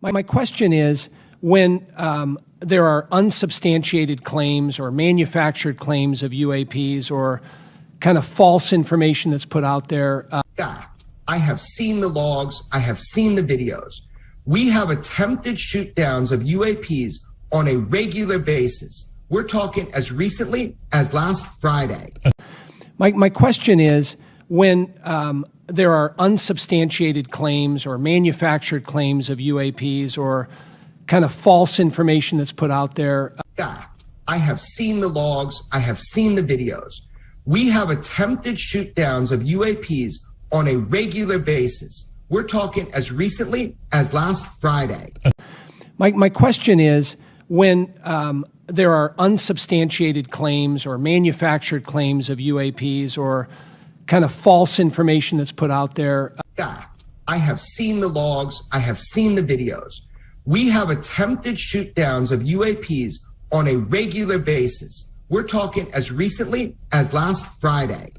My question is, when there are unsubstantiated claims or manufactured claims of UAPs or kind of false information that's put out there. I have seen the logs. I have seen the videos. We have attempted shoot downs of UAPs on a regular basis. We're talking as recently as last Friday. My question is, when there are unsubstantiated claims or manufactured claims of UAPs or kind of false information that's put out there. I have seen the logs. I have seen the videos. We have attempted shoot downs of UAPs on a regular basis. We're talking as recently as last Friday. My question is, when there are unsubstantiated claims or manufactured claims of UAPs or kind of false information that's put out there. I have seen the logs. I have seen the videos. We have attempted shoot downs of UAPs on a regular basis. We're talking as recently as last Friday.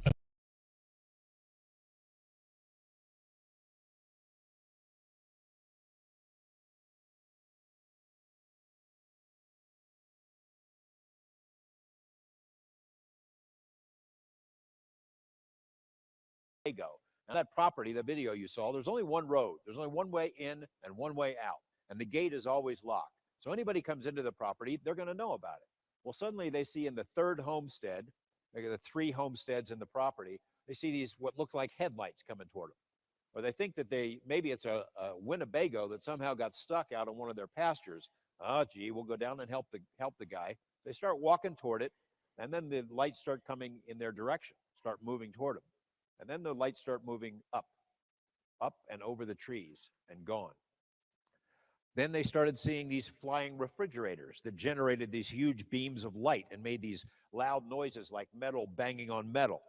Now that property, the video you saw, there's only one road. There's only one way in and one way out. And the gate is always locked. So anybody comes into the property, they're going to know about it. Well, suddenly they see in the third homestead, the 3 homesteads in the property, they see these what look like headlights coming toward them. Or they think that maybe it's a Winnebago that somehow got stuck out on one of their pastures. Oh, gee, we'll go down and help the guy. They start walking toward it, and then the lights start coming in their direction, start moving toward them. And then the lights start moving up and over the trees and gone. Then they started seeing these flying refrigerators that generated these huge beams of light and made these loud noises like metal banging on metal.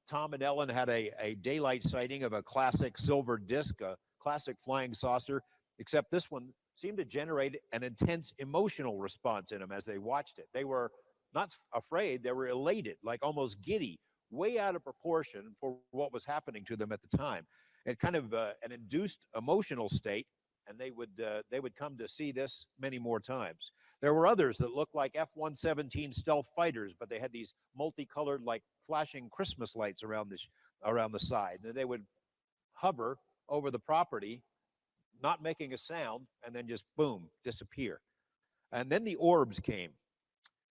Tom and Ellen had a daylight sighting of a classic silver disc, a classic flying saucer, except this one seemed to generate an intense emotional response in them as they watched it. They were not afraid, they were elated, like almost giddy, way out of proportion for what was happening to them at the time. It kind of an induced emotional state, and they would come to see this many more times. There were others that looked like F-117 stealth fighters, but they had these multicolored, like flashing Christmas lights around the side. And they would hover over the property, not making a sound, and then just boom, disappear. And then the orbs came.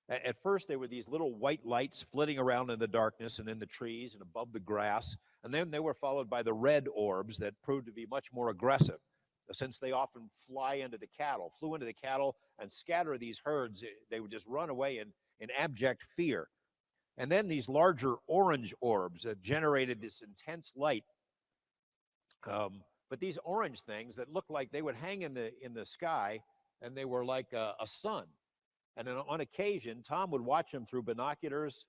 At first, they were these little white lights flitting around in the darkness and in the trees and above the grass. And then they were followed by the red orbs that proved to be much more aggressive, since they often flew into the cattle and scatter these herds. They would just run away in abject fear. And then these larger orange orbs that generated this intense light. But these orange things that looked like they would hang in the sky, and they were like a sun. And then on occasion, Tom would watch them through binoculars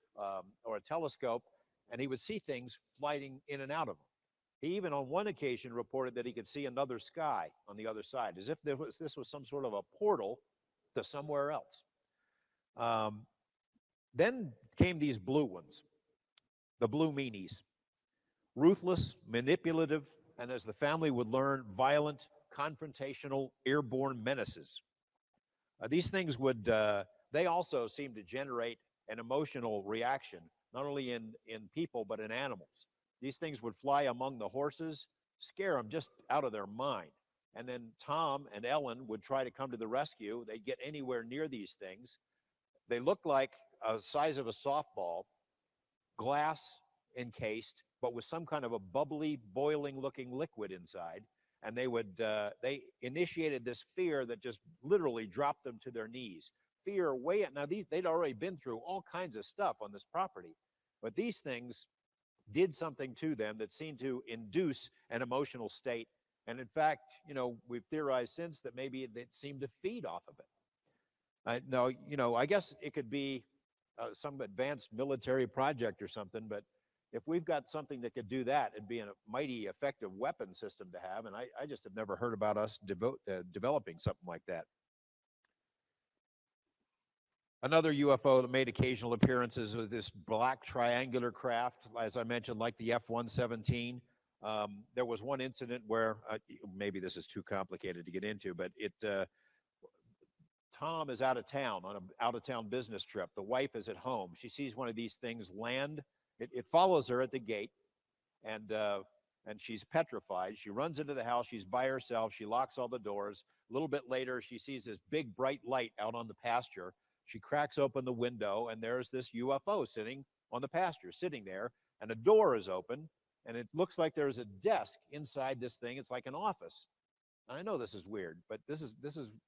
or a telescope, and he would see things flying in and out of them. He even on one occasion reported that he could see another sky on the other side, as if this was some sort of a portal to somewhere else. Then came these blue ones, the blue meanies. Ruthless, manipulative, and as the family would learn, violent, confrontational, airborne menaces. These things they also seem to generate an emotional reaction, not only in people, but in animals. These things would fly among the horses, scare them just out of their mind. And then Tom and Ellen would try to come to the rescue. They'd get anywhere near these things. They looked like a size of a softball, glass encased, but with some kind of a bubbly, boiling-looking liquid inside. And they initiated this fear that just literally dropped them to their knees. Fear now they'd already been through all kinds of stuff on this property, but these things did something to them that seemed to induce an emotional state. And in fact, we've theorized since that maybe it seemed to feed off of it. I guess it could be some advanced military project or something, but if we've got something that could do that, it'd be a mighty effective weapon system to have. And I just have never heard about us developing something like that. Another UFO that made occasional appearances with this black triangular craft, as I mentioned, like the F-117. There was one incident where maybe this is too complicated to get into, but Tom is out of town on an out-of-town business trip. The wife is at home. She sees one of these things land. It follows her at the gate, and she's petrified. She runs into the house. She's by herself. She locks all the doors. A little bit later, she sees this big bright light out on the pasture. She cracks open the window, and there's this UFO sitting on the pasture, sitting there, and a door is open, and it looks like there's a desk inside this thing. It's like an office. I know this is weird, but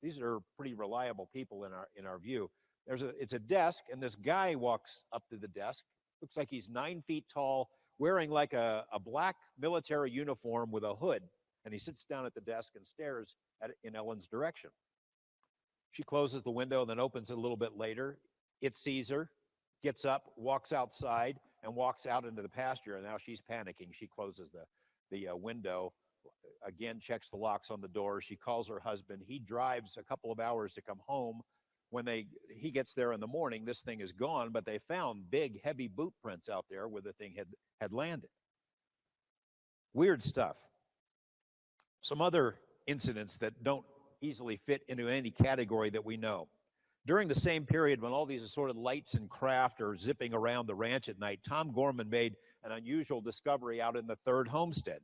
these are pretty reliable people in our view. It's a desk, and this guy walks up to the desk. Looks like he's 9 feet tall, wearing like a black military uniform with a hood, and he sits down at the desk and stares in Ellen's direction. She closes the window, then opens it a little bit later. It sees her, gets up, walks outside, and walks out into the pasture. And now she's panicking. She closes the window. Again, checks the locks on the door. She calls her husband. He drives a couple of hours to come home. When he gets there in the morning, this thing is gone, but they found big, heavy boot prints out there where the thing had landed. Weird stuff. Some other incidents that don't easily fit into any category that we know. During the same period when all these assorted lights and craft are zipping around the ranch at night, Tom Gorman made an unusual discovery out in the third homestead.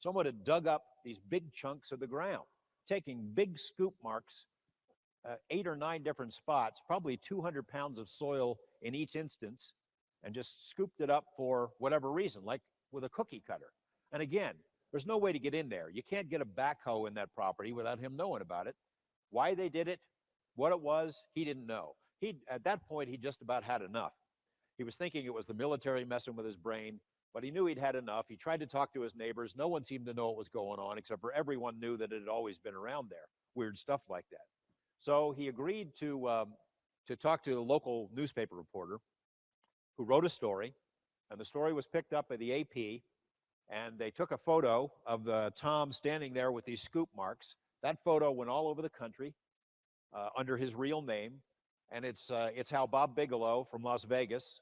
Someone had dug up these big chunks of the ground, taking big scoop marks, 8 or 9 different spots, probably 200 pounds of soil in each instance, and just scooped it up for whatever reason, like with a cookie cutter. And again, there's no way to get in there. You can't get a backhoe in that property without him knowing about it. Why they did it, what it was, he didn't know. At that point, he just about had enough. He was thinking it was the military messing with his brain, but he knew he'd had enough. He tried to talk to his neighbors. No one seemed to know what was going on, except for everyone knew that it had always been around there. Weird stuff like that. So he agreed to talk to a local newspaper reporter who wrote a story, and the story was picked up by the AP, and they took a photo of Tom standing there with these scoop marks. That photo went all over the country under his real name, and it's how Bob Bigelow from Las Vegas,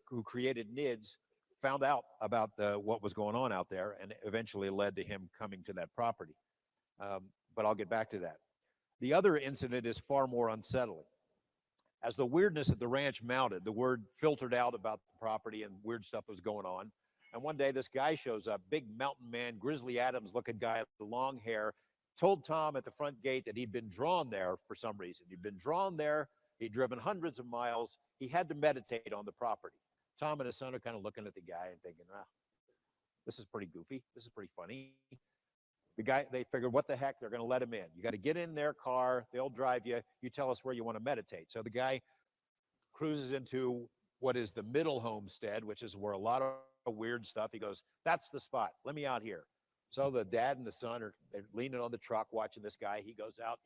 who created NIDS, found out about what was going on out there, and eventually led to him coming to that property. But I'll get back to that. The other incident is far more unsettling. As the weirdness at the ranch mounted, the word filtered out about the property and weird stuff was going on. And one day this guy shows up, big mountain man, Grizzly Adams looking guy with long hair, told Tom at the front gate that he'd been drawn there for some reason. He'd been drawn there. He'd driven hundreds of miles. He had to meditate on the property. Tom and his son are kind of looking at the guy and thinking, this is pretty goofy. This is pretty funny. The guy, they figured, what the heck, they're going to let him in. You got to get in their car. They'll drive you. You tell us where you want to meditate. So the guy cruises into what is the middle homestead, which is where a lot of weird stuff. He goes, that's the spot. Let me out here. So the dad and the son they're leaning on the truck watching this guy. He goes out,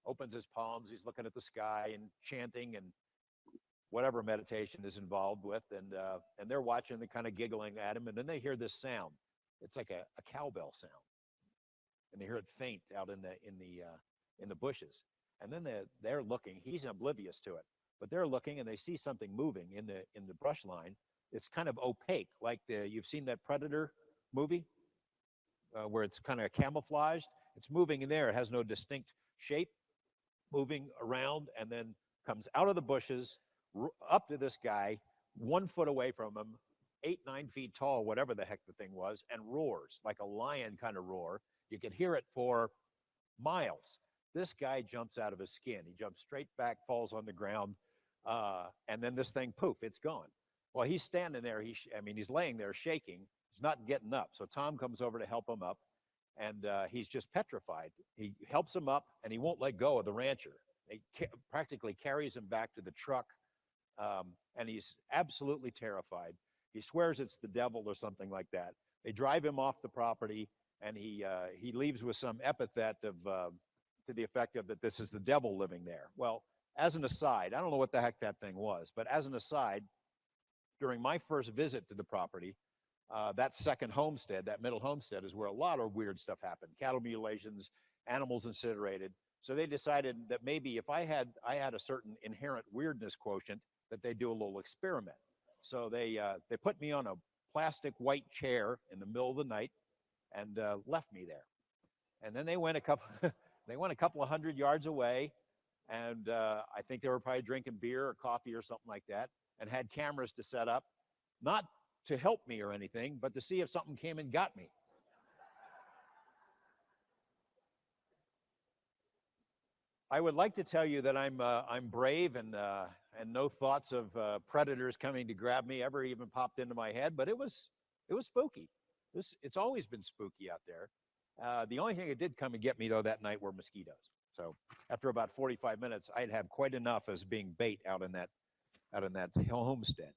opens his palms. He's looking at the sky and chanting and whatever meditation is involved with. And they're watching, they're kind of giggling at him. And then they hear this sound. It's like a cowbell sound. And they hear it faint out in the bushes. And then they're looking. He's oblivious to it, but they're looking and they see something moving in the brush line. It's kind of opaque, like you've seen that Predator movie where it's kind of camouflaged. It's moving in there. It has no distinct shape, moving around, and then comes out of the bushes up to this guy, 1 foot away from him, 8, 9 feet tall, whatever the heck the thing was, and roars like a lion kind of roar. You can hear it for miles. This guy jumps out of his skin. He jumps straight back, falls on the ground, and then this thing, poof, it's gone. Well, he's standing there. He's laying there shaking. He's not getting up. So Tom comes over to help him up, and he's just petrified. He helps him up, and he won't let go of the rancher. He practically carries him back to the truck, and he's absolutely terrified. He swears it's the devil or something like that. They drive him off the property, and he leaves with some epithet to the effect of that this is the devil living there. Well, as an aside, I don't know what the heck that thing was, but as an aside, during my first visit to the property, that second homestead, that middle homestead, is where a lot of weird stuff happened. Cattle mutilations, animals incinerated. So they decided that maybe if I had a certain inherent weirdness quotient, that they'd do a little experiment. So they put me on plastic white chair in the middle of the night and left me there. And then they went a couple, they went a couple of 100 yards away, and I think they were probably drinking beer or coffee or something like that, and had cameras to set up, not to help me or anything, but to see if something came and got me. I would like to tell you that I'm brave and no thoughts of predators coming to grab me ever even popped into my head, but it was spooky. It's always been spooky out there. The only thing that did come and get me though that night were mosquitoes. So after about 45 minutes, I'd have quite enough as being bait out in that homestead.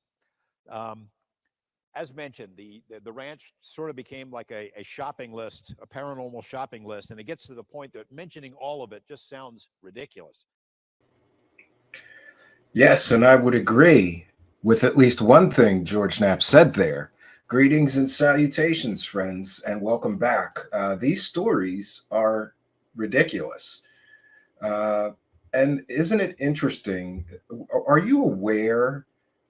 As mentioned, the ranch sort of became like a shopping list, a paranormal shopping list, and it gets to the point that mentioning all of it just sounds ridiculous. Yes, and I would agree with at least one thing George Knapp said there. Greetings and salutations, friends, and welcome back. These stories are ridiculous. And isn't it interesting? Are you aware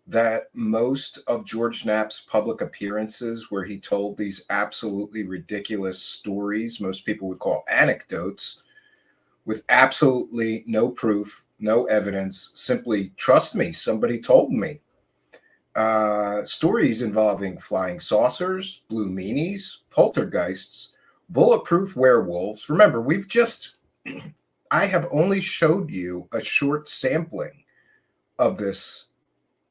that most of George Knapp's public appearances where he told these absolutely ridiculous stories, most people would call anecdotes, with absolutely no proof, no evidence, simply trust me, somebody told me. Stories involving flying saucers, blue meanies, poltergeists, bulletproof werewolves. Remember, I have only showed you a short sampling of this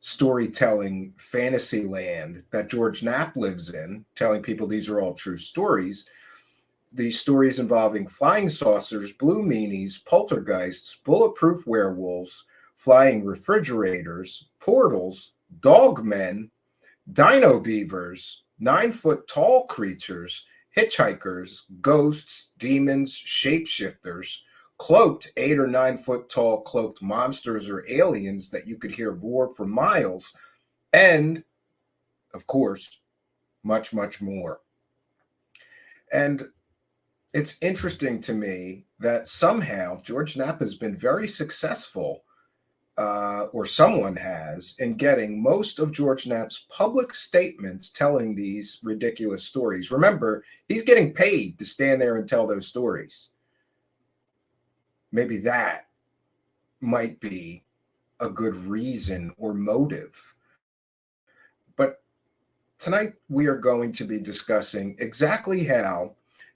storytelling fantasy land that George Knapp lives in, telling people these are all true stories. These stories involving flying saucers, blue meanies, poltergeists, bulletproof werewolves, flying refrigerators, portals, dogmen, dino beavers, 9-foot tall creatures, hitchhikers, ghosts, demons, shapeshifters, cloaked 8 or 9 foot tall cloaked monsters or aliens that you could hear roar for miles, and of course, much, much more. And it's interesting to me that somehow George Knapp has been very successful, or someone has, in getting most of George Knapp's public statements telling these ridiculous stories. Remember, he's getting paid to stand there and tell those stories. Maybe that might be a good reason or motive. But tonight we are going to be discussing exactly how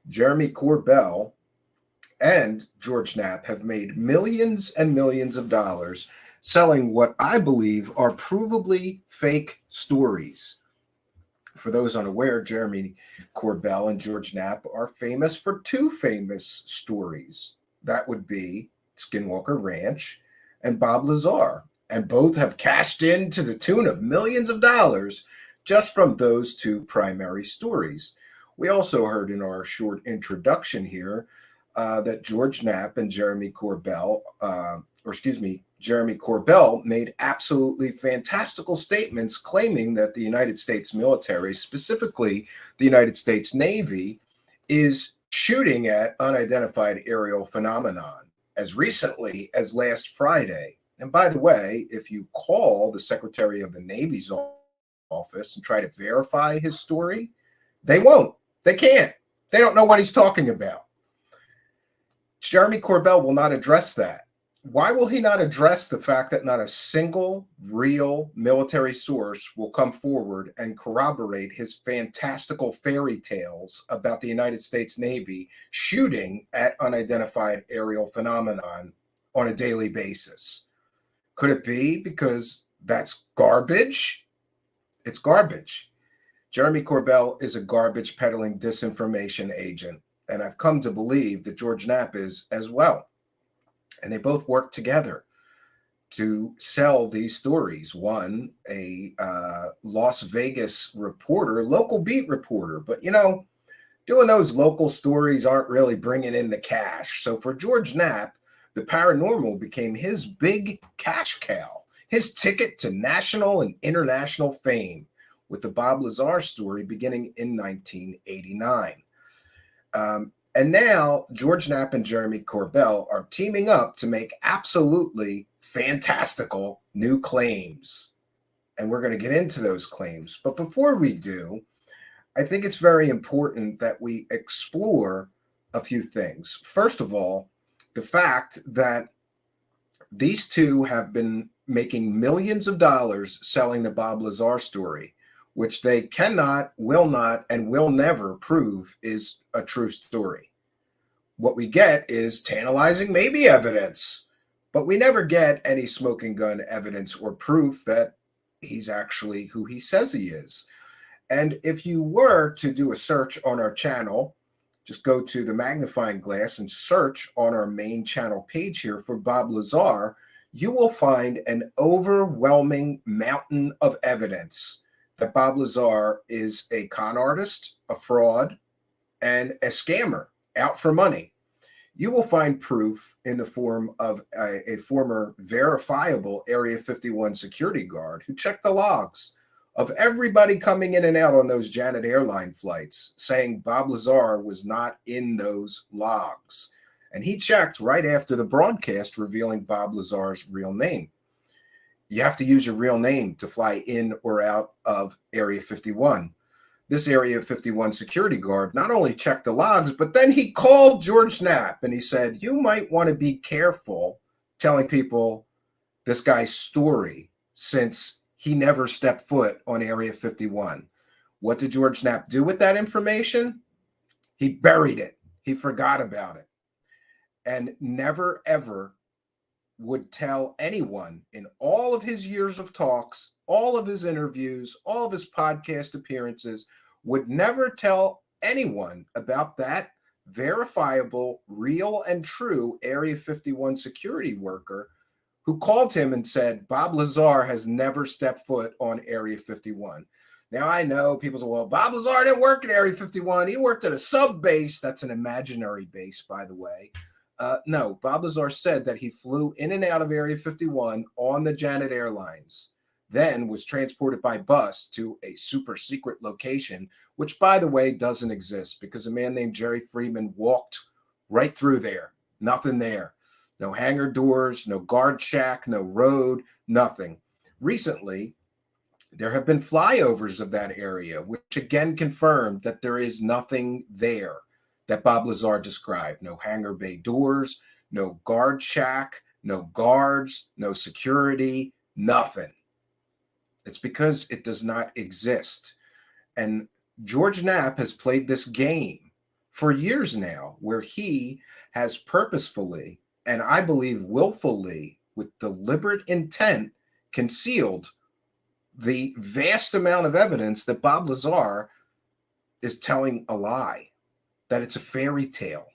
Jeremy Corbell and George Knapp have made millions and millions of dollars selling what I believe are provably fake stories. For those unaware, Jeremy Corbell and George Knapp are famous for 2 famous stories. That would be Skinwalker Ranch and Bob Lazar. And both have cashed in to the tune of millions of dollars just from those 2 primary stories. We also heard in our short introduction here that George Knapp and Jeremy Corbell, Jeremy Corbell made absolutely fantastical statements claiming that the United States military, specifically the United States Navy, is shooting at unidentified aerial phenomenon as recently as last Friday. And by the way, if you call the Secretary of the Navy's office and try to verify his story, they won't. They can't. They don't know what he's talking about. Jeremy Corbell will not address that. Why will he not address the fact that not a single real military source will come forward and corroborate his fantastical fairy tales about the United States Navy shooting at unidentified aerial phenomenon on a daily basis? Could it be because that's garbage? It's garbage. Jeremy Corbell is a garbage peddling disinformation agent, and I've come to believe that George Knapp is as well. And they both work together to sell these stories. One, a Las Vegas reporter, local beat reporter, but doing those local stories aren't really bringing in the cash. So for George Knapp, the paranormal became his big cash cow, his ticket to national and international fame, with the Bob Lazar story beginning in 1989. And now George Knapp and Jeremy Corbell are teaming up to make absolutely fantastical new claims. and we're going to get into those claims. But before we do, I think it's very important that we explore a few things. First of all, the fact that these two have been making millions of dollars selling the Bob Lazar story, which they cannot, will not, and will never prove is a true story. What we get is tantalizing maybe evidence, but we never get any smoking gun evidence or proof that he's actually who he says he is. And if you were to do a search on our channel, just go to the magnifying glass and search on our main channel page here for Bob Lazar, you will find an overwhelming mountain of evidence that Bob Lazar is a con artist, a fraud, and a scammer out for money. You will find proof in the form of a former verifiable Area 51 security guard who checked the logs of everybody coming in and out on those Janet airline flights, saying Bob Lazar was not in those logs. And he checked right after the broadcast revealing Bob Lazar's real name. You have to use your real name to fly in or out of Area 51. This Area 51 security guard not only checked the logs, but then he called George Knapp and he said, you might want to be careful telling people this guy's story since he never stepped foot on Area 51. What did George Knapp do with that information? He buried it. He forgot about it and never, ever would tell anyone in all of his years of talks, all of his interviews, all of his podcast appearances, would never tell anyone about that verifiable, real and true Area 51 security worker who called him and said, Bob Lazar has never stepped foot on Area 51. Now, I know people say, well, Bob Lazar didn't work at Area 51. He worked at a sub base. That's an imaginary base, by the way. No, Bob Lazar said that he flew in and out of Area 51 on the Janet Airlines, then was transported by bus to a super secret location, which, by the way, doesn't exist because a man named Jerry Freeman walked right through there. Nothing there. No hangar doors, no guard shack, no road, nothing. Recently, there have been flyovers of that area, which again confirmed that there is nothing there that Bob Lazar described. No hangar bay doors, no guard shack, no guards, no security, nothing. It's because it does not exist. And George Knapp has played this game for years now, where he has purposefully, and I believe willfully, with deliberate intent, concealed the vast amount of evidence that Bob Lazar is telling a lie, that it's a fairy tale.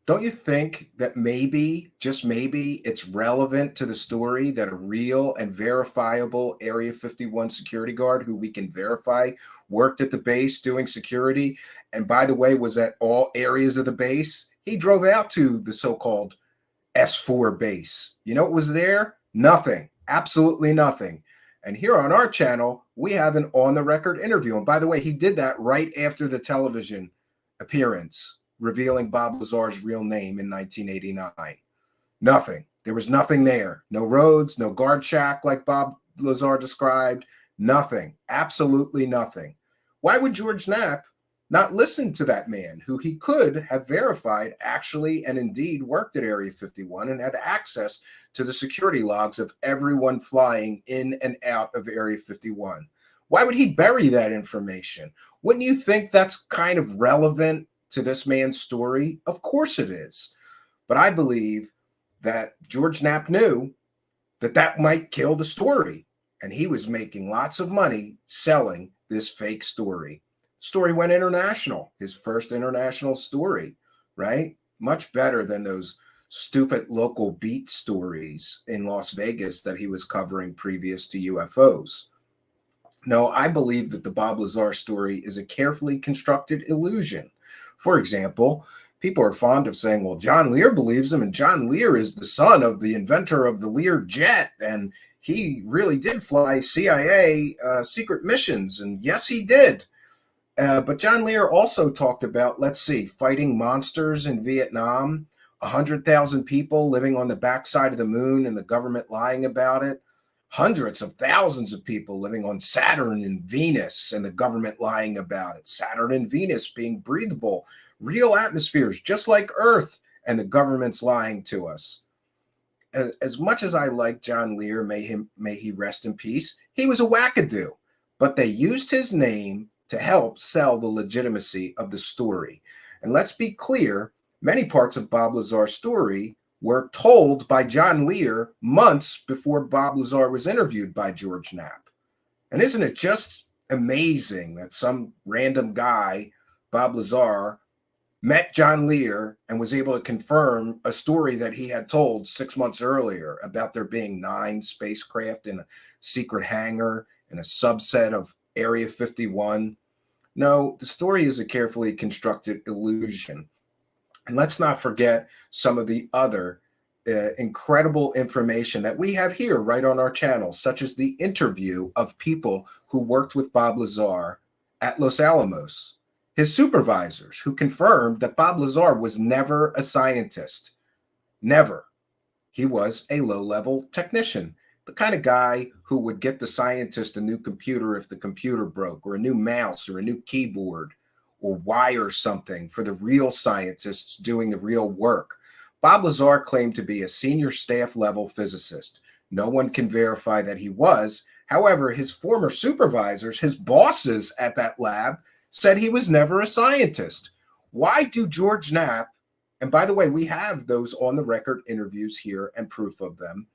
Don't you think that maybe, just maybe, it's relevant to the story that a real and verifiable Area 51 security guard who we can verify worked at the base doing security, and by the way, was at all areas of the base? He drove out to the so-called S4 base. You know what was there? Nothing. Absolutely nothing. And here on our channel, we have an on-the-record interview. And by the way, he did that right after the television appearance, revealing Bob Lazar's real name in 1989. Nothing. There was nothing there. No roads, no guard shack like Bob Lazar described. Nothing. Absolutely nothing. Why would George Knapp not listen to that man who he could have verified actually and indeed worked at Area 51 and had access to the security logs of everyone flying in and out of Area 51? Why would he bury that information? Wouldn't you think that's kind of relevant to this man's story? Of course it is. But I believe that George Knapp knew that that might kill the story. And he was making lots of money selling this fake story. Story went international, his first international story, right? Much better than those stupid local beat stories in Las Vegas that he was covering previous to UFOs. No, I believe that the Bob Lazar story is a carefully constructed illusion. For example, people are fond of saying, well, John Lear believes him, and John Lear is the son of the inventor of the Lear jet, and he really did fly CIA secret missions, and yes, he did. But John Lear also talked about, let's see, fighting monsters in Vietnam, 100,000 people living on the backside of the moon and the government lying about it. Hundreds of thousands of people living on Saturn and Venus and the government lying about it. Saturn and Venus being breathable, real atmospheres, just like Earth, and the government's lying to us. As much as I like John Lear, may he rest in peace, he was a wackadoo, but they used his name to help sell the legitimacy of the story. And let's be clear, many parts of Bob Lazar's story were told by John Lear months before Bob Lazar was interviewed by George Knapp. And isn't it just amazing that some random guy, Bob Lazar, met John Lear and was able to confirm a story that he had told 6 months earlier about there being 9 spacecraft in a secret hangar in a subset of Area 51? No, the story is a carefully constructed illusion. And let's not forget some of the other incredible information that we have here right on our channel, such as the interview of people who worked with Bob Lazar at Los Alamos, his supervisors who confirmed that Bob Lazar was never a scientist. Never. He was a low-level technician, the kind of guy who would get the scientist a new computer if the computer broke, or a new mouse, or a new keyboard, or wire something for the real scientists doing the real work. Bob Lazar claimed to be a senior staff level physicist. No one can verify that he was. However, his former supervisors, his bosses at that lab, said he was never a scientist. Why do George Knapp, and by the way, we have those on the record interviews here and proof of them.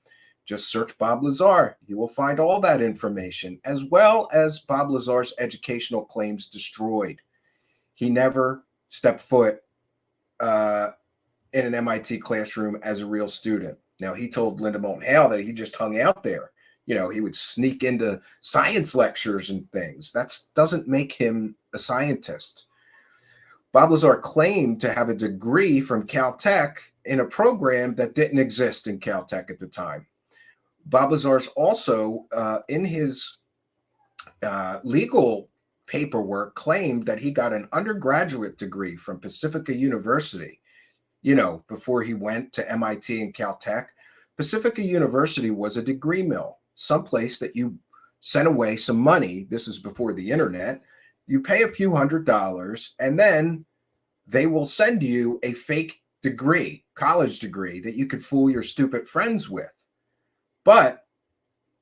Just search Bob Lazar. You will find all that information, as well as Bob Lazar's educational claims destroyed. He never stepped foot in an MIT classroom as a real student. Now, he told Linda Moulton Hale that he just hung out there. You know, he would sneak into science lectures and things. That doesn't make him a scientist. Bob Lazar claimed to have a degree from Caltech in a program that didn't exist in Caltech at the time. Bob Lazar's also, in his legal paperwork, claimed that he got an undergraduate degree from Pacifica University, you know, before he went to MIT and Caltech. Pacifica University was a degree mill, someplace that you sent away some money. This is before the internet. You pay a few $100s, and then they will send you a fake degree, college degree, that you could fool your stupid friends with. But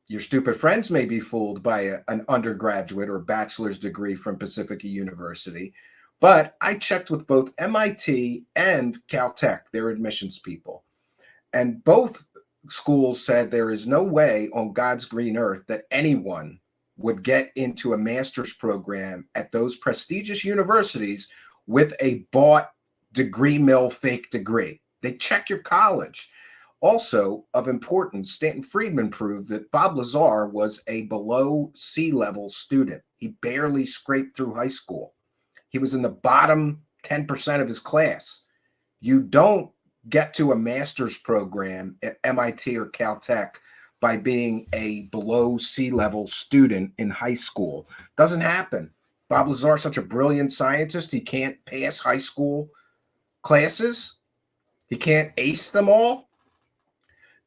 your stupid friends may be fooled by an undergraduate or bachelor's degree from Pacifica University. But I checked with both MIT and Caltech, their admissions people, and both schools said there is no way on God's green earth that anyone would get into a master's program at those prestigious universities with a bought degree mill fake degree. They check your college. Also, of importance, Stanton Friedman proved that Bob Lazar was a below sea-level student. He barely scraped through high school. He was in the bottom 10% of his class. You don't get to a master's program at MIT or Caltech by being a below sea-level student in high school. Doesn't happen. Bob Lazar is such a brilliant scientist, he can't pass high school classes. He can't ace them all.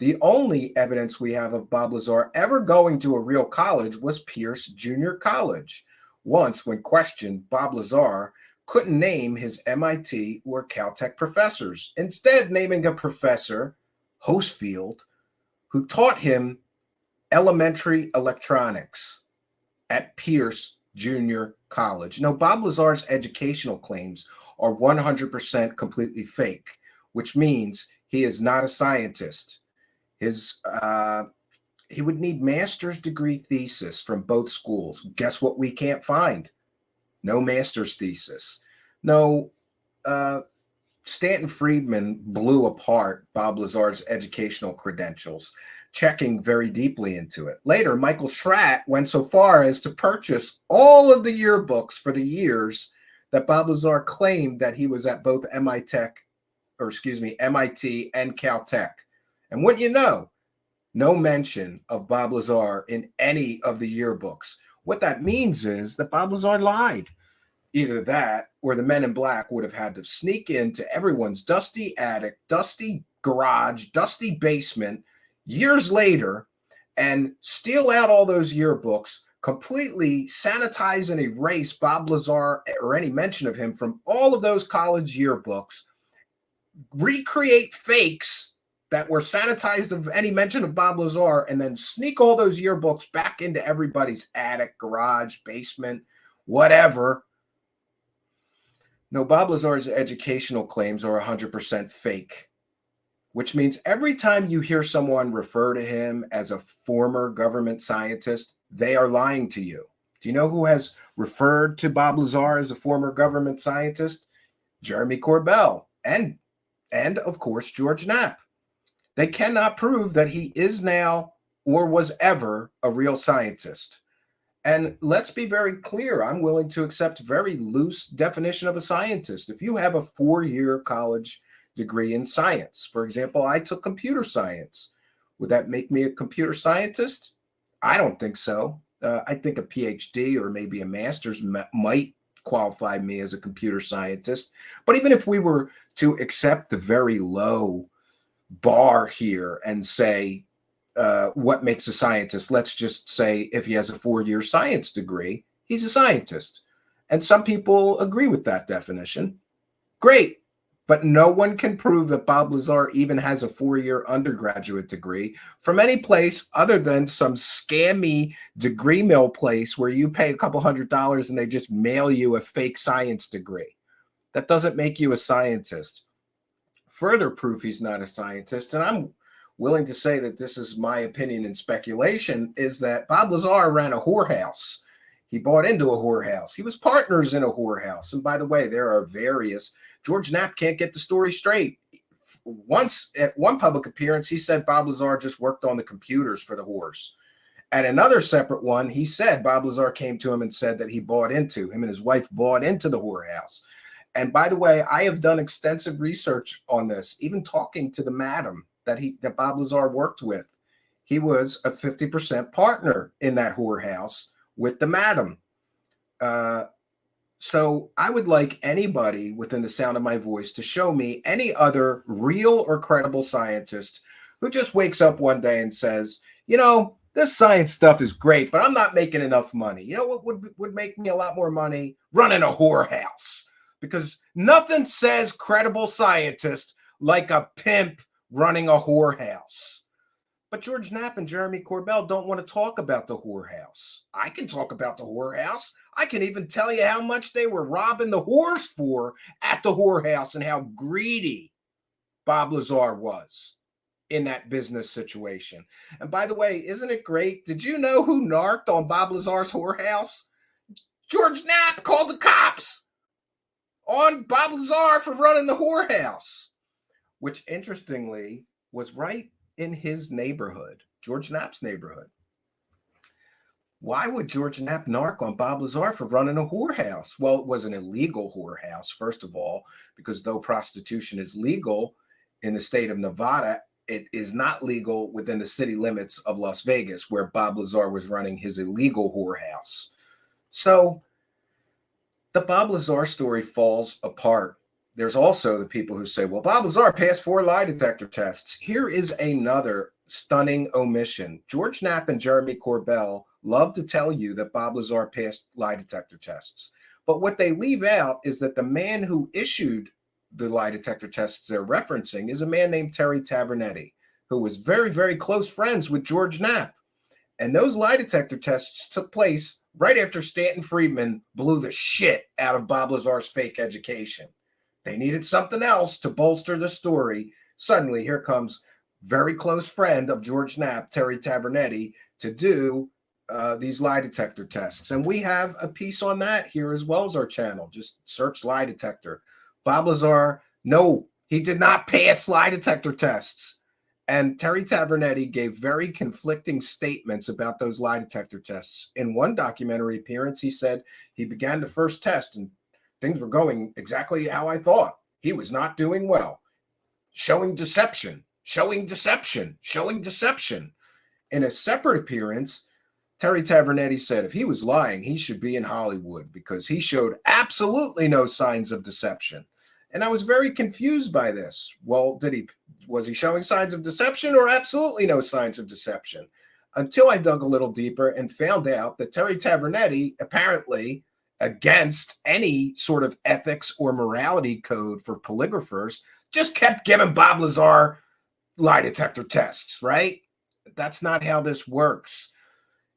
The only evidence we have of Bob Lazar ever going to a real college was Pierce Junior College. Once, when questioned, Bob Lazar couldn't name his MIT or Caltech professors, instead naming a professor, Hosefield, who taught him elementary electronics at Pierce Junior College. Now, Bob Lazar's educational claims are 100% completely fake, which means he is not a scientist. He would need master's degree thesis from both schools. Guess what we can't find? No master's thesis. No, Stanton Friedman blew apart Bob Lazar's educational credentials, checking very deeply into it. Later, Michael Schratt went so far as to purchase all of the yearbooks for the years that Bob Lazar claimed that he was at both MIT and Caltech. And wouldn't you know, no mention of Bob Lazar in any of the yearbooks. What that means is that Bob Lazar lied. Either that or the men in black would have had to sneak into everyone's dusty attic, dusty garage, dusty basement years later and steal out all those yearbooks, completely sanitize and erase Bob Lazar or any mention of him from all of those college yearbooks, recreate fakes that were sanitized of any mention of Bob Lazar, and then sneak all those yearbooks back into everybody's attic, garage, basement, whatever. No, Bob Lazar's educational claims are 100% fake, which means every time you hear someone refer to him as a former government scientist, they are lying to you. Do you know who has referred to Bob Lazar as a former government scientist? Jeremy Corbell and of course, George Knapp. They cannot prove that he is now or was ever a real scientist. And let's be very clear, I'm willing to accept very loose definition of a scientist. If you have a 4-year college degree in science, for example, I took computer science, would that make me a computer scientist? I don't think so. I think a PhD or maybe a master's might qualify me as a computer scientist. But even if we were to accept the very low bar here and say, what makes a scientist? Let's just say if he has a 4-year science degree, he's a scientist. And some people agree with that definition. Great. But no one can prove that Bob Lazar even has a 4-year undergraduate degree from any place other than some scammy degree mill place where you pay a couple $100 and they just mail you a fake science degree. That doesn't make you a scientist. Further proof he's not a scientist, and I'm willing to say that this is my opinion and speculation, is that Bob Lazar ran a whorehouse. He bought into a whorehouse. He was partners in a whorehouse. And by the way, there are various. George Knapp can't get the story straight. Once, at one public appearance, he said Bob Lazar just worked on the computers for the whores. At another separate one, he said Bob Lazar came to him and said that him and his wife bought into the whorehouse. And by the way, I have done extensive research on this, even talking to the madam that Bob Lazar worked with. He was a 50% partner in that whorehouse with the madam. So I would like anybody within the sound of my voice to show me any other real or credible scientist who just wakes up one day and says, you know, this science stuff is great, but I'm not making enough money. You know what would make me a lot more money? Running a whorehouse. Because nothing says credible scientist like a pimp running a whorehouse. But George Knapp and Jeremy Corbell don't want to talk about the whorehouse. I can talk about the whorehouse. I can even tell you how much they were robbing the whores for at the whorehouse and how greedy Bob Lazar was in that business situation. And by the way, isn't it great? Did you know who narked on Bob Lazar's whorehouse? George Knapp called the cops on Bob Lazar for running the whorehouse, which interestingly was right in his neighborhood, George Knapp's neighborhood. Why would George Knapp narc on Bob Lazar for running a whorehouse? Well, it was an illegal whorehouse, first of all, because though prostitution is legal in the state of Nevada, it is not legal within the city limits of Las Vegas, where Bob Lazar was running his illegal whorehouse. So the Bob Lazar story falls apart. There's also the people who say, well, Bob Lazar passed 4 lie detector tests. Here is another stunning omission. George Knapp and Jeremy Corbell love to tell you that Bob Lazar passed lie detector tests. But what they leave out is that the man who issued the lie detector tests they're referencing is a man named Terry Tavernetti, who was very, very close friends with George Knapp. And those lie detector tests took place right after Stanton Friedman blew the shit out of Bob Lazar's fake education. They needed something else to bolster the story. Suddenly, here comes very close friend of George Knapp, Terry Tavernetti, to do these lie detector tests. And we have a piece on that here as well as our channel. Just search lie detector. Bob Lazar, no, he did not pass lie detector tests. And Terry Tavernetti gave very conflicting statements about those lie detector tests. In one documentary appearance, he said he began the first test and things were going exactly how I thought. He was not doing well. Showing deception, showing deception, showing deception. In a separate appearance, Terry Tavernetti said if he was lying, he should be in Hollywood because he showed absolutely no signs of deception. And I was very confused by this. Well, was he showing signs of deception or absolutely no signs of deception? Until I dug a little deeper and found out that Terry Tavernetti, apparently against any sort of ethics or morality code for polygraphers, just kept giving Bob Lazar lie detector tests, right? That's not how this works.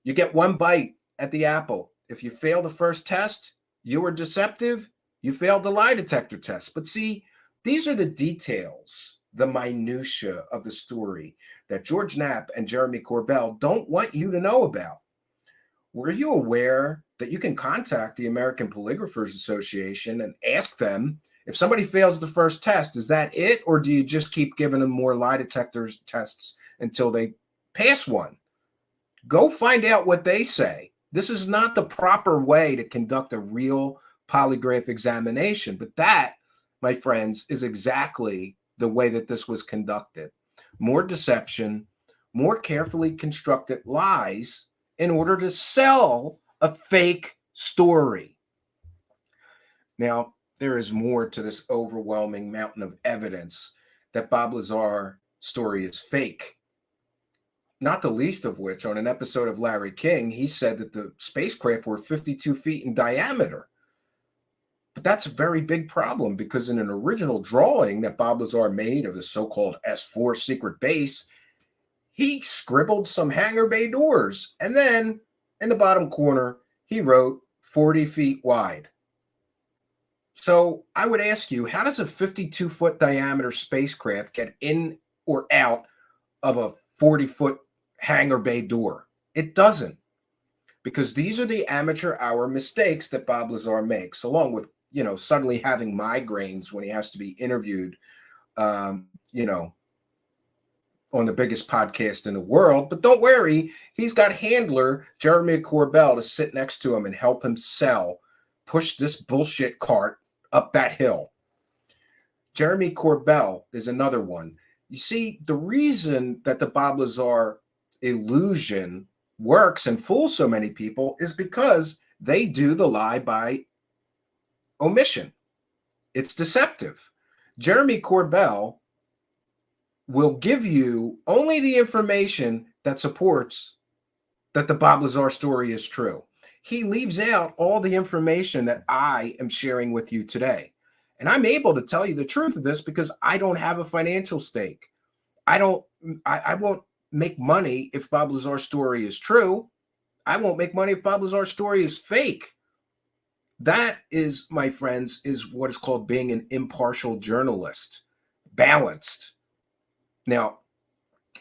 You get one bite at the apple. If you fail the first test, you were deceptive, you failed the lie detector test. But see, these are the details, the minutia of the story that George Knapp and Jeremy Corbell don't want you to know about. Were you aware that you can contact the American Polygraphers Association and ask them, if somebody fails the first test, is that it? Or do you just keep giving them more lie detectors tests until they pass one? Go find out what they say. This is not the proper way to conduct a real polygraph examination. But that, my friends, is exactly the way that this was conducted. More deception, more carefully constructed lies in order to sell a fake story. Now, there is more to this overwhelming mountain of evidence that Bob Lazar's story is fake. Not the least of which, on an episode of Larry King, he said that the spacecraft were 52 feet in diameter. But that's a very big problem because in an original drawing that Bob Lazar made of the so-called S4 secret base, he scribbled some hangar bay doors. And then in the bottom corner, he wrote 40 feet wide. So I would ask you, how does a 52-foot diameter spacecraft get in or out of a 40-foot hangar bay door? It doesn't, because these are the amateur hour mistakes that Bob Lazar makes, along with, suddenly having migraines when he has to be interviewed, on the biggest podcast in the world. But don't worry, he's got handler Jeremy Corbell to sit next to him and help him push this bullshit cart up that hill. Jeremy Corbell is another one. You see, the reason that the Bob Lazar illusion works and fools so many people is because they do the lie by omission. It's deceptive. Jeremy Corbell will give you only the information that supports that the Bob Lazar story is true. He leaves out all the information that I am sharing with you today. And I'm able to tell you the truth of this because I don't have a financial stake. I won't make money if Bob Lazar's story is true. I won't make money if Bob Lazar's story is fake. That is, my friends, is what is called being an impartial journalist, balanced. Now,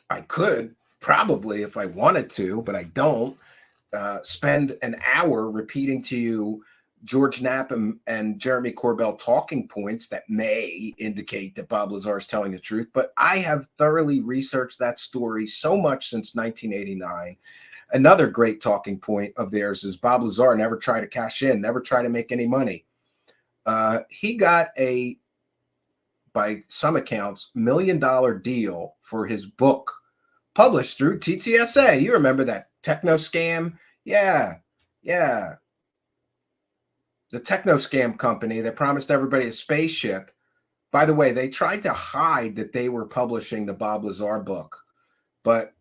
I could probably, if I wanted to, but I don't, spend an hour repeating to you George Knapp and Jeremy Corbell talking points that may indicate that Bob Lazar is telling the truth. But I have thoroughly researched that story so much since 1989. Another great talking point of theirs is Bob Lazar never tried to cash in, never tried to make any money. He got by some accounts, $1 million deal for his book published through TTSA. You remember that techno scam? Yeah. The techno scam company that promised everybody a spaceship. By the way, they tried to hide that they were publishing the Bob Lazar book, but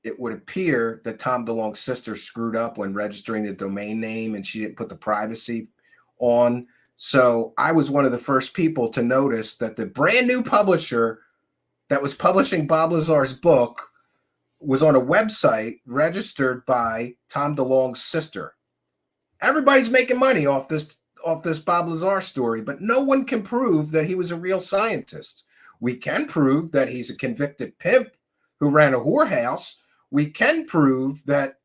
it would appear that Tom DeLonge's sister screwed up when registering the domain name and she didn't put the privacy on. So I was one of the first people to notice that the brand new publisher that was publishing Bob Lazar's book was on a website registered by Tom DeLonge's sister. Everybody's making money off this Bob Lazar story, but no one can prove that he was a real scientist. We can prove that he's a convicted pimp who ran a whorehouse. We can prove that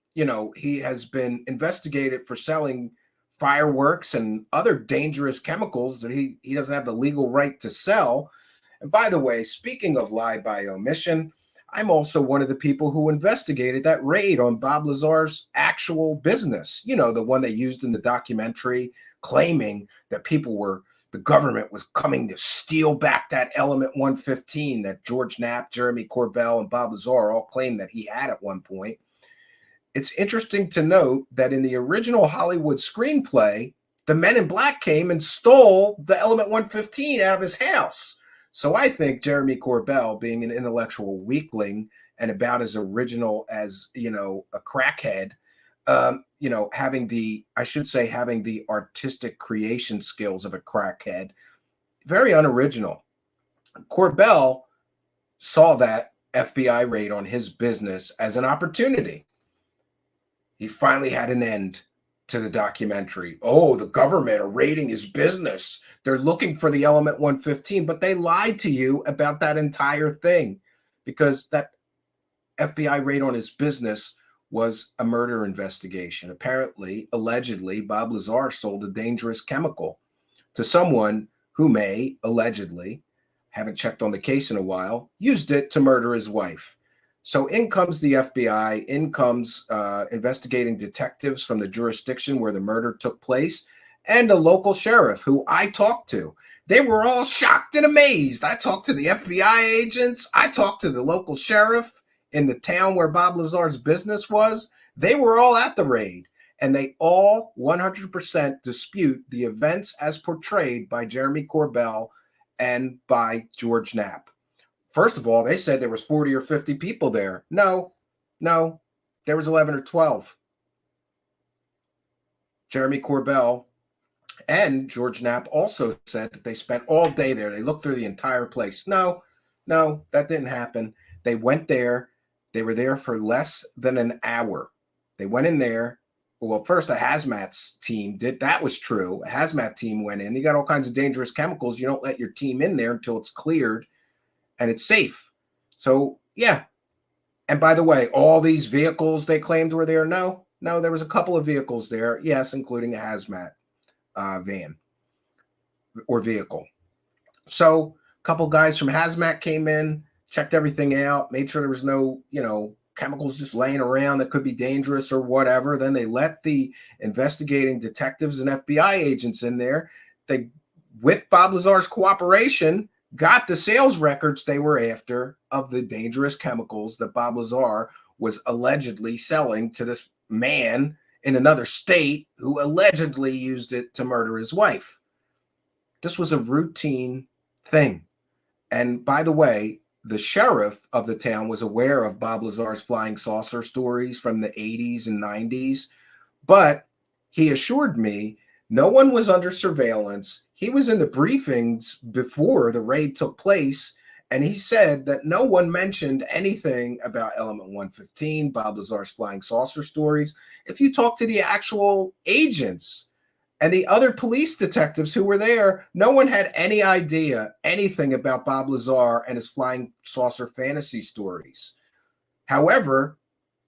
he has been investigated for selling fireworks and other dangerous chemicals that he doesn't have the legal right to sell. And by the way, speaking of lie by omission, I'm also one of the people who investigated that raid on Bob Lazar's actual business. The one they used in the documentary, claiming that the government was coming to steal back that Element 115 that George Knapp, Jeremy Corbell, and Bob Lazar all claimed that he had at one point. it's interesting to note that in the original Hollywood screenplay, the Men in Black came and stole the Element 115 out of his house. So I think Jeremy Corbell, being an intellectual weakling and about as original as, a crackhead, having the artistic creation skills of a crackhead, very unoriginal. Corbell saw that FBI raid on his business as an opportunity. He finally had an end to the documentary. Oh, the government are raiding his business. They're looking for the Element 115, but they lied to you about that entire thing, because that FBI raid on his business was a murder investigation. Apparently, allegedly, Bob Lazar sold a dangerous chemical to someone who may, allegedly, haven't checked on the case in a while, used it to murder his wife. So in comes the FBI, in comes investigating detectives from the jurisdiction where the murder took place, and a local sheriff who I talked to. They were all shocked and amazed. I talked to the FBI agents. I talked to the local sheriff in the town where Bob Lazar's business was. They were all at the raid, and they all 100% dispute the events as portrayed by Jeremy Corbell and by George Knapp. First of all, they said there was 40 or 50 people there. No, there was 11 or 12. Jeremy Corbell and George Knapp also said that they spent all day there. They looked through the entire place. No, that didn't happen. They went there. They were there for less than an hour. They went in there. Well, first a hazmat team did. That was true. A hazmat team went in. You got all kinds of dangerous chemicals. You don't let your team in there until it's cleared and it's safe. So, yeah. And by the way, all these vehicles they claimed were there. No, there was a couple of vehicles there. Yes, including a hazmat van or vehicle. So a couple guys from hazmat came in, checked everything out, made sure there was no, chemicals just laying around that could be dangerous or whatever. Then they let the investigating detectives and FBI agents in there. They, with Bob Lazar's cooperation, got the sales records they were after of the dangerous chemicals that Bob Lazar was allegedly selling to this man in another state who allegedly used it to murder his wife. This was a routine thing. And by the way, the sheriff of the town was aware of Bob Lazar's flying saucer stories from the 80s and 90s, but he assured me no one was under surveillance. He was in the briefings before the raid took place, and he said that no one mentioned anything about Element 115, Bob Lazar's flying saucer stories. If you talk to the actual agents and the other police detectives who were there, no one had any idea anything about Bob Lazar and his flying saucer fantasy stories. However,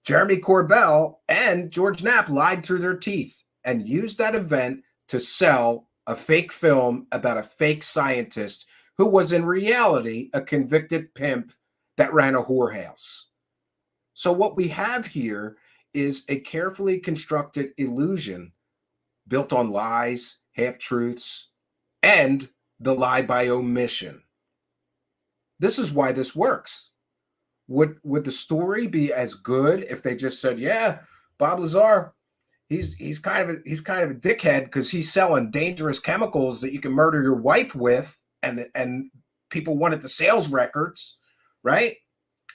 Jeremy Corbell and George Knapp lied through their teeth and used that event to sell a fake film about a fake scientist who was in reality a convicted pimp that ran a whorehouse. So what we have here is a carefully constructed illusion built on lies, half-truths, and the lie by omission. This is why this works. Would the story be as good if they just said, yeah, Bob Lazar, he's kind of a dickhead because he's selling dangerous chemicals that you can murder your wife with, and people wanted the sales records, right?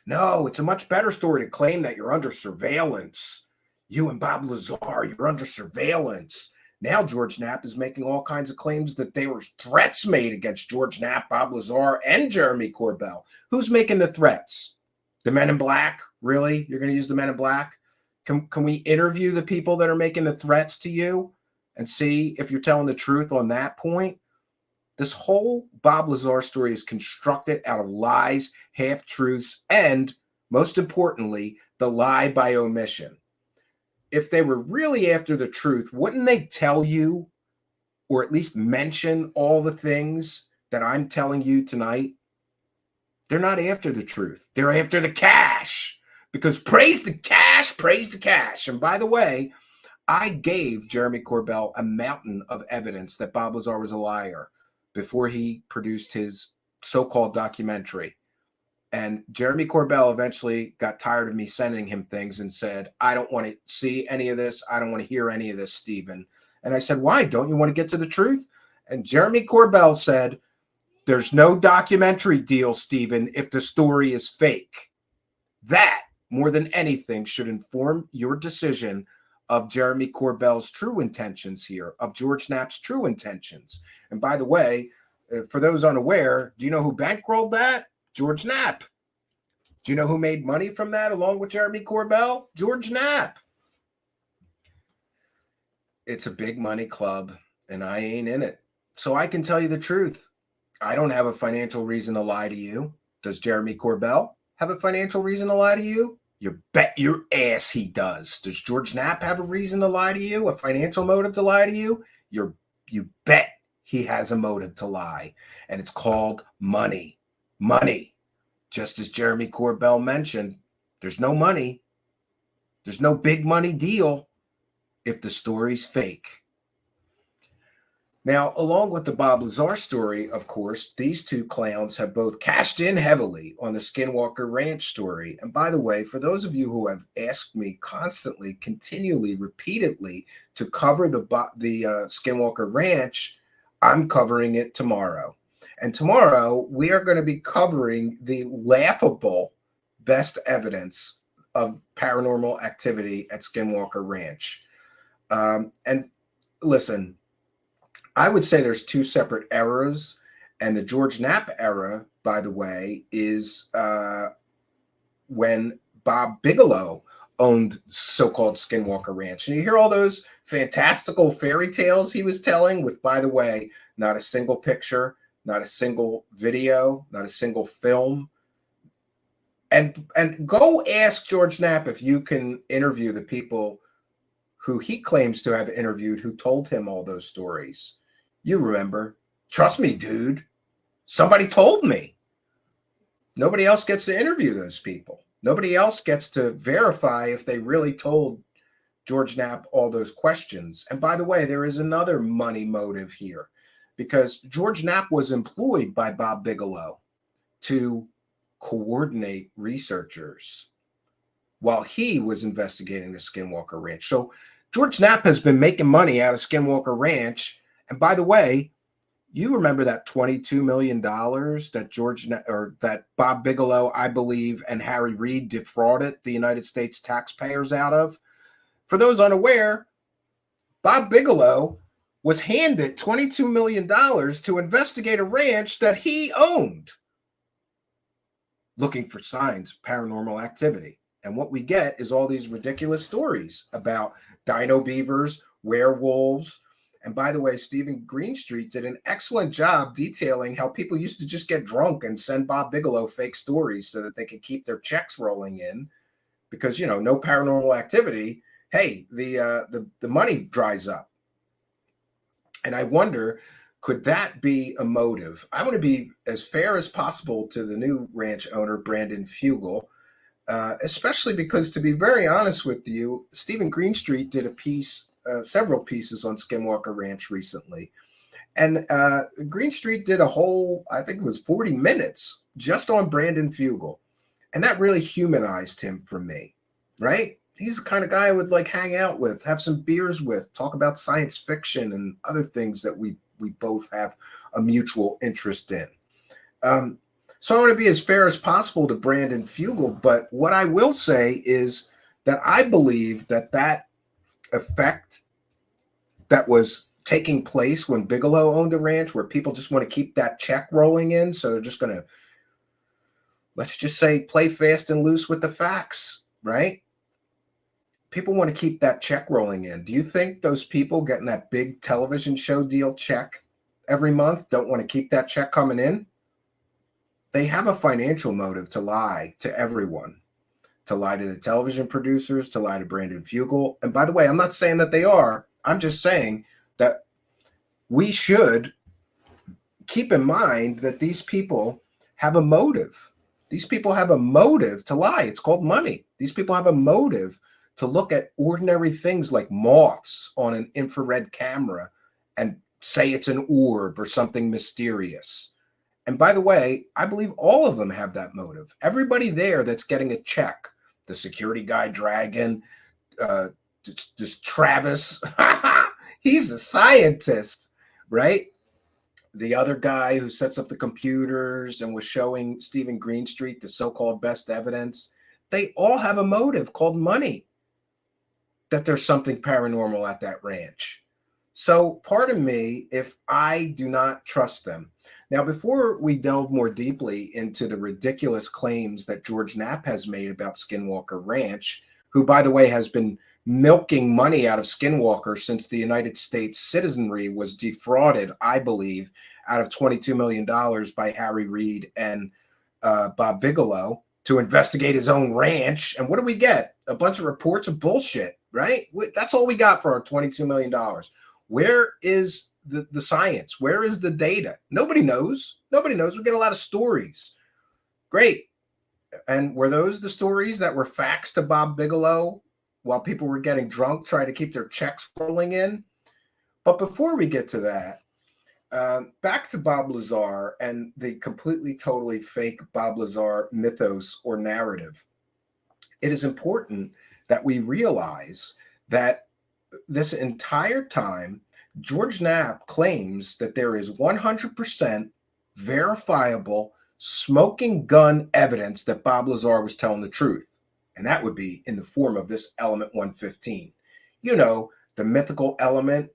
No, it's a much better story to claim that you're under surveillance. You and Bob Lazar, you're under surveillance. Now George Knapp is making all kinds of claims that there were threats made against George Knapp, Bob Lazar, and Jeremy Corbell. Who's making the threats? The Men in Black? Really? You're going to use the Men in Black? Can we interview the people that are making the threats to you and see if you're telling the truth on that point? This whole Bob Lazar story is constructed out of lies, half-truths, and, most importantly, the lie by omission. If they were really after the truth, wouldn't they tell you, or at least mention all the things that I'm telling you tonight? They're not after the truth. They're after the cash. Because praise the cash, praise the cash. And by the way, I gave Jeremy Corbell a mountain of evidence that Bob Lazar was a liar before he produced his so-called documentary. And Jeremy Corbell eventually got tired of me sending him things and said, I don't want to see any of this. I don't want to hear any of this, Stephen. And I said, why? Don't you want to get to the truth? And Jeremy Corbell said, there's no documentary deal, Stephen, if the story is fake. That, more than anything, should inform your decision of Jeremy Corbell's true intentions here, of George Knapp's true intentions. And by the way, for those unaware, do you know who bankrolled that? George Knapp. Do you know who made money from that along with Jeremy Corbell? George Knapp. It's a big money club, and I ain't in it. So I can tell you the truth. I don't have a financial reason to lie to you. Does Jeremy Corbell have a financial reason to lie to you? You bet your ass he does. Does George Knapp have a reason to lie to you? A financial motive to lie to you? You bet he has a motive to lie. And it's called money. Money. Just as Jeremy Corbell mentioned, there's no money. There's no big money deal if the story's fake. Now, along with the Bob Lazar story, of course, these two clowns have both cashed in heavily on the Skinwalker Ranch story. And by the way, for those of you who have asked me constantly, continually, repeatedly to cover the Skinwalker Ranch, I'm covering it tomorrow. And tomorrow, we are going to be covering the laughable best evidence of paranormal activity at Skinwalker Ranch. And listen, I would say there's two separate eras. And the George Knapp era, by the way, is when Bob Bigelow owned so-called Skinwalker Ranch. And you hear all those fantastical fairy tales he was telling with, by the way, not a single picture, not a single video, not a single film. And go ask George Knapp if you can interview the people who he claims to have interviewed who told him all those stories. You remember. Trust me, dude. Somebody told me. Nobody else gets to interview those people. Nobody else gets to verify if they really told George Knapp all those questions. And by the way, there is another money motive here, because George Knapp was employed by Bob Bigelow to coordinate researchers while he was investigating the Skinwalker Ranch. So George Knapp has been making money out of Skinwalker Ranch. And by the way, you remember that $22 million that Bob Bigelow, I believe, and Harry Reid defrauded the United States taxpayers out of? For those unaware, Bob Bigelow was handed $22 million to investigate a ranch that he owned, looking for signs of paranormal activity. And what we get is all these ridiculous stories about dino beavers, werewolves. And by the way, Stephen Greenstreet did an excellent job detailing how people used to just get drunk and send Bob Bigelow fake stories so that they could keep their checks rolling in, because, you know, no paranormal activity. Hey, the money dries up. And I wonder, could that be a motive? I want to be as fair as possible to the new ranch owner, Brandon Fugel, especially because, to be very honest with you, Stephen Greenstreet did a piece, several pieces on Skinwalker Ranch recently. And Greenstreet did a whole, I think it was 40 minutes just on Brandon Fugel. And that really humanized him for me, right? He's the kind of guy I would like hang out with, have some beers with, talk about science fiction and other things that we both have a mutual interest in. So I want to be as fair as possible to Brandon Fugel, but what I will say is that I believe that that effect that was taking place when Bigelow owned the ranch, where people just want to keep that check rolling in, so they're just going to, let's just say, play fast and loose with the facts, right? People want to keep that check rolling in. Do you think those people getting that big television show deal check every month don't want to keep that check coming in? They have a financial motive to lie to everyone, to lie to the television producers, to lie to Brandon Fugel. And by the way, I'm not saying that they are. I'm just saying that we should keep in mind that these people have a motive. These people have a motive to lie. It's called money. These people have a motive to look at ordinary things like moths on an infrared camera and say it's an orb or something mysterious. And by the way, I believe all of them have that motive. Everybody there that's getting a check, the security guy Dragon, just Travis, he's a scientist, right? The other guy who sets up the computers and was showing Stephen Greenstreet the so-called best evidence, they all have a motive called money, that there's something paranormal at that ranch. So pardon me if I do not trust them. Now, before we delve more deeply into the ridiculous claims that George Knapp has made about Skinwalker Ranch, who, by the way, has been milking money out of Skinwalker since the United States citizenry was defrauded, I believe, out of $22 million by Harry Reid and Bob Bigelow to investigate his own ranch. And what do we get? A bunch of reports of bullshit, right? That's all we got for our $22 million. Where is the science? Where is the data? Nobody knows. Nobody knows. We get a lot of stories. Great. And were those the stories that were faxed to Bob Bigelow while people were getting drunk, trying to keep their checks rolling in? But before we get to that, back to Bob Lazar and the completely, totally fake Bob Lazar mythos or narrative. It is important that we realize that this entire time, George Knapp claims that there is 100% verifiable smoking gun evidence that Bob Lazar was telling the truth. And that would be in the form of this element 115. You know, the mythical element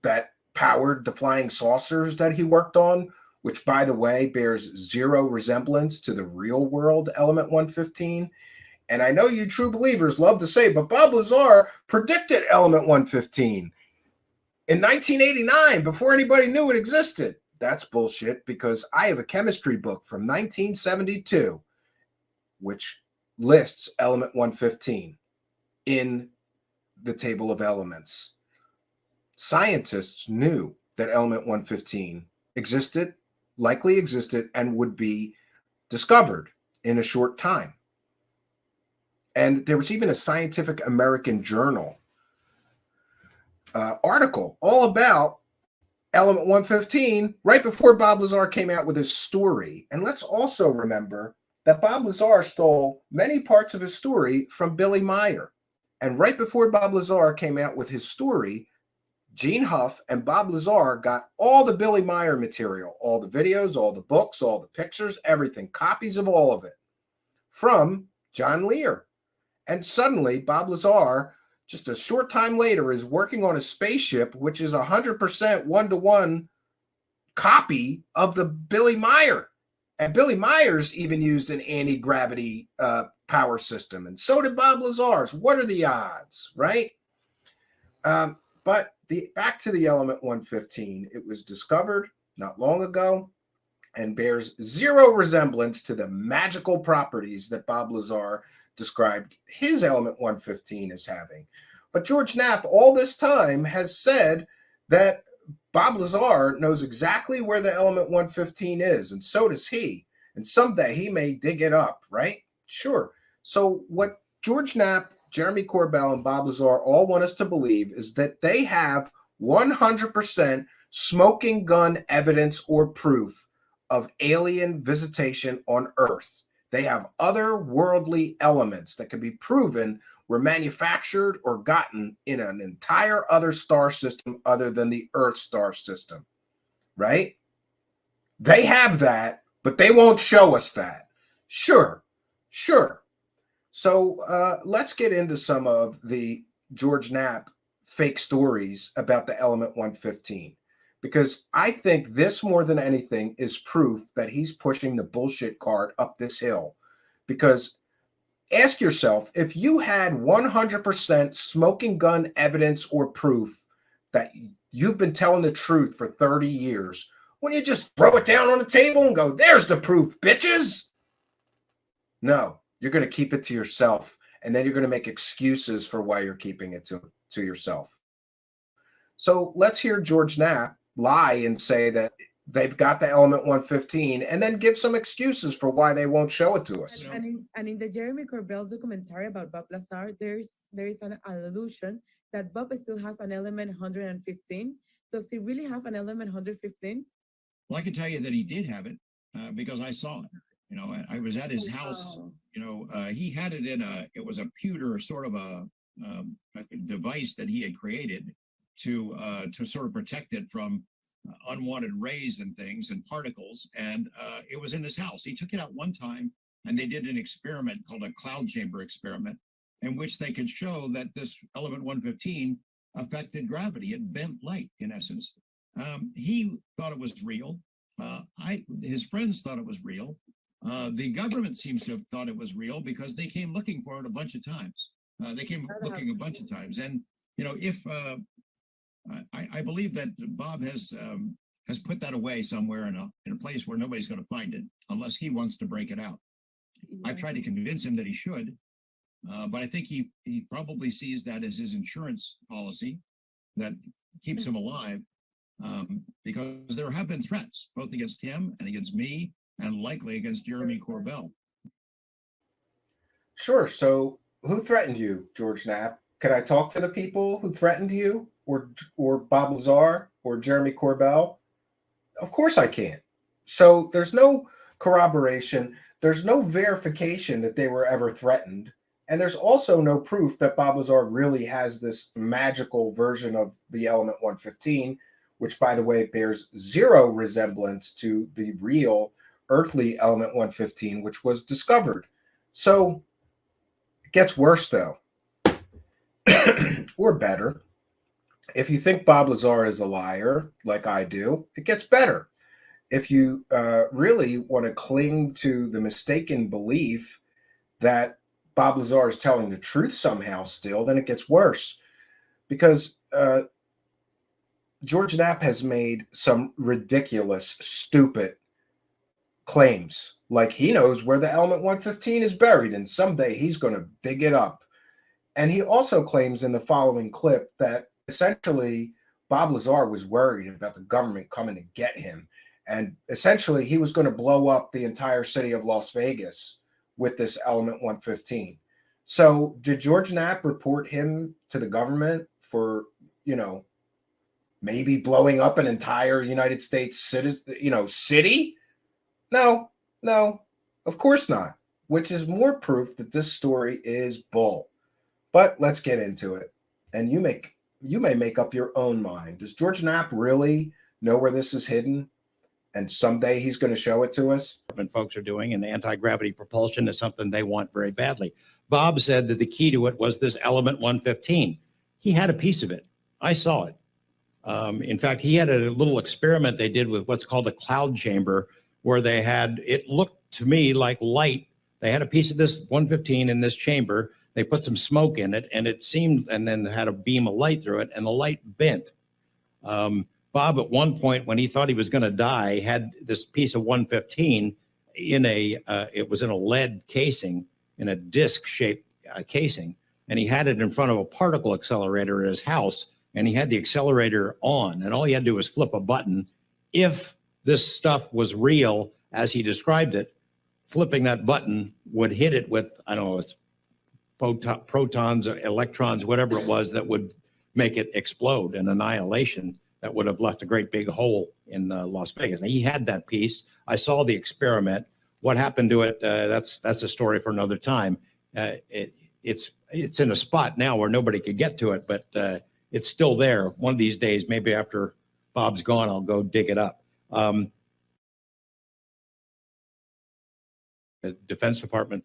that powered the flying saucers that he worked on, which, by the way, bears zero resemblance to the real world element 115. And I know you true believers love to say, but Bob Lazar predicted element 115 in 1989 before anybody knew it existed. That's bullshit, because I have a chemistry book from 1972 which lists element 115 in the table of elements. Scientists knew that element 115 existed, likely existed, and would be discovered in a short time. And there was even a Scientific American Journal article all about element 115 right before Bob Lazar came out with his story. And let's also remember that Bob Lazar stole many parts of his story from Billy Meyer. And right before Bob Lazar came out with his story, Gene Huff and Bob Lazar got all the Billy Meyer material, all the videos, all the books, all the pictures, everything, copies of all of it from John Lear. And suddenly Bob Lazar, just a short time later, is working on a spaceship, which is 100% one-to-one copy of the Billy Meyer. And Billy Meyer's even used an anti-gravity power system. And so did Bob Lazar's. What are the odds, right? But back to the element 115. It was discovered not long ago and bears zero resemblance to the magical properties that Bob Lazar described his element 115 as having. But George Knapp all this time has said that Bob Lazar knows exactly where the element 115 is, and so does he. And someday he may dig it up, right? Sure. So what George Knapp, Jeremy Corbell, and Bob Lazar all want us to believe is that they have 100% smoking gun evidence or proof of alien visitation on Earth. They have otherworldly elements that can be proven were manufactured or gotten in an entire other star system other than the Earth star system, right? They have that, but they won't show us that. Sure. So let's get into some of the George Knapp fake stories about the element 115, because I think this more than anything is proof that he's pushing the bullshit cart up this hill. Because ask yourself, if you had 100% smoking gun evidence or proof that you've been telling the truth for 30 years, wouldn't you just throw it down on the table and go, there's the proof, bitches? No, you're going to keep it to yourself, and then you're going to make excuses for why you're keeping it to yourself. So let's hear George Knapp lie and say that they've got the element 115 and then give some excuses for why they won't show it to us. And in the Jeremy Corbell documentary about Bob Lazar, there is an allusion that Bob still has an element 115. Does he really have an element 115? Well, I can tell you that he did have it because I saw it. You know, I was at his house. Wow. You know, he had it in it was a pewter sort of a device that he had created to sort of protect it from unwanted rays and things and particles. And it was in his house. He took it out one time, and they did an experiment called a cloud chamber experiment, in which they could show that this element 115 affected gravity. It bent light, in essence. He thought it was real. His friends thought it was real. The government seems to have thought it was real because they came looking for it a bunch of times. They came looking a bunch of times. And, you know, if I believe that Bob has put that away somewhere in a place where nobody's going to find it unless he wants to break it out. I've tried to convince him that he should, but I think he probably sees that as his insurance policy that keeps him alive, because there have been threats both against him and against me and likely against Jeremy Corbell. Sure. So who threatened you, George Knapp? Can I talk to the people who threatened you, or Bob Lazar or Jeremy Corbell? Of course I can. So there's no corroboration. There's no verification that they were ever threatened. And there's also no proof that Bob Lazar really has this magical version of the element 115, which, by the way, bears zero resemblance to the real earthly element 115, which was discovered. So it gets worse, though, or better. If you think Bob Lazar is a liar, like I do, it gets better. If you really want to cling to the mistaken belief that Bob Lazar is telling the truth somehow still, then it gets worse. Because George Knapp has made some ridiculous, stupid claims. Like he knows where the element 115 is buried, and someday he's going to dig it up. And he also claims in the following clip that essentially Bob Lazar was worried about the government coming to get him. And essentially he was going to blow up the entire city of Las Vegas with this element 115. So did George Knapp report him to the government for, you know, maybe blowing up an entire United States city? No, of course not, which is more proof that this story is bull. But let's get into it. And you may make up your own mind. Does George Knapp really know where this is hidden? And someday he's going to show it to us? Folks are doing, and anti-gravity propulsion is something they want very badly. Bob said that the key to it was this element 115. He had a piece of it. I saw it. In fact, he had a little experiment they did with what's called a cloud chamber, where they had, it looked to me like light. They had a piece of this 115 in this chamber. They put some smoke in it, and it seemed, and then had a beam of light through it, and the light bent. Bob, at one point, when he thought he was going to die, had this piece of 115 in it was in a lead casing, in a disc-shaped casing, and he had it in front of a particle accelerator at his house, and he had the accelerator on, and all he had to do was flip a button. If this stuff was real, as he described it, flipping that button would hit it with, I don't know, it's protons or electrons, whatever it was, that would make it explode, an annihilation that would have left a great big hole in Las Vegas. And he had that piece. I saw the experiment. What happened to it, that's a story for another time. It's in a spot now where nobody could get to it, but it's still there. One of these days, maybe after Bob's gone, I'll go dig it up. The Defense Department.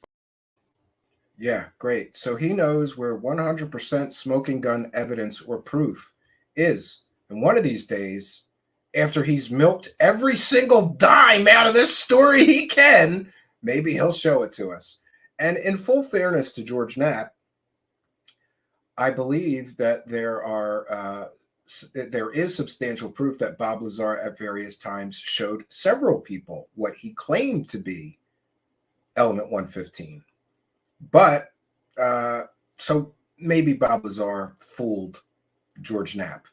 Yeah, great. So he knows where 100% smoking gun evidence or proof is. And one of these days, after he's milked every single dime out of this story he can, maybe he'll show it to us. And in full fairness to George Knapp, I believe that there is substantial proof that Bob Lazar at various times showed several people what he claimed to be element 115. But so maybe Bob Lazar fooled George Knapp.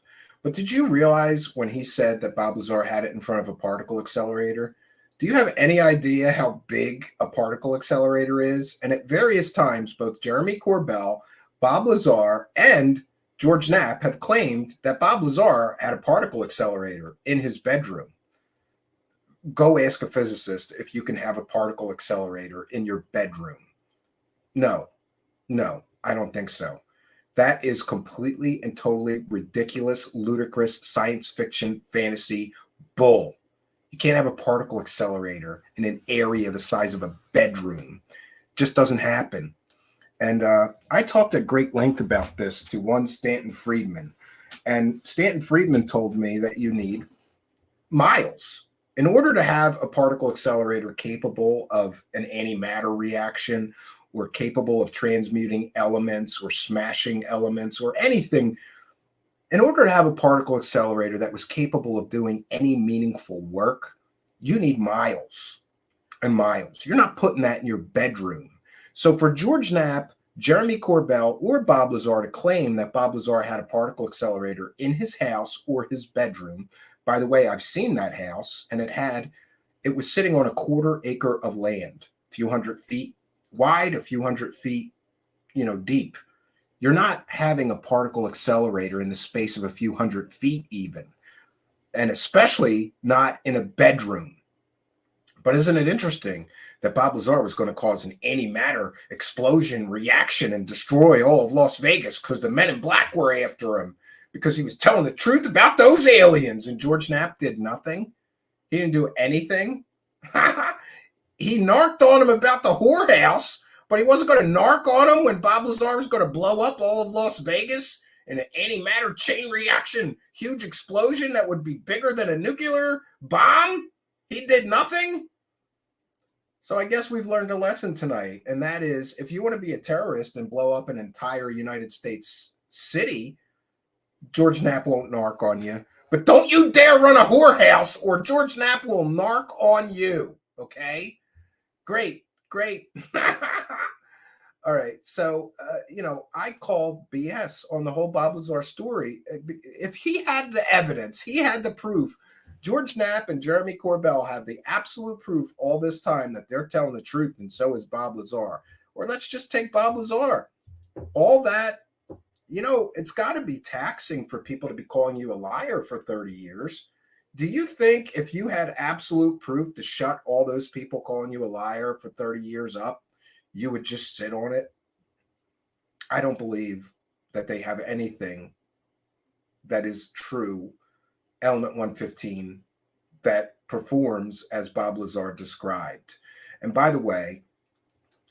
But did you realize when he said that Bob Lazar had it in front of a particle accelerator? Do you have any idea how big a particle accelerator is? And at various times, both Jeremy Corbell, Bob Lazar, and George Knapp have claimed that Bob Lazar had a particle accelerator in his bedroom. go ask a physicist if you can have a particle accelerator in your bedroom. No, I don't think so. That is completely and totally ridiculous, ludicrous, science fiction, fantasy bull. You can't have a particle accelerator in an area the size of a bedroom. Just doesn't happen. And I talked at great length about this to one Stanton Friedman. And Stanton Friedman told me that you need miles. In order to have a particle accelerator capable of an antimatter reaction or capable of transmuting elements or smashing elements or anything, in order to have a particle accelerator that was capable of doing any meaningful work, you need miles and miles. You're not putting that in your bedroom. So for George Knapp, Jeremy Corbell, or Bob Lazar to claim that Bob Lazar had a particle accelerator in his house or his bedroom, by the way, I've seen that house, and it was sitting on a 1/4 acre of land, a few hundred feet wide, a few hundred feet, deep. You're not having a particle accelerator in the space of a few hundred feet even, and especially not in a bedroom. But isn't it interesting that Bob Lazar was going to cause an antimatter explosion reaction and destroy all of Las Vegas because the men in black were after him because he was telling the truth about those aliens, and George Knapp did nothing? He didn't do anything. He narked on him about the whorehouse, but he wasn't going to narc on him when Bob Lazar was going to blow up all of Las Vegas in an antimatter chain reaction, huge explosion that would be bigger than a nuclear bomb. He did nothing. So I guess we've learned a lesson tonight, and that is, if you want to be a terrorist and blow up an entire United States city, George Knapp won't narc on you. But don't you dare run a whorehouse, or George Knapp will narc on you. Okay? Great. All right. So, I call BS on the whole Bob Lazar story. If he had the evidence, he had the proof. George Knapp and Jeremy Corbell have the absolute proof all this time that they're telling the truth, and so is Bob Lazar. Or let's just take Bob Lazar. All that, it's got to be taxing for people to be calling you a liar for 30 years. Do you think if you had absolute proof to shut all those people calling you a liar for 30 years up, you would just sit on it? I don't believe that they have anything that is true, element 115, that performs as Bob Lazar described. And by the way,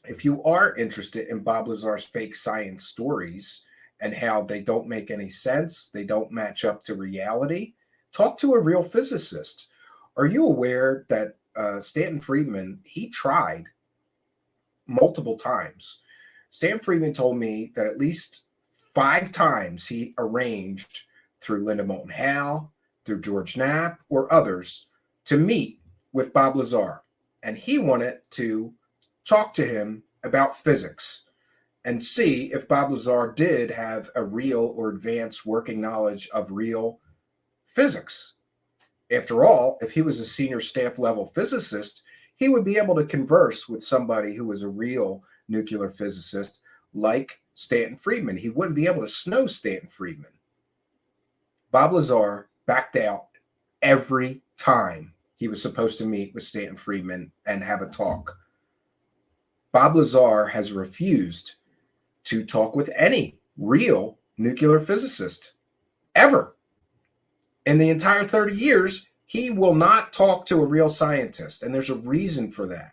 if you are interested in Bob Lazar's fake science stories and how they don't make any sense, they don't match up to reality, talk to a real physicist. Are you aware that Stanton Friedman, he tried multiple times? Stanton Friedman told me that at least 5 times he arranged through Linda Moulton Howe, through George Knapp, or others to meet with Bob Lazar. And he wanted to talk to him about physics and see if Bob Lazar did have a real or advanced working knowledge of real physics. After all, if he was a senior staff level physicist, he would be able to converse with somebody who was a real nuclear physicist like Stanton Friedman. He wouldn't be able to snow Stanton Friedman. Bob Lazar backed out every time he was supposed to meet with Stanton Friedman and have a talk. Bob Lazar has refused to talk with any real nuclear physicist ever. In the entire 30 years, he will not talk to a real scientist. And there's a reason for that.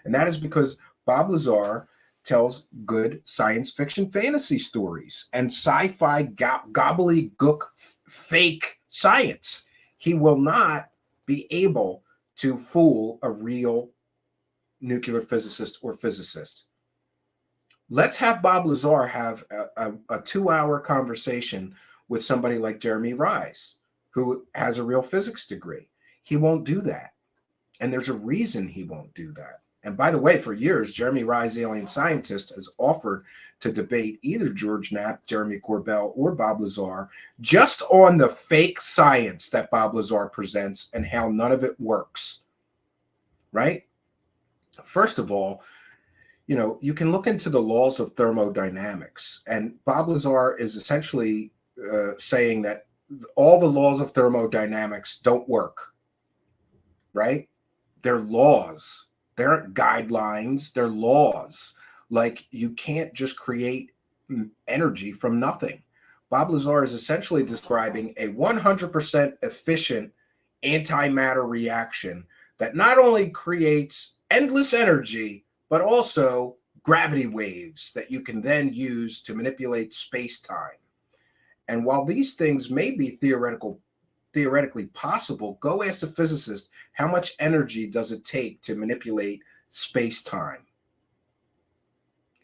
And that is because Bob Lazar tells good science fiction fantasy stories and sci-fi gobbledygook fake science. He will not be able to fool a real nuclear physicist or physicist. Let's have Bob Lazar have a 2-hour conversation with somebody like Jeremy Rice, who has a real physics degree. He won't do that. And there's a reason he won't do that. And by the way, for years, Jeremy Rice, alien scientist, has offered to debate either George Knapp, Jeremy Corbell, or Bob Lazar just on the fake science that Bob Lazar presents and how none of it works. Right? First of all, you can look into the laws of thermodynamics, and Bob Lazar is essentially saying that all the laws of thermodynamics don't work, right? They're laws. They aren't guidelines. They're laws. Like, you can't just create energy from nothing. Bob Lazar is essentially describing a 100% efficient antimatter reaction that not only creates endless energy, but also gravity waves that you can then use to manipulate space-time. And while these things may be theoretically possible, go ask a physicist, how much energy does it take to manipulate space-time?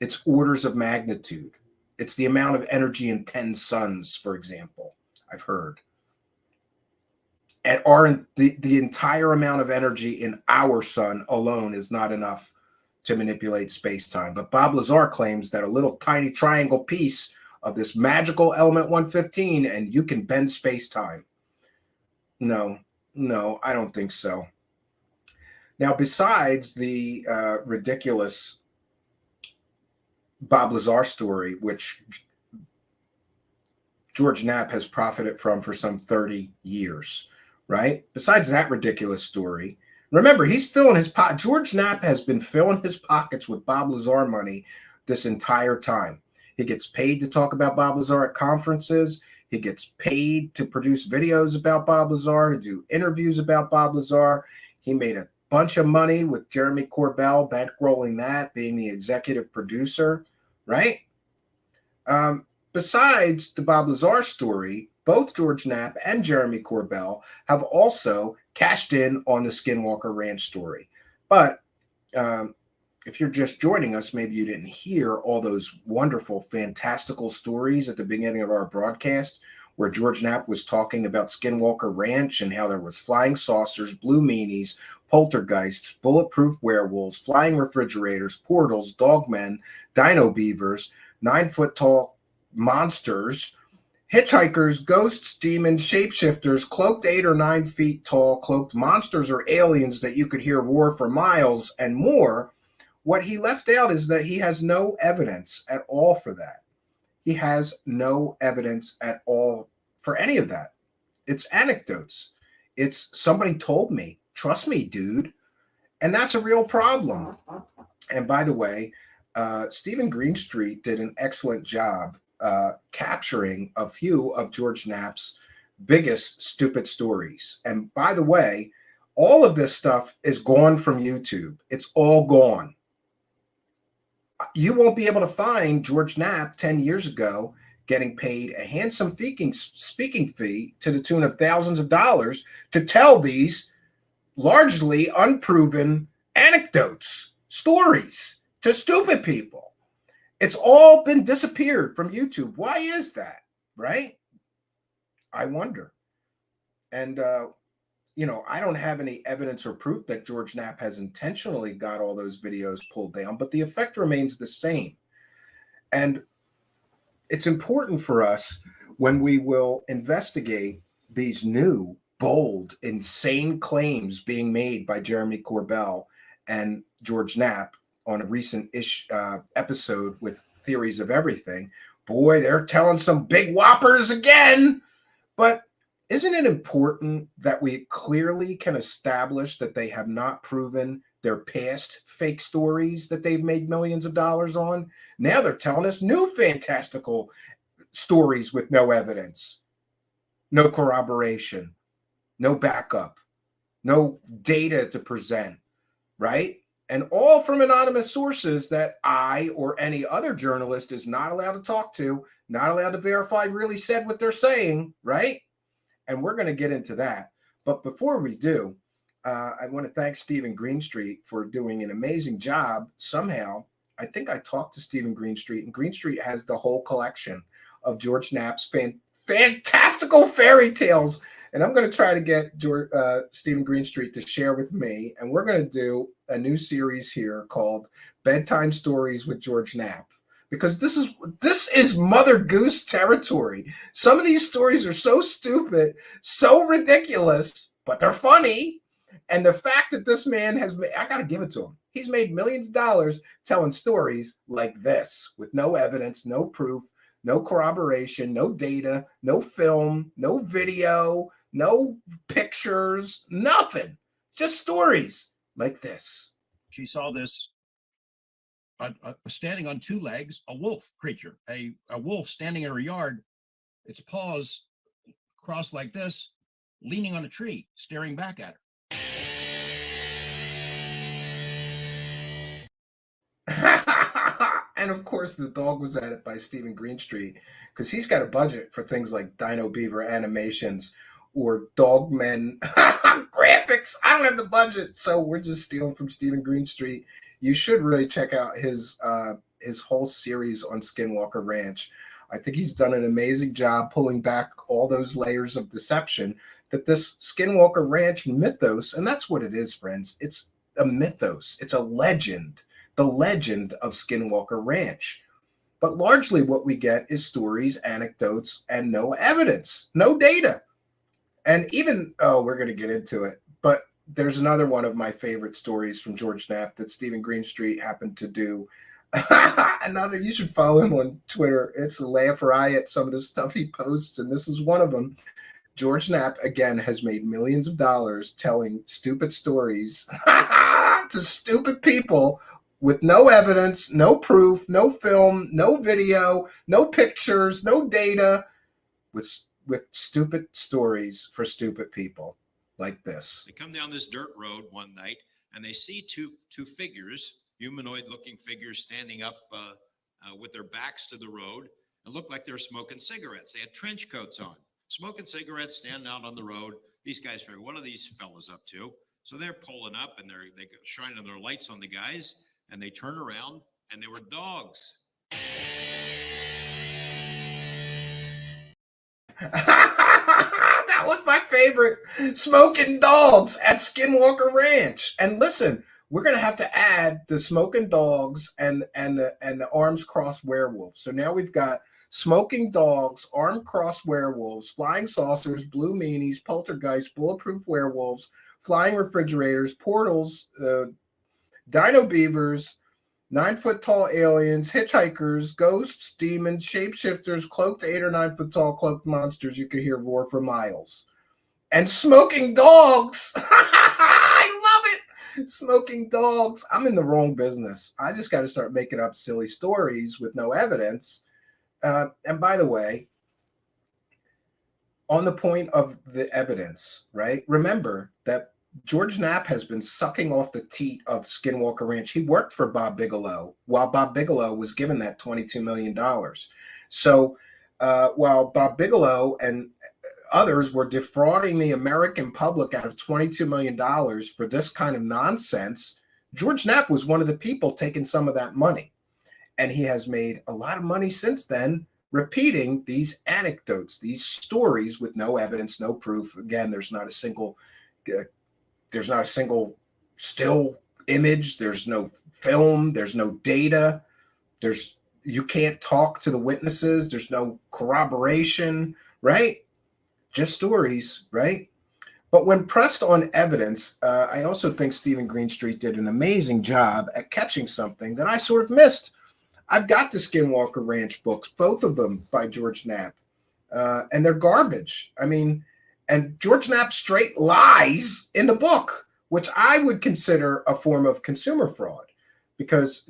It's orders of magnitude. It's the amount of energy in 10 suns, for example, I've heard. And the entire amount of energy in our sun alone is not enough to manipulate space-time. But Bob Lazar claims that a little tiny triangle piece of this magical element 115 and you can bend space-time. No, I don't think so. Now, besides the ridiculous Bob Lazar story, which George Knapp has profited from for some 30 years, right? Besides that ridiculous story, remember, he's filling his pocket. George Knapp has been filling his pockets with Bob Lazar money this entire time. He gets paid to talk about Bob Lazar at conferences. He gets paid to produce videos about Bob Lazar, to do interviews about Bob Lazar. He made a bunch of money with Jeremy Corbell, bankrolling that, being the executive producer, right? Besides the Bob Lazar story, both George Knapp and Jeremy Corbell have also cashed in on the Skinwalker Ranch story. But if you're just joining us, maybe you didn't hear all those wonderful, fantastical stories at the beginning of our broadcast, where George Knapp was talking about Skinwalker Ranch and how there was flying saucers, blue meanies, poltergeists, bulletproof werewolves, flying refrigerators, portals, dogmen, dino beavers, 9-foot-tall monsters, hitchhikers, ghosts, demons, shapeshifters, cloaked 8 or 9 feet tall, cloaked monsters or aliens that you could hear roar for miles, and more. What he left out is that he has no evidence at all for that. He has no evidence at all for any of that. It's anecdotes. It's somebody told me. Trust me, dude. And that's a real problem. And by the way, Stephen Greenstreet did an excellent job capturing a few of George Knapp's biggest stupid stories. And by the way, all of this stuff is gone from YouTube. It's all gone. You won't be able to find George Knapp 10 years ago getting paid a handsome speaking fee to the tune of thousands of dollars to tell these largely unproven anecdotes, stories to stupid people. It's all been disappeared from YouTube. Why is that, right? I wonder. And, I don't have any evidence or proof that George Knapp has intentionally got all those videos pulled down, but the effect remains the same. And it's important for us when we will investigate these new, bold, insane claims being made by Jeremy Corbell and George Knapp on a recent episode with Theories of Everything. Boy, they're telling some big whoppers again. But isn't it important that we clearly can establish that they have not proven their past fake stories that they've made millions of dollars on? Now they're telling us new fantastical stories with no evidence, no corroboration, no backup, no data to present, right? And all from anonymous sources that I or any other journalist is not allowed to talk to, not allowed to verify really said what they're saying, right? And we're going to get into that. But before we do, I want to thank Stephen Greenstreet for doing an amazing job. Somehow, I think I talked to Stephen Greenstreet, and Greenstreet has the whole collection of George Knapp's fantastical fairy tales. And I'm going to try to get Stephen Greenstreet to share with me. And we're going to do a new series here called Bedtime Stories with George Knapp. Because this is Mother Goose territory. Some of these stories are so stupid, so ridiculous, but they're funny. And the fact that this man has made, I got to give it to him. He's made millions of dollars telling stories like this with no evidence, no proof, no corroboration, no data, no film, no video, no pictures, nothing. Just stories like this. She saw this standing on two legs, a wolf creature, a wolf standing in her yard, its paws crossed like this, leaning on a tree, staring back at her. And of course, the dog was at it by Stephen Greenstreet, because he's got a budget for things like Dino Beaver animations or Dogmen graphics. I don't have the budget, so we're just stealing from Stephen Greenstreet. You should really check out his whole series on Skinwalker Ranch. I think he's done an amazing job pulling back all those layers of deception that this Skinwalker Ranch mythos, and that's what it is, friends. It's a mythos. It's a legend, the legend of Skinwalker Ranch. But largely what we get is stories, anecdotes, and no evidence, no data. And even, we're going to get into it, but there's another one of my favorite stories from George Knapp that Stephen Greenstreet happened to do. Another, you should follow him on Twitter. It's a laugh riot, some of the stuff he posts, and this is one of them. George Knapp, again, has made millions of dollars telling stupid stories to stupid people with no evidence, no proof, no film, no video, no pictures, no data, with stupid stories for stupid people like this. They come down this dirt road one night and they see two figures, humanoid-looking figures, standing up with their backs to the road and look like they're smoking cigarettes. They had trench coats on, smoking cigarettes, standing out on the road. These guys figure, what are these fellas up to? So they're pulling up and they shining their lights on the guys, and they turn around and they were dogs. That was my favorite, smoking dogs at Skinwalker Ranch. And listen, we're gonna have to add the smoking dogs and the arms crossed werewolves. So now we've got smoking dogs, arm crossed werewolves, flying saucers, blue meanies, poltergeists, bulletproof werewolves, flying refrigerators, portals, dino beavers, 9-foot tall aliens, hitchhikers, ghosts, demons, shapeshifters, cloaked 8 or 9 foot tall cloaked monsters you could hear roar for miles. And smoking dogs. I love it. Smoking dogs. I'm in the wrong business. I just got to start making up silly stories with no evidence. And by the way, on the point of the evidence, right? Remember that George Knapp has been sucking off the teat of Skinwalker Ranch. He worked for Bob Bigelow while Bob Bigelow was given that $22 million. So while Bob Bigelow and others were defrauding the American public out of $22 million for this kind of nonsense, George Knapp was one of the people taking some of that money. And he has made a lot of money since then, repeating these anecdotes, these stories with no evidence, no proof. Again, there's not a single still image, there's no film, there's no data, you can't talk to the witnesses, there's no corroboration, right? Just stories, right? But when pressed on evidence, I also think Stephen Greenstreet did an amazing job at catching something that I sort of missed. I've got the Skinwalker Ranch books, both of them by George Knapp, and they're garbage. I mean, and George Knapp straight lies in the book, which I would consider a form of consumer fraud, because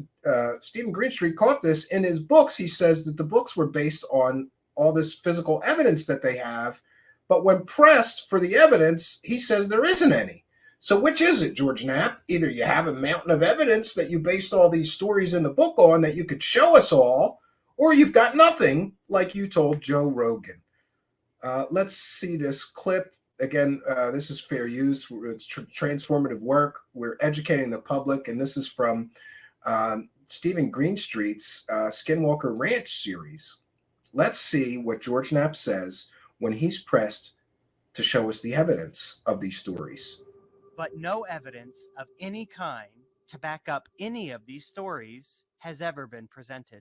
Stephen Greenstreet caught this in his books. He says that the books were based on all this physical evidence that they have, but when pressed for the evidence, he says there isn't any. So which is it, George Knapp? Either you have a mountain of evidence that you based all these stories in the book on that you could show us all, or you've got nothing, like you told Joe Rogan. Let's see this clip. Again, this is fair use. It's transformative work. We're educating the public, and this is from Stephen Greenstreet's Skinwalker Ranch series. Let's see what George Knapp says when he's pressed to show us the evidence of these stories. But no evidence of any kind to back up any of these stories has ever been presented.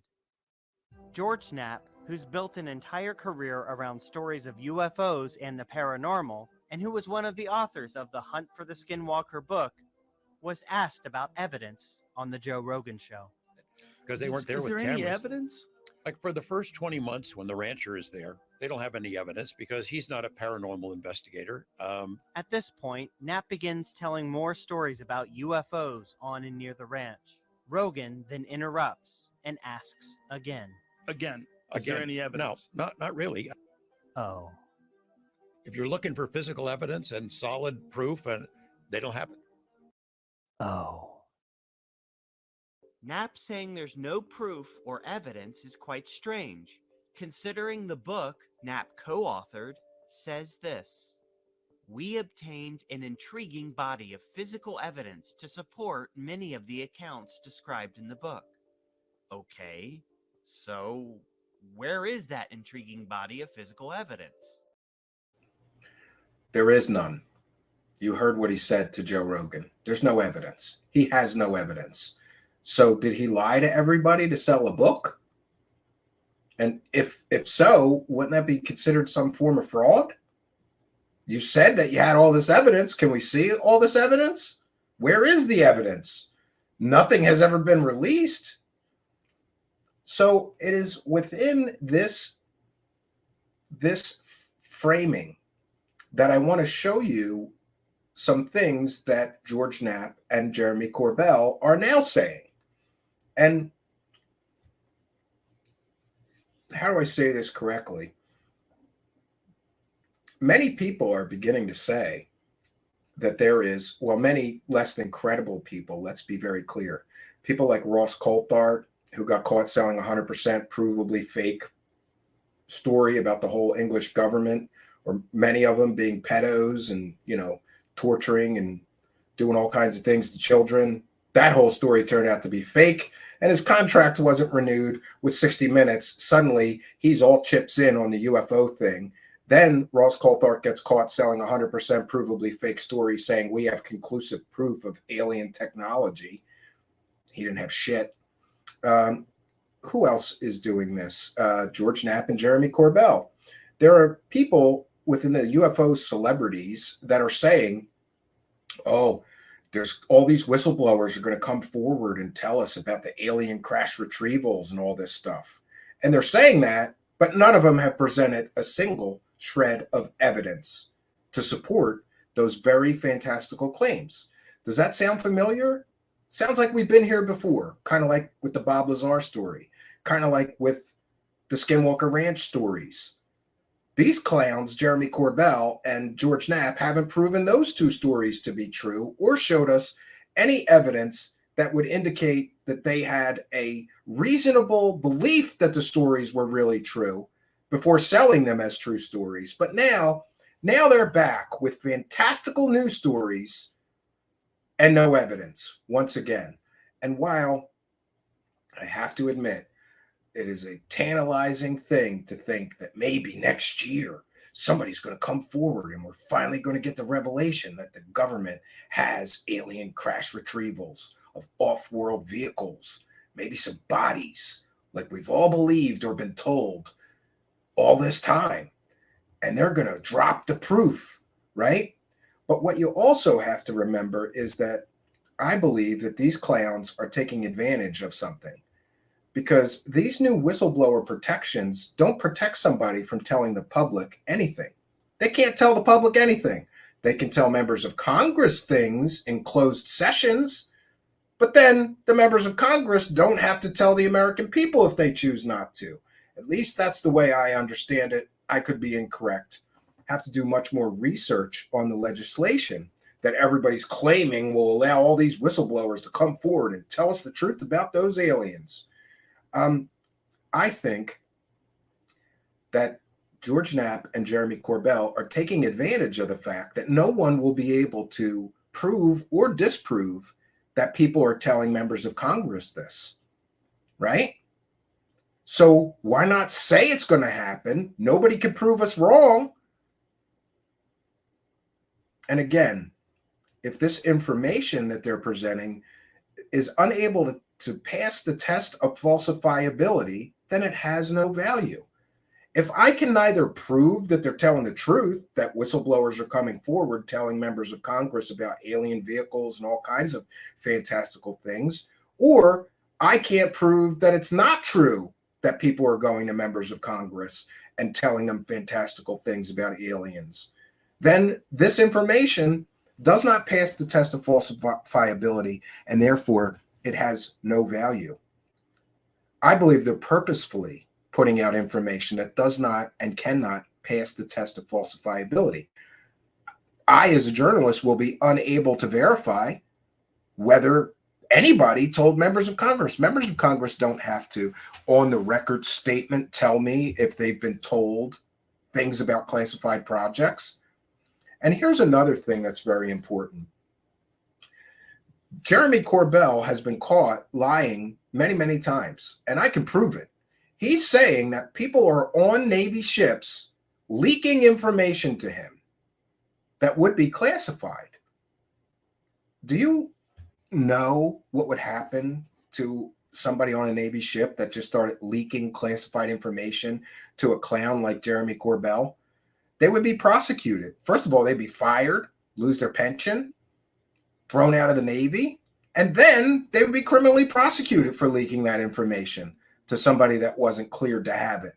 George Knapp, who's built an entire career around stories of UFOs and the paranormal, and who was one of the authors of the Hunt for the Skinwalker book, was asked about evidence on the Joe Rogan show. Because they weren't there with cameras. Is there any evidence? Like for the first 20 months when the rancher is there, They don't have any evidence because he's not a paranormal investigator. At this point, Knapp begins telling more stories about UFOs on and near the ranch. Rogan then interrupts and asks again. Again, is there any evidence? No, not really. Oh. If you're looking for physical evidence and solid proof, and they don't have it. Oh. Knapp saying there's no proof or evidence is quite strange, considering the book Knapp co-authored says this: "We obtained an intriguing body of physical evidence to support many of the accounts described in the book." Okay, so where is that intriguing body of physical evidence? There is none. You heard what he said to Joe Rogan. There's no evidence. He has no evidence. So did he lie to everybody to sell a book? And if so, wouldn't that be considered some form of fraud? You said that you had all this evidence. Can we see all this evidence? Where is the evidence? Nothing has ever been released. So it is within this framing that I want to show you some things that George Knapp and Jeremy Corbell are now saying. And how do I say this correctly? Many people are beginning to say that there is, well, many less than credible people, let's be very clear. People like Ross Coulthart, who got caught selling 100% provably fake story about the whole English government, or many of them being pedos and, torturing and doing all kinds of things to children. That whole story turned out to be fake, and his contract wasn't renewed with 60 Minutes. Suddenly, he's all chips in on the UFO thing. Then Ross Coulthart gets caught selling 100% provably fake story saying we have conclusive proof of alien technology. He didn't have shit. Who else is doing this? George Knapp and Jeremy Corbell. There are people within the UFO celebrities that are saying, oh, there's all these whistleblowers are going to come forward and tell us about the alien crash retrievals and all this stuff. And they're saying that, but none of them have presented a single shred of evidence to support those very fantastical claims. Does that sound familiar? Sounds like we've been here before, kind of like with the Bob Lazar story, kind of like with the Skinwalker Ranch stories. These clowns, Jeremy Corbell and George Knapp, haven't proven those two stories to be true or showed us any evidence that would indicate that they had a reasonable belief that the stories were really true before selling them as true stories. But now they're back with fantastical news stories and no evidence once again. And while I have to admit, it is a tantalizing thing to think that maybe next year somebody's going to come forward and we're finally going to get the revelation that the government has alien crash retrievals of off-world vehicles, maybe some bodies, like we've all believed or been told all this time. And they're going to drop the proof, right? But what you also have to remember is that I believe that these clowns are taking advantage of something, because these new whistleblower protections don't protect somebody from telling the public anything. They can't tell the public anything. They can tell members of Congress things in closed sessions, but then the members of Congress don't have to tell the American people if they choose not to. At least that's the way I understand it. I could be incorrect. Have to do much more research on the legislation that everybody's claiming will allow all these whistleblowers to come forward and tell us the truth about those aliens. I think that George Knapp and Jeremy Corbell are taking advantage of the fact that no one will be able to prove or disprove that people are telling members of Congress this, right? So why not say it's going to happen? Nobody can prove us wrong. And again, if this information that they're presenting is unable to pass the test of falsifiability, then it has no value. If I can neither prove that they're telling the truth, that whistleblowers are coming forward telling members of Congress about alien vehicles and all kinds of fantastical things, or I can't prove that it's not true that people are going to members of Congress and telling them fantastical things about aliens, then this information does not pass the test of falsifiability, and therefore it has no value. I believe they're purposefully putting out information that does not and cannot pass the test of falsifiability. I, as a journalist, will be unable to verify whether anybody told members of Congress. Members of Congress don't have to, on the record statement, tell me if they've been told things about classified projects. And here's another thing that's very important. Jeremy Corbell has been caught lying many, many times, and I can prove it. He's saying that people are on Navy ships leaking information to him that would be classified. Do you know what would happen to somebody on a Navy ship that just started leaking classified information to a clown like Jeremy Corbell? They would be prosecuted. First of all, they'd be fired, lose their pension, thrown out of the Navy, and then they would be criminally prosecuted for leaking that information to somebody that wasn't cleared to have it.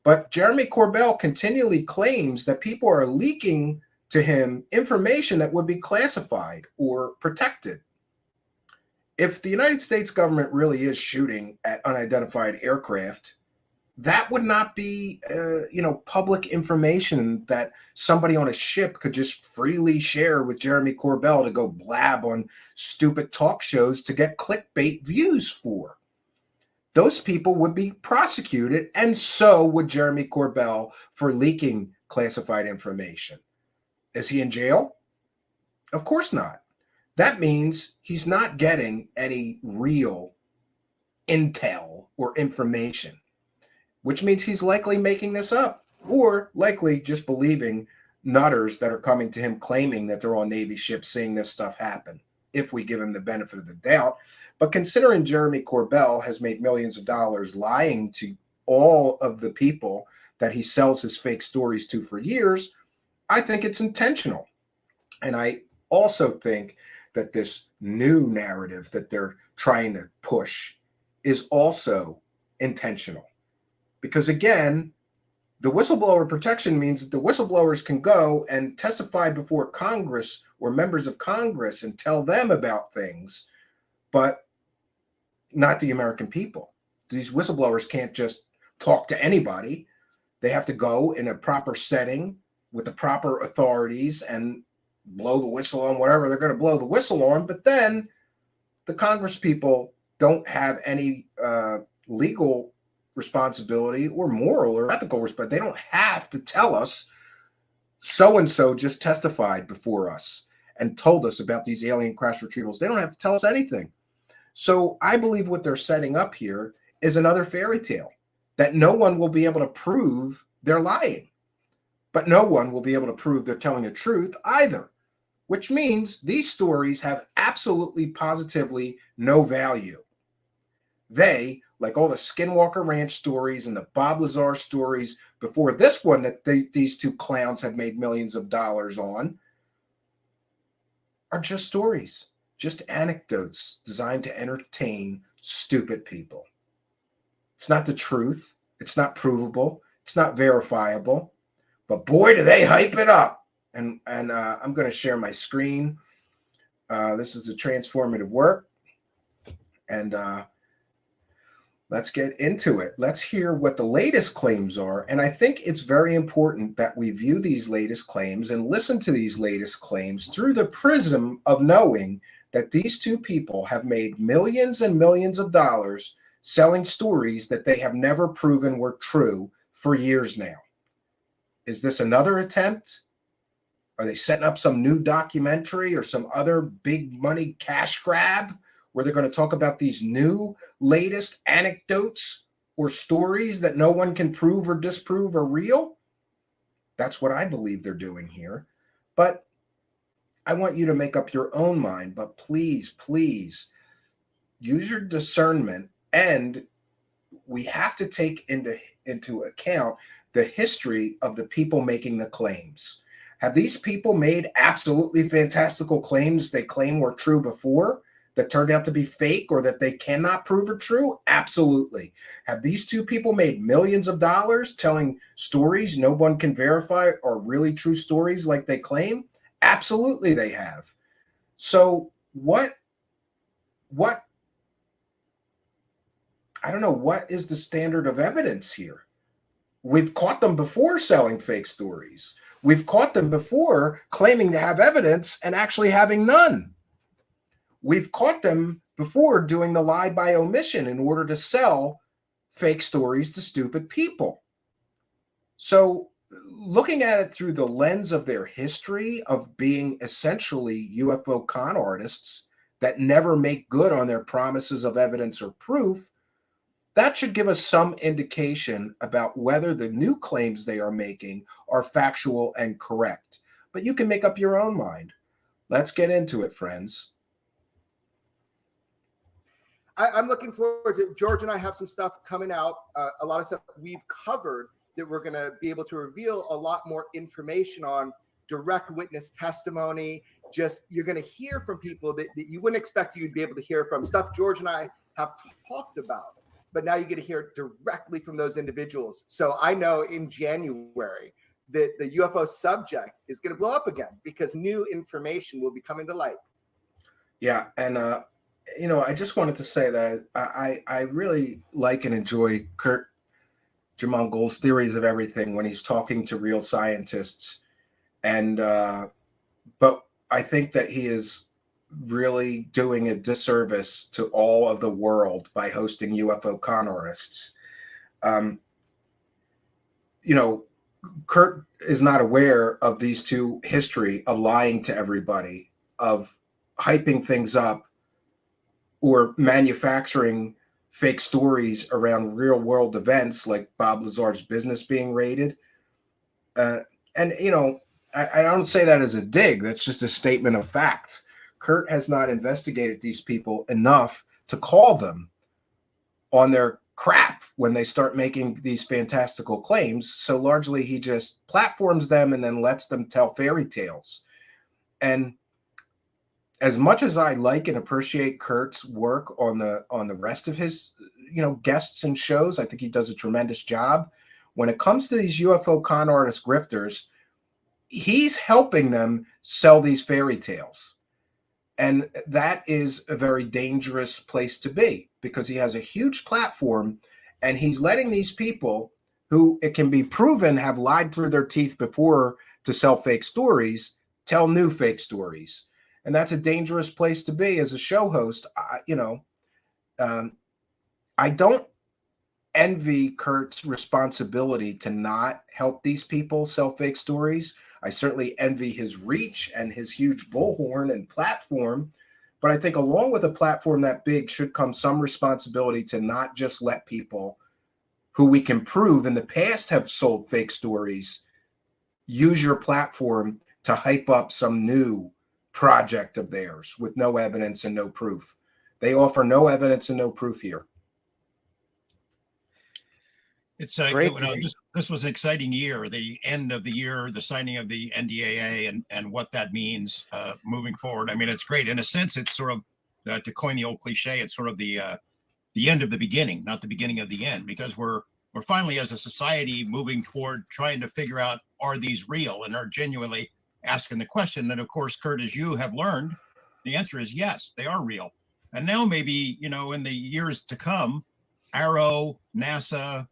But Jeremy Corbell continually claims that people are leaking to him information that would be classified or protected. If the United States government really is shooting at unidentified aircraft, that would not be, public information that somebody on a ship could just freely share with Jeremy Corbell to go blab on stupid talk shows to get clickbait views for. Those people would be prosecuted, and so would Jeremy Corbell for leaking classified information. Is he in jail? Of course not. That means he's not getting any real intel or information, which means he's likely making this up, or likely just believing nutters that are coming to him claiming that they're on Navy ships seeing this stuff happen, if we give him the benefit of the doubt. But considering Jeremy Corbell has made millions of dollars lying to all of the people that he sells his fake stories to for years, I think it's intentional. And I also think that this new narrative that they're trying to push is also intentional. Because again, the whistleblower protection means that the whistleblowers can go and testify before Congress or members of Congress and tell them about things, but not the American people. These whistleblowers can't just talk to anybody. They have to go in a proper setting with the proper authorities and blow the whistle on whatever they're going to blow the whistle on. But then the Congress people don't have any legal responsibility or moral or ethical responsibility. They don't have to tell us so-and-so just testified before us and told us about these alien crash retrievals. They don't have to tell us anything. So I believe what they're setting up here is another fairy tale that no one will be able to prove they're lying, but no one will be able to prove they're telling the truth either, which means these stories have absolutely positively no value. They, like all the Skinwalker Ranch stories and the Bob Lazar stories before this one that these two clowns have made millions of dollars on, are just stories, just anecdotes designed to entertain stupid people. It's not the truth. It's not provable. It's not verifiable. But boy, do they hype it up. And I'm going to share my screen. This is a transformative work. And let's get into it. Let's hear what the latest claims are. And I think it's very important that we view these latest claims and listen to these latest claims through the prism of knowing that these two people have made millions and millions of dollars selling stories that they have never proven were true for years now. Is this another attempt? Are they setting up some new documentary or some other big money cash grab where they're going to talk about these new latest anecdotes or stories that no one can prove or disprove are real? That's what I believe they're doing here. But I want you to make up your own mind. But please, please use your discernment. And we have to take into account the history of the people making the claims. Have these people made absolutely fantastical claims they claim were true before? that turned out to be fake or that they cannot prove are true? Absolutely. Have these two people made millions of dollars telling stories no one can verify are really true stories like they claim? Absolutely they have. So what I don't know, what is the standard of evidence here? We've caught them before selling fake stories. We've caught them before claiming to have evidence and actually having none. We've caught them before doing the lie by omission in order to sell fake stories to stupid people. So looking at it through the lens of their history of being essentially UFO con artists that never make good on their promises of evidence or proof, that should give us some indication about whether the new claims they are making are factual and correct. But you can make up your own mind. Let's get into it, friends. I'm looking forward to, George and I have some stuff coming out, a lot of stuff we've covered that we're going to be able to reveal a lot more information on, direct witness testimony. Just, you're going to hear from people that you wouldn't expect you'd be able to hear from, stuff George and I have talked about. But now you get to hear directly from those individuals. So I know in January that the UFO subject is going to blow up again because new information will be coming to light. Yeah, and I just wanted to say that I really like and enjoy Kurt Jamongold's theories of everything when he's talking to real scientists, and but I think that he is really doing a disservice to all of the world by hosting UFO con artists. Kurt is not aware of these two history of lying to everybody, of hyping things up or manufacturing fake stories around real world events like Bob Lazar's business being raided. I don't say that as a dig. That's just a statement of fact. Kurt has not investigated these people enough to call them on their crap when they start making these fantastical claims. So largely he just platforms them and then lets them tell fairy tales. And as much as I like and appreciate Kurt's work on the rest of his guests and shows, I think he does a tremendous job. When it comes to these UFO con artist grifters, he's helping them sell these fairy tales. And that is a very dangerous place to be because he has a huge platform and he's letting these people who it can be proven have lied through their teeth before to sell fake stories, tell new fake stories. And that's a dangerous place to be as a show host. I don't envy Kurt's responsibility to not help these people sell fake stories. I certainly envy his reach and his huge bullhorn and platform. But I think along with a platform that big should come some responsibility to not just let people who we can prove in the past have sold fake stories use your platform to hype up some new project of theirs with no evidence and no proof. They offer no evidence and no proof here. It's this was an exciting year, the end of the year, the signing of the NDAA and what that means moving forward. I mean, it's great. In a sense, it's sort of, to coin the old cliche, it's sort of the end of the beginning, not the beginning of the end, because we're finally as a society moving toward trying to figure out, are these real, and are genuinely asking the question. And of course, Kurt, as you have learned, the answer is yes, they are real. And now maybe, in the years to come, Arrow, NASA,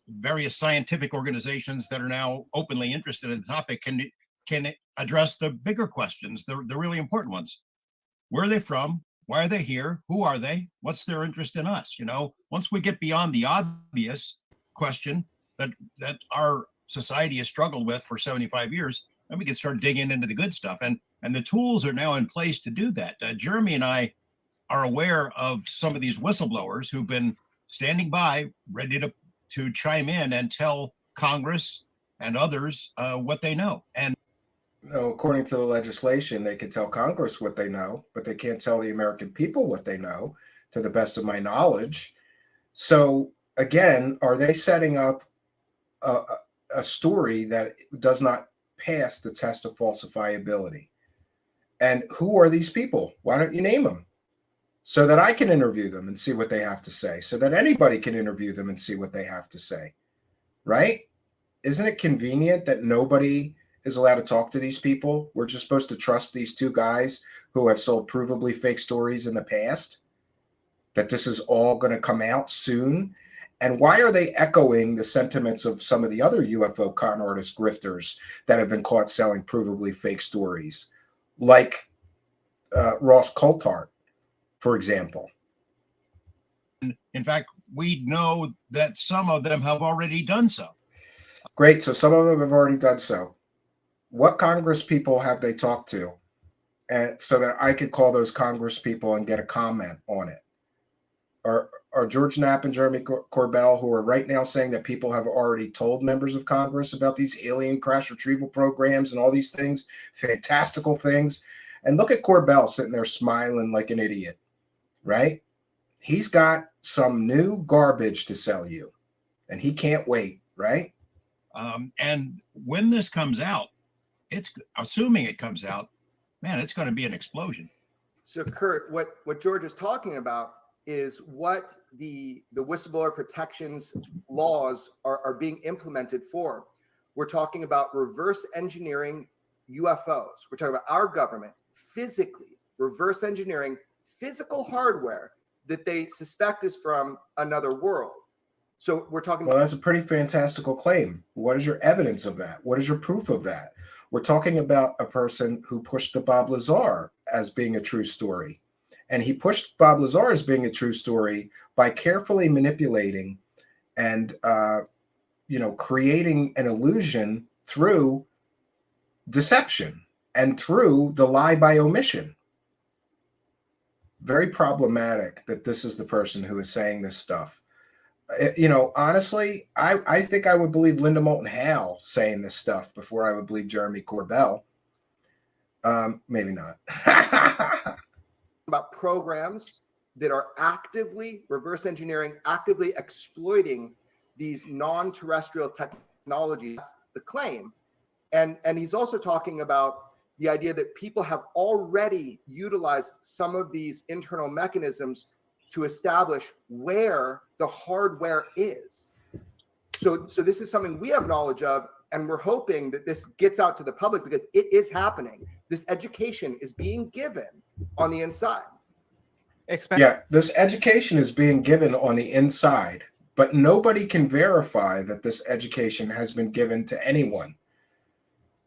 various scientific organizations that are now openly interested in the topic can address the bigger questions, the really important ones. Where are they from? Why are they here? Who are they? What's their interest in us? Once we get beyond the obvious question that our society has struggled with for 75 years, then we can start digging into the good stuff. And the tools are now in place to do that. Jeremy and I are aware of some of these whistleblowers who've been standing by, ready to chime in and tell Congress and others what they know. And according to the legislation, they can tell Congress what they know, but they can't tell the American people what they know, to the best of my knowledge. So again, are they setting up a story that does not pass the test of falsifiability? And who are these people? Why don't you name them so that I can interview them and see what they have to say, so that anybody can interview them and see what they have to say, right? Isn't it convenient that nobody is allowed to talk to these people? We're just supposed to trust these two guys who have sold provably fake stories in the past, that this is all going to come out soon. And why are they echoing the sentiments of some of the other UFO con artist grifters that have been caught selling provably fake stories, like Ross Coulthart, for example? In fact, we know that some of them have already done so. Great. So some of them have already done so. What Congress people have they talked to? And so that I could call those Congress people and get a comment on it. Are George Knapp and Jeremy Corbell, who are right now saying that people have already told members of Congress about these alien crash retrieval programs and all these things, fantastical things. And look at Corbell sitting there smiling like an idiot, right? He's got some new garbage to sell you, and he can't wait, right? And when this comes out, it's assuming it comes out, man, it's going to be an explosion. So Kurt, what George is talking about is what the whistleblower protections laws are being implemented for. We're talking about reverse engineering UFOs. We're talking about our government physically reverse engineering physical hardware that they suspect is from another world. So we're talking. Well, that's a pretty fantastical claim. What is your evidence of that? What is your proof of that? We're talking about a person who pushed the Bob Lazar as being a true story. And he pushed Bob Lazar as being a true story by carefully manipulating and, creating an illusion through deception and through the lie by omission. Very problematic that this is the person who is saying this stuff. Honestly, I think I would believe Linda Moulton Howe saying this stuff before I would believe Jeremy Corbell. Maybe not. About programs that are actively reverse engineering, actively exploiting these non-terrestrial technologies. That's the claim. And he's also talking about the idea that people have already utilized some of these internal mechanisms to establish where the hardware is. So this is something we have knowledge of, and we're hoping that this gets out to the public because it is happening. This education is being given on the inside. Yeah, this education is being given on the inside, but nobody can verify that this education has been given to anyone.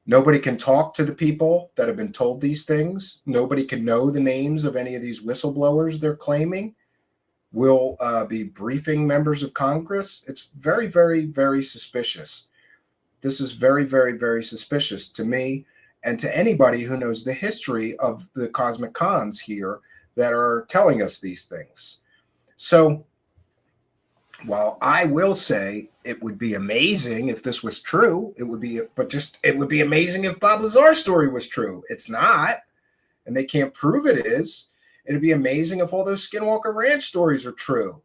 Nobody can talk to the people that have been told these things. Nobody can know the names of any of these whistleblowers they're claiming will be briefing members of Congress. It's very, very, very suspicious. This is very, very, very suspicious to me and to anybody who knows the history of the cosmic cons here that are telling us these things. So while I will say it would be amazing if this was true, it would be amazing if Bob Lazar's story was true. It's not, and they can't prove it is. It'd be amazing if all those Skinwalker Ranch stories are true.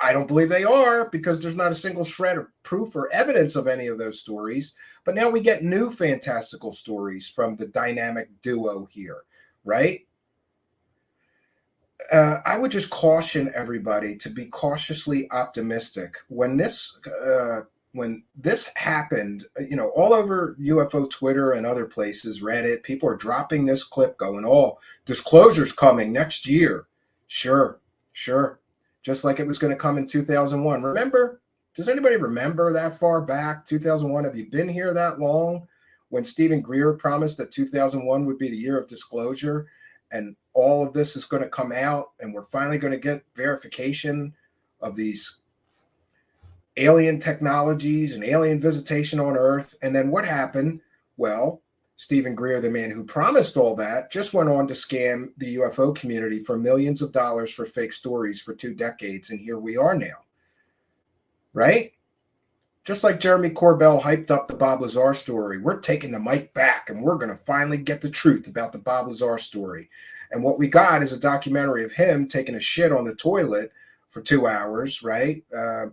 I don't believe they are because there's not a single shred of proof or evidence of any of those stories. But now we get new fantastical stories from the dynamic duo here, right? I would just caution everybody to be cautiously optimistic. When this happened, all over UFO Twitter and other places, Reddit, people are dropping this clip going, oh, disclosure's coming next year. Sure. Just like it was going to come in 2001. Remember? Does anybody remember that far back, 2001? Have you been here that long? When Stephen Greer promised that 2001 would be the year of disclosure and all of this is going to come out and we're finally going to get verification of these alien technologies and alien visitation on Earth. And then what happened? Well, Stephen Greer, the man who promised all that, just went on to scam the UFO community for millions of dollars for fake stories for 2 decades. And here we are now, right? Just like Jeremy Corbell hyped up the Bob Lazar story, we're taking the mic back and we're going to finally get the truth about the Bob Lazar story. And what we got is a documentary of him taking a shit on the toilet for 2 hours, right? A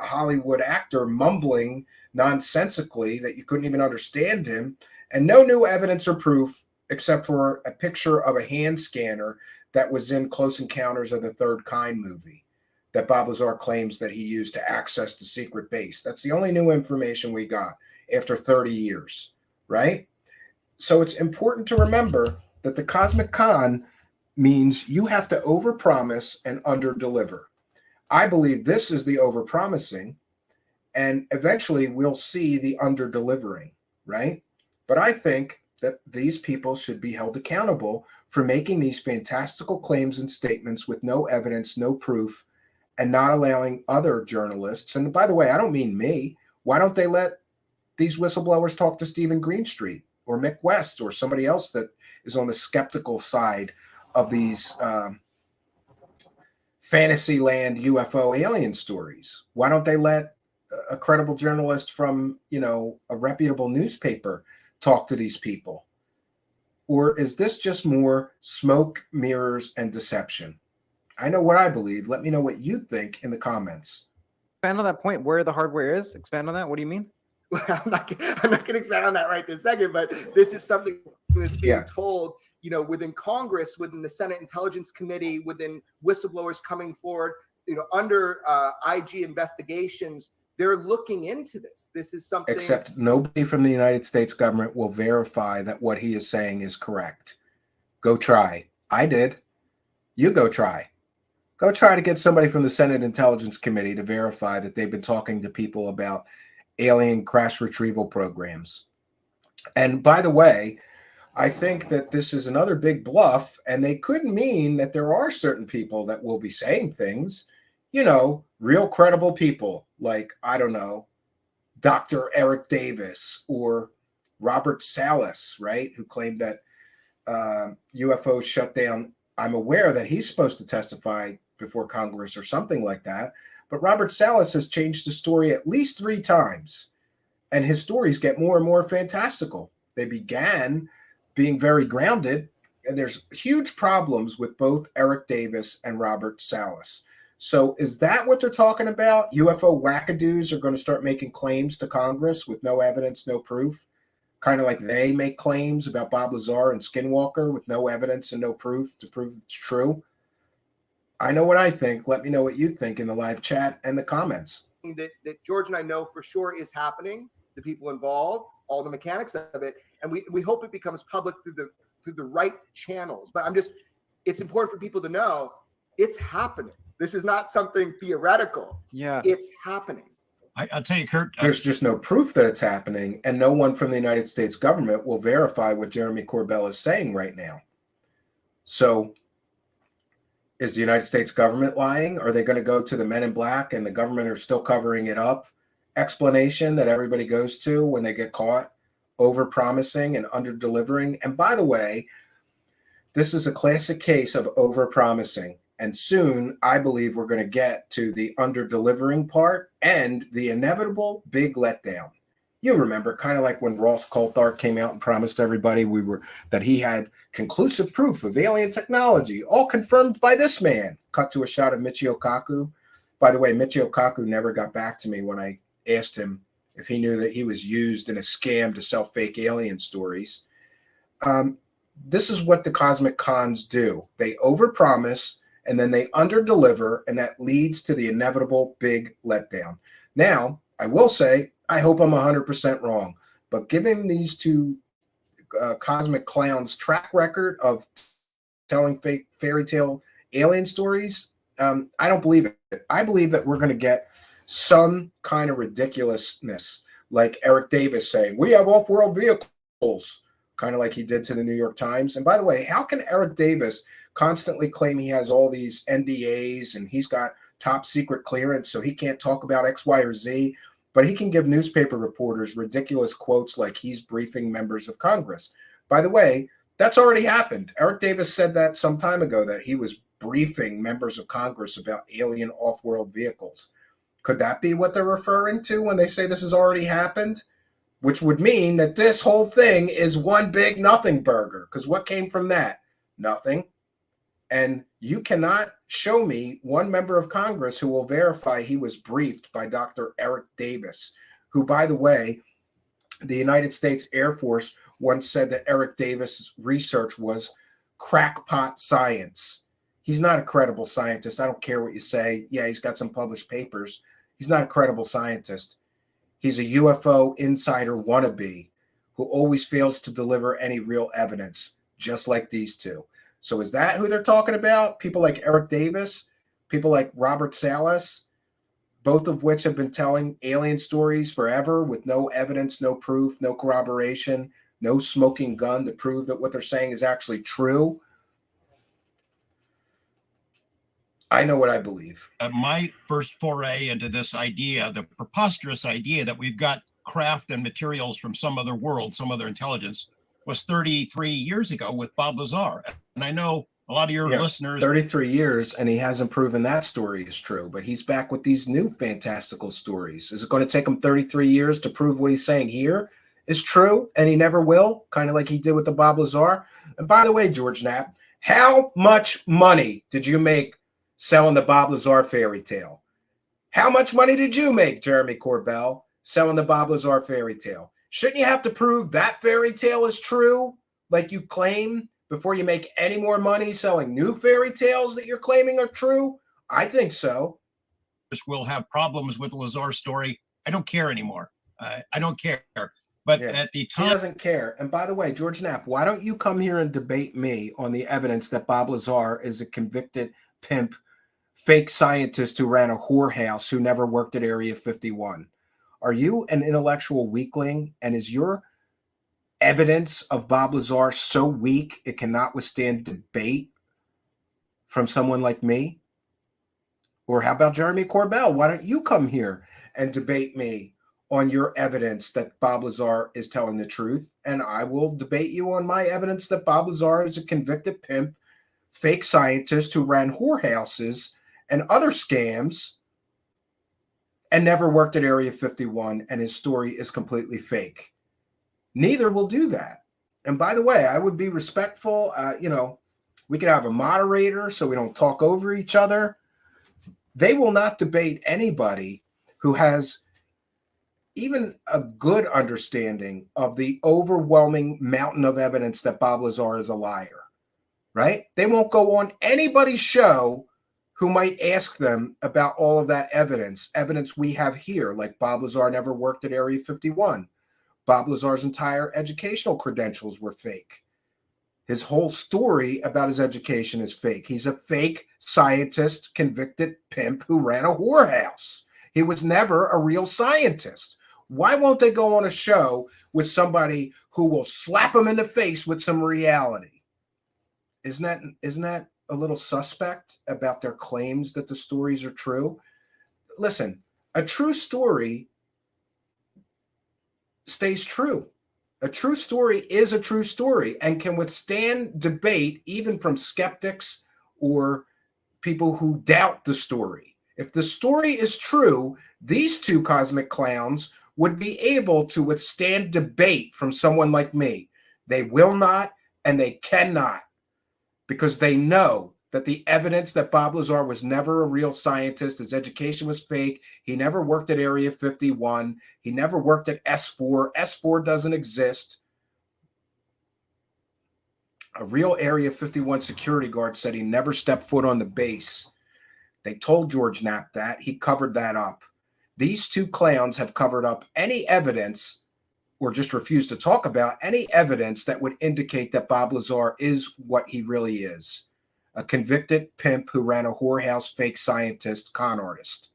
Hollywood actor mumbling nonsensically that you couldn't even understand him. and no new evidence or proof except for a picture of a hand scanner that was in Close Encounters of the Third Kind movie that Bob Lazar claims that he used to access the secret base. That's the only new information we got after 30 years, right? So it's important to remember that the cosmic con means you have to overpromise and underdeliver. I believe this is the overpromising, and eventually we'll see the underdelivering, right? But I think that these people should be held accountable for making these fantastical claims and statements with no evidence, no proof, and not allowing other journalists. And by the way, I don't mean me. Why don't they let these whistleblowers talk to Stephen Greenstreet or Mick West or somebody else that is on the skeptical side of these Fantasyland UFO alien stories? Why don't they let a credible journalist from, a reputable newspaper talk to these people? Or is this just more smoke, mirrors, and deception? I know what I believe. Let me know what you think in the comments. Expand on that point, where the hardware is. Expand on that. What do you mean? Well, I'm not going to expand on that right this second, but this is something that's being told, within Congress, within the Senate Intelligence Committee, within whistleblowers coming forward, under IG investigations. They're looking into this. This is something. Except nobody from the United States government will verify that what he is saying is correct. Go try. I did. You go try. Go try to get somebody from the Senate Intelligence Committee to verify that they've been talking to people about alien crash retrieval programs. And by the way, I think that this is another big bluff, and they could mean that there are certain people that will be saying things, real credible people like, I don't know, Dr. Eric Davis or Robert Salas, right, who claimed that UFOs shut down. I'm aware that he's supposed to testify before Congress or something like that. But Robert Salas has changed the story at least 3 times, and his stories get more and more fantastical. They began being very grounded, and there's huge problems with both Eric Davis and Robert Salas. So is that what they're talking about? UFO wackadoos are going to start making claims to Congress with no evidence, no proof? Kind of like they make claims about Bob Lazar and Skinwalker with no evidence and no proof to prove it's true? I know what I think. Let me know what you think in the live chat and the comments. That George and I know for sure is happening, the people involved, all the mechanics of it, and we hope it becomes public through the right channels. But it's important for people to know it's happening. This is not something theoretical. Yeah, it's happening. I'll tell you, Kurt. There's just no proof that it's happening, and no one from the United States government will verify what Jeremy Corbell is saying right now. So is the United States government lying? Are they going to go to the Men in Black and the government are still covering it up explanation that everybody goes to when they get caught over-promising and under-delivering? And by the way, this is a classic case of over-promising. And soon, I believe we're going to get to the under-delivering part and the inevitable big letdown. You remember, kind of like when Ross Coulthart came out and promised everybody that he had conclusive proof of alien technology, all confirmed by this man. Cut to a shot of Michio Kaku. By the way, Michio Kaku never got back to me when I asked him if he knew that he was used in a scam to sell fake alien stories. This is what the cosmic cons do. They overpromise and then they underdeliver, and that leads to the inevitable big letdown. Now, I will say, I hope I'm 100% wrong, but given these two cosmic clowns' track record of telling fake fairy tale alien stories, I don't believe it. I believe that we're going to get some kind of ridiculousness, like Eric Davis saying, we have off-world vehicles, kind of like he did to the New York Times. And by the way, how can Eric Davis constantly claim he has all these NDAs and he's got top secret clearance so he can't talk about X, Y, or Z, but he can give newspaper reporters ridiculous quotes like he's briefing members of Congress? By the way, that's already happened. Eric Davis said that some time ago, that he was briefing members of Congress about alien off-world vehicles. Could that be what they're referring to when they say this has already happened? Which would mean that this whole thing is one big nothing burger. Because what came from that? Nothing. And you cannot show me one member of Congress who will verify he was briefed by Dr. Eric Davis, who, by the way, the United States Air Force once said that Eric Davis' research was crackpot science. He's not a credible scientist. I don't care what you say. Yeah, he's got some published papers. He's not a credible scientist. He's a UFO insider wannabe who always fails to deliver any real evidence, just like these two. So is that who they're talking about? People like Eric Davis, people like Robert Salas, both of which have been telling alien stories forever with no evidence, no proof, no corroboration, no smoking gun to prove that what they're saying is actually true. I know what I believe. My first foray into this idea, the preposterous idea that we've got craft and materials from some other world, some other intelligence, was 33 years ago with Bob Lazar. And I know a lot of your listeners. 33 years, and he hasn't proven that story is true, but he's back with these new fantastical stories. Is it going to take him 33 years to prove what he's saying here is true, and he never will, kind of like he did with the Bob Lazar? And by the way, George Knapp, how much money did you make selling the Bob Lazar fairy tale? How much money did you make, Jeremy Corbell, selling the Bob Lazar fairy tale? Shouldn't you have to prove that fairy tale is true, like you claim, before you make any more money selling new fairy tales that you're claiming are true? I think so. Will have problems with the Lazar story. I don't care anymore. I don't care. But at the time, he doesn't care. And by the way, George Knapp, why don't you come here and debate me on the evidence that Bob Lazar is a convicted pimp, fake scientist who ran a whorehouse who never worked at Area 51? Are you an intellectual weakling? And is your evidence of Bob Lazar so weak it cannot withstand debate from someone like me? Or how about Jeremy Corbell? Why don't you come here and debate me on your evidence that Bob Lazar is telling the truth? And I will debate you on my evidence that Bob Lazar is a convicted pimp, fake scientist who ran whorehouses and other scams and never worked at Area 51, and his story is completely fake. Neither will do that. And by the way, I would be respectful. We could have a moderator so we don't talk over each other. They will not debate anybody who has even a good understanding of the overwhelming mountain of evidence that Bob Lazar is a liar, right? They won't go on anybody's show who might ask them about all of that evidence we have here, like Bob Lazar never worked at Area 51. Bob Lazar's entire educational credentials were fake. His whole story about his education is fake. He's a fake scientist, convicted pimp who ran a whorehouse. He was never a real scientist. Why won't they go on a show with somebody who will slap him in the face with some reality? Isn't that a little suspect about their claims that the stories are true? Listen, a true story stays true. A true story is a true story and can withstand debate even from skeptics or people who doubt the story. If the story is true, these two cosmic clowns would be able to withstand debate from someone like me. They will not, and they cannot, because they know that the evidence that Bob Lazar was never a real scientist, his education was fake, he never worked at Area 51, he never worked at S4. S4 doesn't exist. A real Area 51 security guard said he never stepped foot on the base. They told George Knapp that. He covered that up. These two clowns have covered up any evidence, or just refused to talk about any evidence that would indicate that Bob Lazar is what he really is. A convicted pimp who ran a whorehouse, fake scientist, con artist.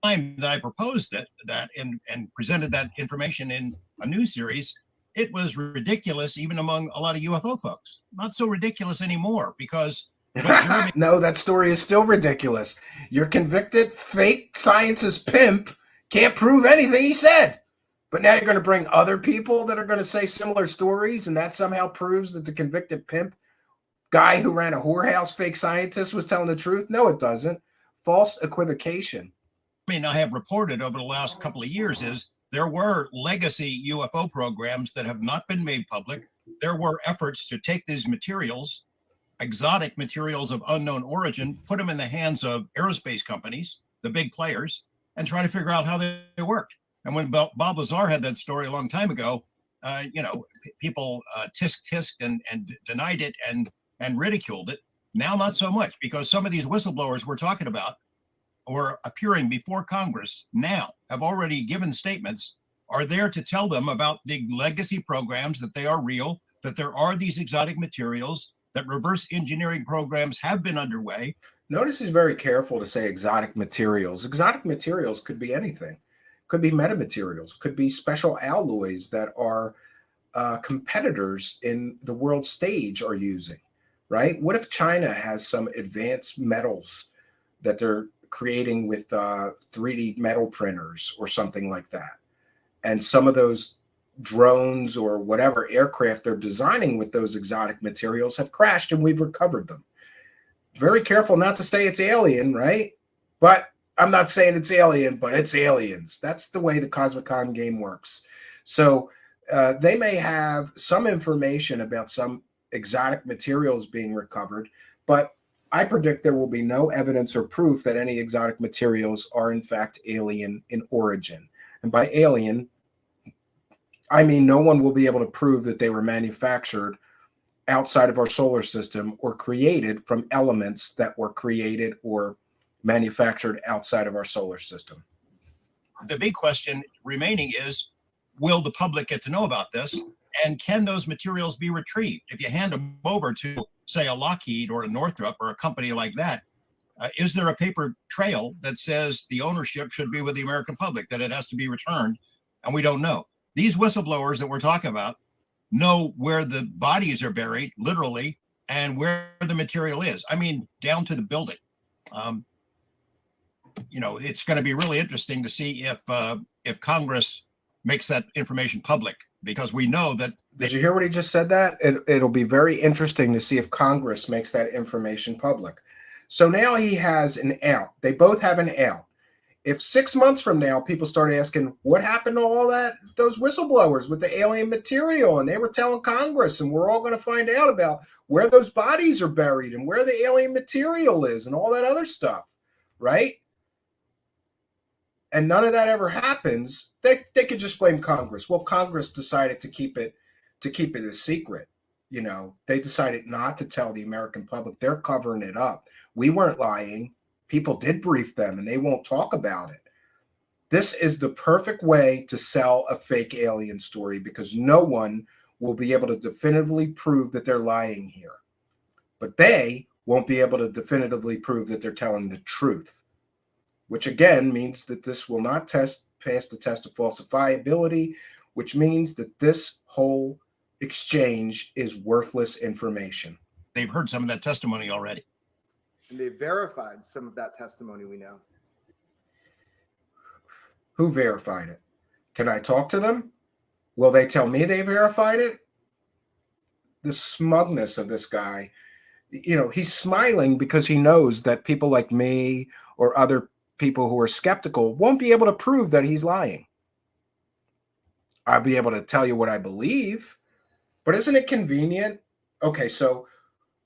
Time that I proposed that and presented that information in a news series, it was ridiculous even among a lot of UFO folks. Not so ridiculous anymore because no, that story is still ridiculous. Your convicted fake scientist pimp can't prove anything he said. But now you're going to bring other people that are going to say similar stories, and that somehow proves that the convicted pimp guy who ran a whorehouse fake scientist was telling the truth? No, it doesn't. False equivocation. I have reported over the last couple of years is there were legacy UFO programs that have not been made public. There were efforts to take these materials, exotic materials of unknown origin, put them in the hands of aerospace companies, the big players, and try to figure out how they worked. And when Bob Lazar had that story a long time ago, people tisk and denied it and ridiculed it. Now, not so much, because some of these whistleblowers we're talking about or appearing before Congress now have already given statements, are there to tell them about the legacy programs, that they are real, that there are these exotic materials, that reverse engineering programs have been underway. Notice he's very careful to say exotic materials. Exotic materials could be anything. Could be metamaterials, could be special alloys that our competitors in the world stage are using, right? What if China has some advanced metals that they're creating with 3D metal printers or something like that? And some of those drones or whatever aircraft they're designing with those exotic materials have crashed and we've recovered them. Very careful not to say it's alien, right? But I'm not saying it's alien, but it's aliens. That's the way the Cosmicon game works. So they may have some information about some exotic materials being recovered, but I predict there will be no evidence or proof that any exotic materials are in fact alien in origin. And by alien, I mean no one will be able to prove that they were manufactured outside of our solar system or created from elements that were created or manufactured outside of our solar system. The big question remaining is, will the public get to know about this? And can those materials be retrieved? If you hand them over to, say, a Lockheed or a Northrop or a company like that, is there a paper trail that says the ownership should be with the American public, that it has to be returned? And we don't know. These whistleblowers that we're talking about know where the bodies are buried, literally, and where the material is. I mean, down to the building. It's going to be really interesting to see if Congress makes that information public, because we know that. Did you hear what he just said? That it'll be very interesting to see if Congress makes that information public. So now he has an out. They both have an out. If 6 months from now people start asking what happened to all those whistleblowers with the alien material, and they were telling Congress, and we're all going to find out about where those bodies are buried and where the alien material is and all that other stuff, right? And none of that ever happens, they could just blame Congress. Well, Congress decided to keep it a secret. They decided not to tell the American public. They're covering it up. We weren't lying. People did brief them, and they won't talk about it. This is the perfect way to sell a fake alien story, because no one will be able to definitively prove that they're lying here. But they won't be able to definitively prove that they're telling the truth, which again means that this will not pass the test of falsifiability, which means that this whole exchange is worthless information. They've heard some of that testimony already. And they verified some of that testimony, we know. Who verified it? Can I talk to them? Will they tell me they verified it? The smugness of this guy, he's smiling because he knows that people like me or other people who are skeptical won't be able to prove that he's lying. I'll be able to tell you what I believe, but isn't it convenient? Okay, so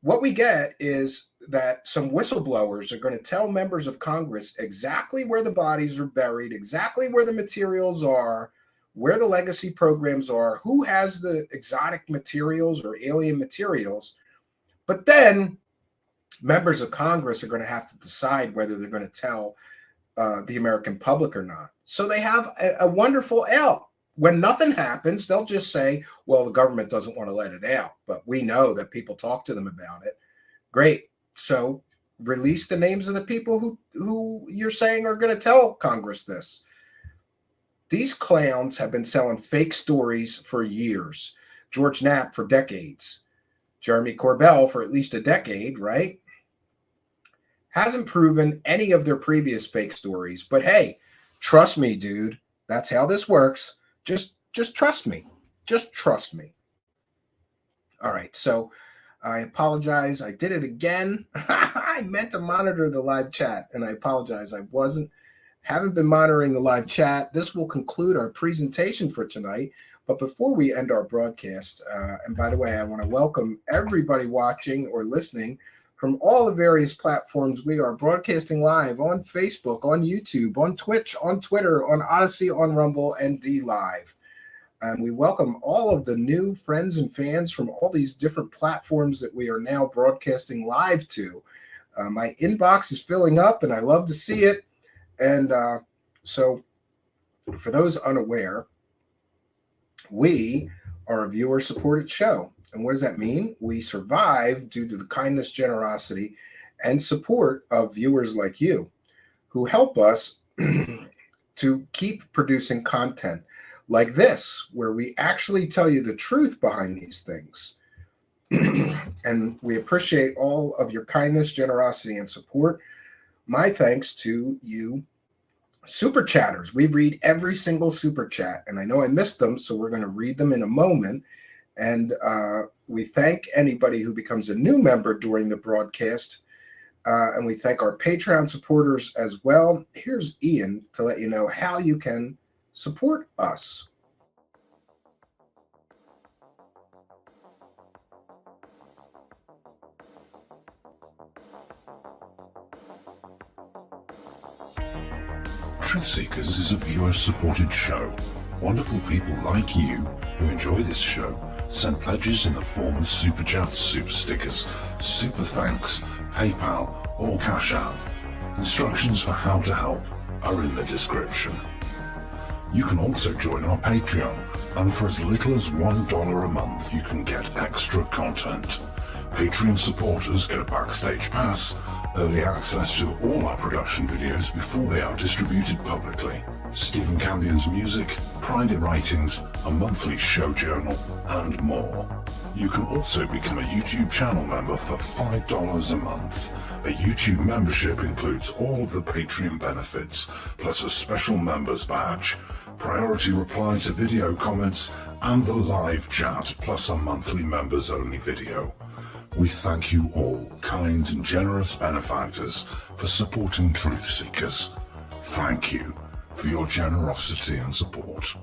what we get is that some whistleblowers are going to tell members of Congress exactly where the bodies are buried, exactly where the materials are, where the legacy programs are, who has the exotic materials or alien materials. But then members of Congress are going to have to decide whether they're going to tell the American public or not. So they have a wonderful out. When nothing happens, they'll just say, well, the government doesn't want to let it out, but we know that people talk to them about it. Great. So release the names of the people who you're saying are going to tell Congress this. These clowns have been selling fake stories for years. George Knapp for decades. Jeremy Corbell for at least a decade, right? Hasn't proven any of their previous fake stories. But hey, trust me, dude. That's how this works. Just trust me. Just trust me. All right, so I apologize. I did it again. I meant to monitor the live chat, and I apologize. I haven't been monitoring the live chat. This will conclude our presentation for tonight. But before we end our broadcast, and by the way, I want to welcome everybody watching or listening from all the various platforms. We are broadcasting live on Facebook, on YouTube, on Twitch, on Twitter, on Odyssey, on Rumble, and D Live. And we welcome all of the new friends and fans from all these different platforms that we are now broadcasting live to. My inbox is filling up, and I love to see it. And so for those unaware, we are a viewer-supported show. And what does that mean? We survive due to the kindness, generosity, and support of viewers like you who help us to keep producing content like this, where we actually tell you the truth behind these things. And we appreciate all of your kindness, generosity, and support. My thanks to you super chatters. We read every single super chat, and I know I missed them, so we're going to read them in a moment. And we thank anybody who becomes a new member during the broadcast. And we thank our Patreon supporters as well. Here's Ian to let you know how you can support us. Truth Seekers is a viewer-supported show. Wonderful people like you who enjoy this show send pledges in the form of super chats, super stickers, super thanks, PayPal, or Cash App. Instructions for how to help are in the description. You can also join our Patreon, and for as little as $1 a month, you can get extra content. Patreon supporters get a backstage pass, early access to all our production videos before they are distributed publicly, Stephen Campion's music, private writings, a monthly show journal, and more. You can also become a YouTube channel member for $5 a month. A YouTube membership includes all of the Patreon benefits, plus a special members badge, priority reply to video comments, and the live chat, plus a monthly members-only video. We thank you all, kind and generous benefactors, for supporting Truth Seekers. Thank you for your generosity and support.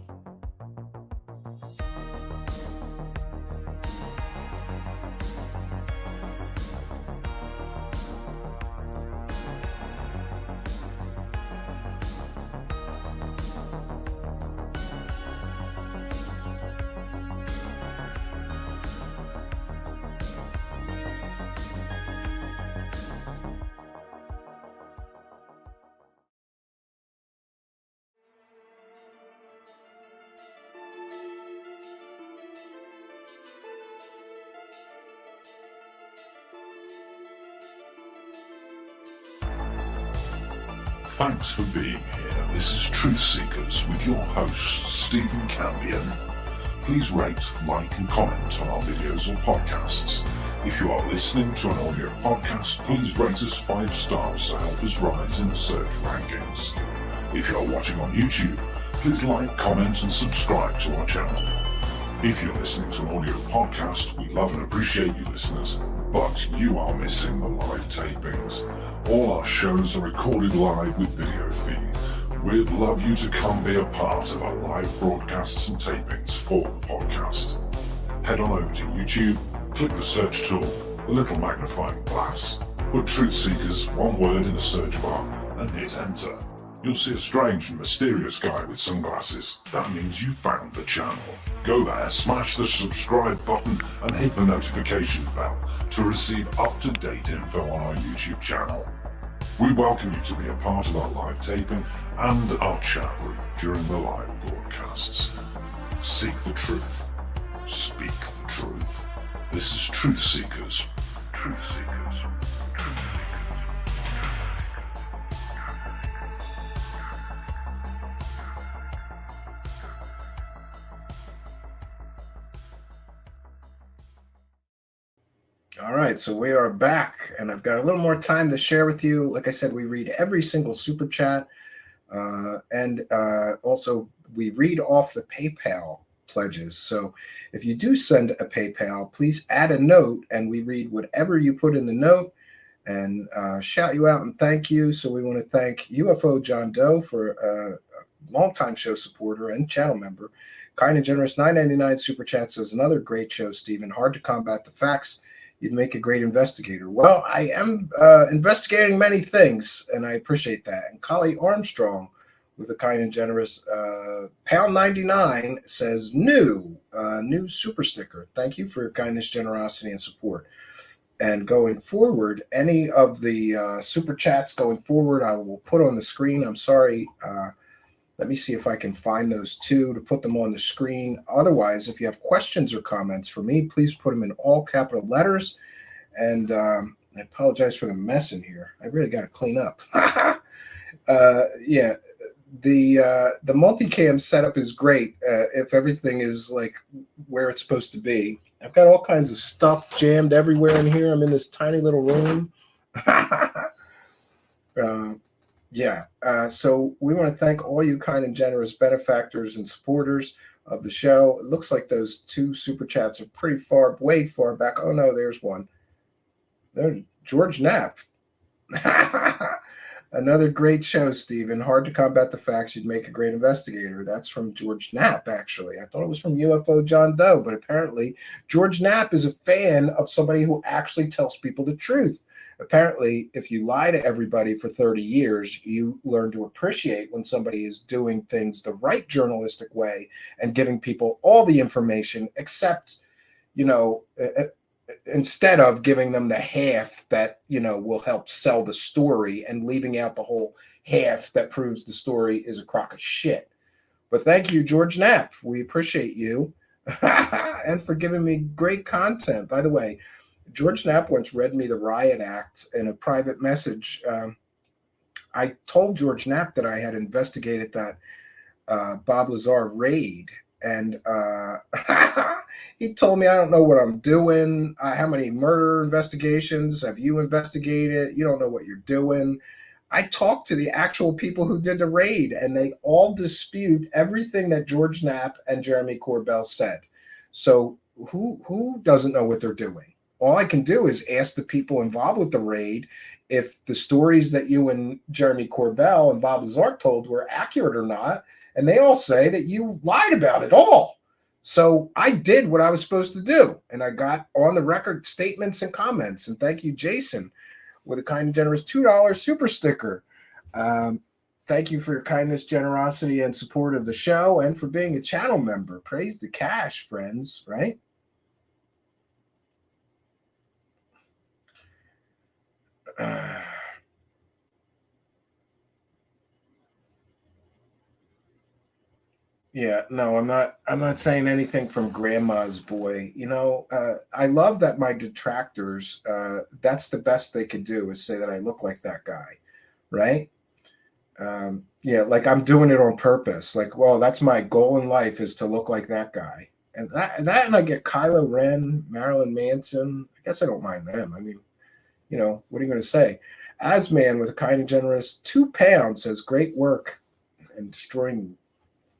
Thanks for being here. This is Truth Seekers with your host, Stephen Campion. Please rate, like, and comment on our videos or podcasts. If you are listening to an audio podcast, please rate us 5 stars to help us rise in the search rankings. If you are watching on YouTube, please like, comment, and subscribe to our channel. If you're listening to an audio podcast, we love and appreciate you listeners, but you are missing the live tapings. All our shows are recorded live with video feed. We'd love you to come be a part of our live broadcasts and tapings for the podcast. Head on over to YouTube, click the search tool, the little magnifying glass, put Truth Seekers, one word in the search bar, and hit enter. You'll see a strange and mysterious guy with sunglasses. That means you found the channel. Go there, smash the subscribe button, and hit the notification bell to receive up-to-date info on our YouTube channel. We welcome you to be a part of our live taping and our chat room during the live broadcasts. Seek the truth. Speak the truth. This is Truth Seekers. Truth Seekers. Truth Seekers. All right, so we are back, and I've got a little more time to share with you. Like I said, we read every single super chat, and also we read off the PayPal pledges. So if you do send a PayPal, please add a note, and we read whatever you put in the note and shout you out and thank you. So we want to thank UFO John Doe for a longtime show supporter and channel member. Kind and generous $9.99 super chat says, another great show, Stephen. Hard to combat the facts. You'd make a great investigator. Well, I am investigating many things, and I appreciate that. And Collie Armstrong with a kind and generous pound 99 says new super sticker. Thank you for your kindness, generosity, and support. And going forward, any of the super chats going forward, I will put on the screen. I'm sorry. Let me see if I can find those two to put them on the screen. Otherwise, if you have questions or comments for me, please put them in all capital letters. And I apologize for the mess in here. I really got to clean up. Yeah, the multicam setup is great if everything is like where it's supposed to be. I've got all kinds of stuff jammed everywhere in here. I'm in this tiny little room. So we want to thank all you kind and generous benefactors and supporters of the show. It looks like those two super chats are pretty way far back. Oh no, there's one. There's George Knapp. Another great show, Stephen. Hard to combat the facts. You'd make a great investigator. That's from George Knapp, actually. I thought it was from UFO John Doe, but apparently George Knapp is a fan of somebody who actually tells people the truth. Apparently, if you lie to everybody for 30 years, you learn to appreciate when somebody is doing things the right journalistic way and giving people all the information, except, instead of giving them the half that, will help sell the story and leaving out the whole half that proves the story is a crock of shit. But thank you, George Knapp. We appreciate you and for giving me great content. By the way, George Knapp once read me the Riot Act in a private message. I told George Knapp that I had investigated that Bob Lazar raid, and he told me, I don't know what I'm doing. How many murder investigations have you investigated? You don't know what you're doing. I talked to the actual people who did the raid, and they all dispute everything that George Knapp and Jeremy Corbell said. So who doesn't know what they're doing? All I can do is ask the people involved with the raid if the stories that you and Jeremy Corbell and Bob Lazar told were accurate or not. And they all say that you lied about it all. So I did what I was supposed to do. And I got on the record statements and comments. And thank you, Jason, with a kind and generous $2 super sticker. Thank you for your kindness, generosity, and support of the show, and for being a channel member. Praise the cash, friends, right? Yeah, no, I'm not saying anything from grandma's boy. I love that my detractors, that's the best they could do is say that I look like that guy, right? Yeah, like I'm doing it on purpose. Like, well, that's my goal in life is to look like that guy. And and I get Kylo Ren, Marilyn Manson. I guess I don't mind them. I mean, what are you going to say? Asman with a kind and generous £2 says, great work and destroying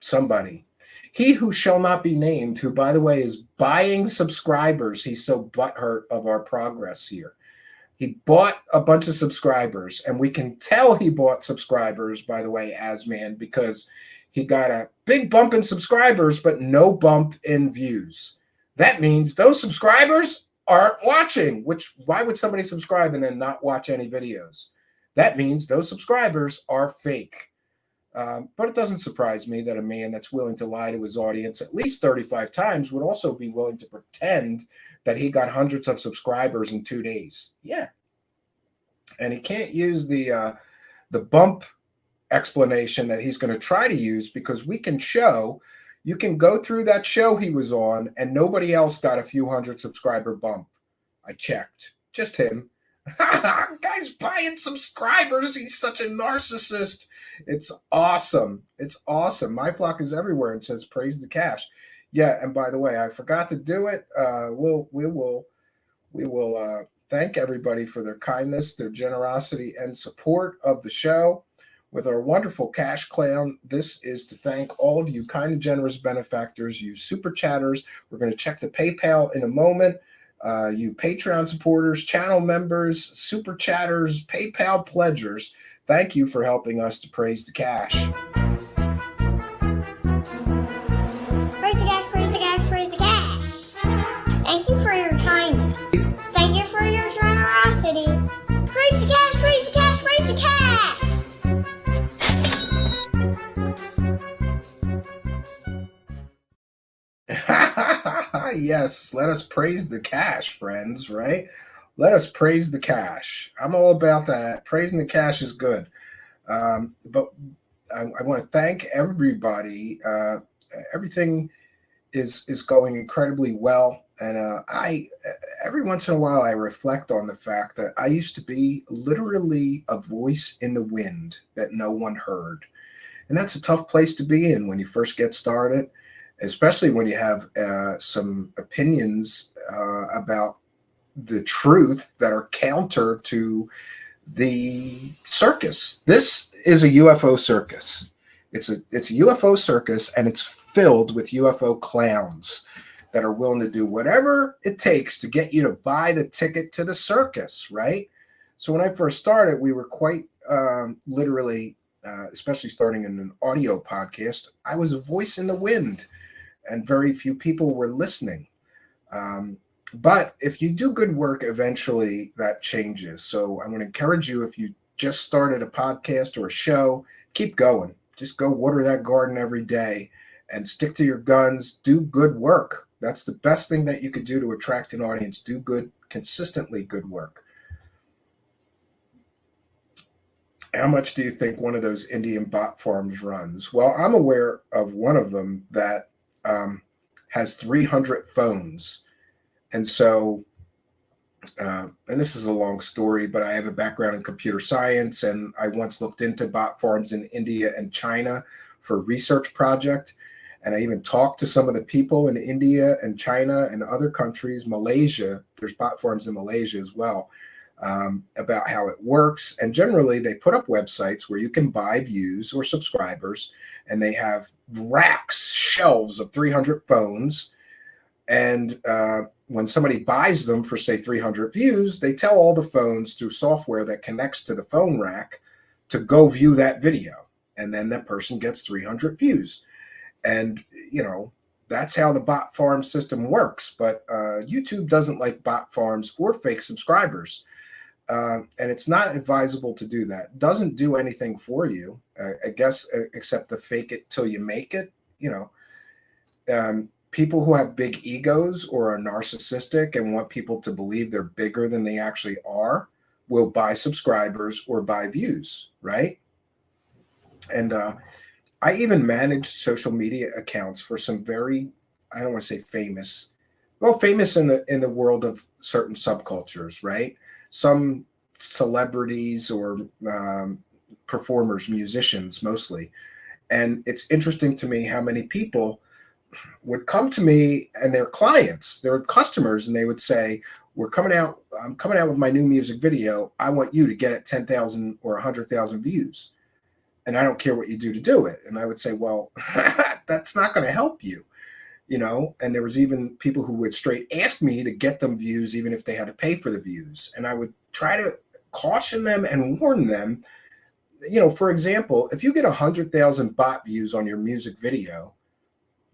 somebody. He who shall not be named, who, by the way, is buying subscribers. He's so butthurt of our progress here. He bought a bunch of subscribers, and we can tell he bought subscribers, by the way, Asman, because he got a big bump in subscribers, but no bump in views. That means those subscribers aren't watching, why would somebody subscribe and then not watch any videos? That means those subscribers are fake. But it doesn't surprise me that a man that's willing to lie to his audience at least 35 times would also be willing to pretend that he got hundreds of subscribers in 2 days. Yeah. And he can't use the bump explanation that he's going to try to use, because we can show, you can go through that show he was on and nobody else got a few hundred subscriber bump. I checked. Just him. Guy's buying subscribers. He's such a narcissist. It's awesome. It's awesome. My flock is everywhere and says praise the cash. Yeah, and by the way, I forgot to do it. We will thank everybody for their kindness, their generosity, and support of the show. With our wonderful cash clown, this is to thank all of you kind and generous benefactors, you super chatters. We're going to check the PayPal in a moment. You Patreon supporters, channel members, super chatters, PayPal pledgers, thank you for helping us to praise the cash. Praise the cash, praise the cash, praise the cash. Thank you for your kindness. Thank you for your generosity. Praise the cash, praise the cash, praise the cash. Yes, let us praise the cash, friends, right? Let us praise the cash. I'm all about that. Praising the cash is good. But I want to thank everybody. Everything is going incredibly well. And I every once in a while I reflect on the fact that I used to be literally a voice in the wind that no one heard. And that's a tough place to be in when you first get started, especially when you have some opinions about the truth that are counter to the circus. This is a UFO circus. It's a UFO circus, and it's filled with UFO clowns that are willing to do whatever it takes to get you to buy the ticket to the circus, right? So when I first started, we were quite literally, especially starting in an audio podcast, I was a voice in the wind, and very few people were listening. But if you do good work, eventually that changes. So I'm going to encourage you, if you just started a podcast or a show, keep going. Just go water that garden every day and stick to your guns. Do good work. That's the best thing that you could do to attract an audience. Do good, consistently good work. How much do you think one of those Indian bot farms runs? Well, I'm aware of one of them that has 300 phones. And so, and this is a long story, but I have a background in computer science, and I once looked into bot farms in India and China for a research project. And I even talked to some of the people in India and China and other countries, Malaysia. There's bot farms in Malaysia as well, about how it works. And generally, they put up websites where you can buy views or subscribers, and they have racks, shelves of 300 phones. And when somebody buys them for, say, 300 views, they tell all the phones through software that connects to the phone rack to go view that video. And then that person gets 300 views. And, you know, that's how the bot farm system works. But YouTube doesn't like bot farms or fake subscribers. And it's not advisable to do that. Doesn't do anything for you, I guess, except to fake it till you make it, you know. People who have big egos or are narcissistic and want people to believe they're bigger than they actually are will buy subscribers or buy views, right? And I even managed social media accounts for some very, I don't want to say famous, well, famous in the world of certain subcultures, right? Some celebrities or performers, musicians mostly. And it's interesting to me how many people would come to me, and their clients, their customers, and they would say, I'm coming out with my new music video. I want you to get it 10,000 or 100,000 views. And I don't care what you do it. And I would say, well, that's not going to help you, you know? And there was even people who would straight ask me to get them views, even if they had to pay for the views. And I would try to caution them and warn them, you know, for example, if you get 100,000 bot views on your music video,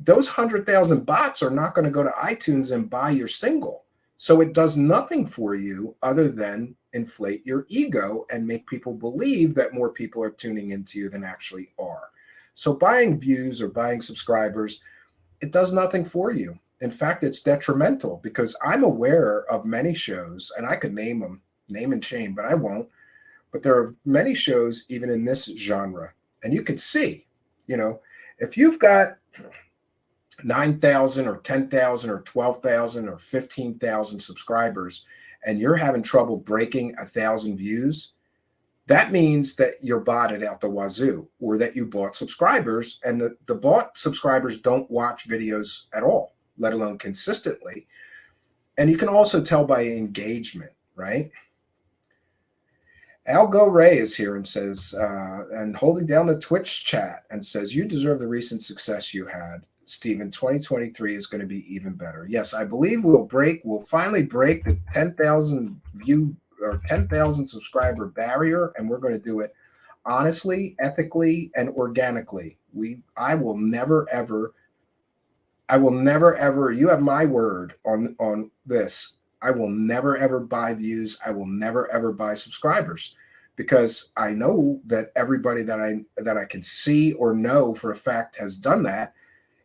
those 100,000 bots are not going to go to iTunes and buy your single. So it does nothing for you other than inflate your ego and make people believe that more people are tuning into you than actually are. So buying views or buying subscribers, it does nothing for you. In fact, it's detrimental, because I'm aware of many shows, and I could name them, name and shame, but I won't. But there are many shows even in this genre. And you can see, you know, if you've got 9,000 or 10,000 or 12,000 or 15,000 subscribers, and you're having trouble breaking 1,000 views, that means that you're botted out the wazoo, or that you bought subscribers, and the bought subscribers don't watch videos at all, let alone consistently. And you can also tell by engagement, right? Algo Ray is here and says, and holding down the Twitch chat, and says, you deserve the recent success you had. Stephen, 2023 is going to be even better. Yes, I believe we'll finally break the 10,000 view or 10,000 subscriber barrier, and we're going to do it honestly, ethically, and organically. I will never ever, you have my word on this. I will never ever buy views. I will never ever buy subscribers, because I know that everybody that I can see or know for a fact has done that.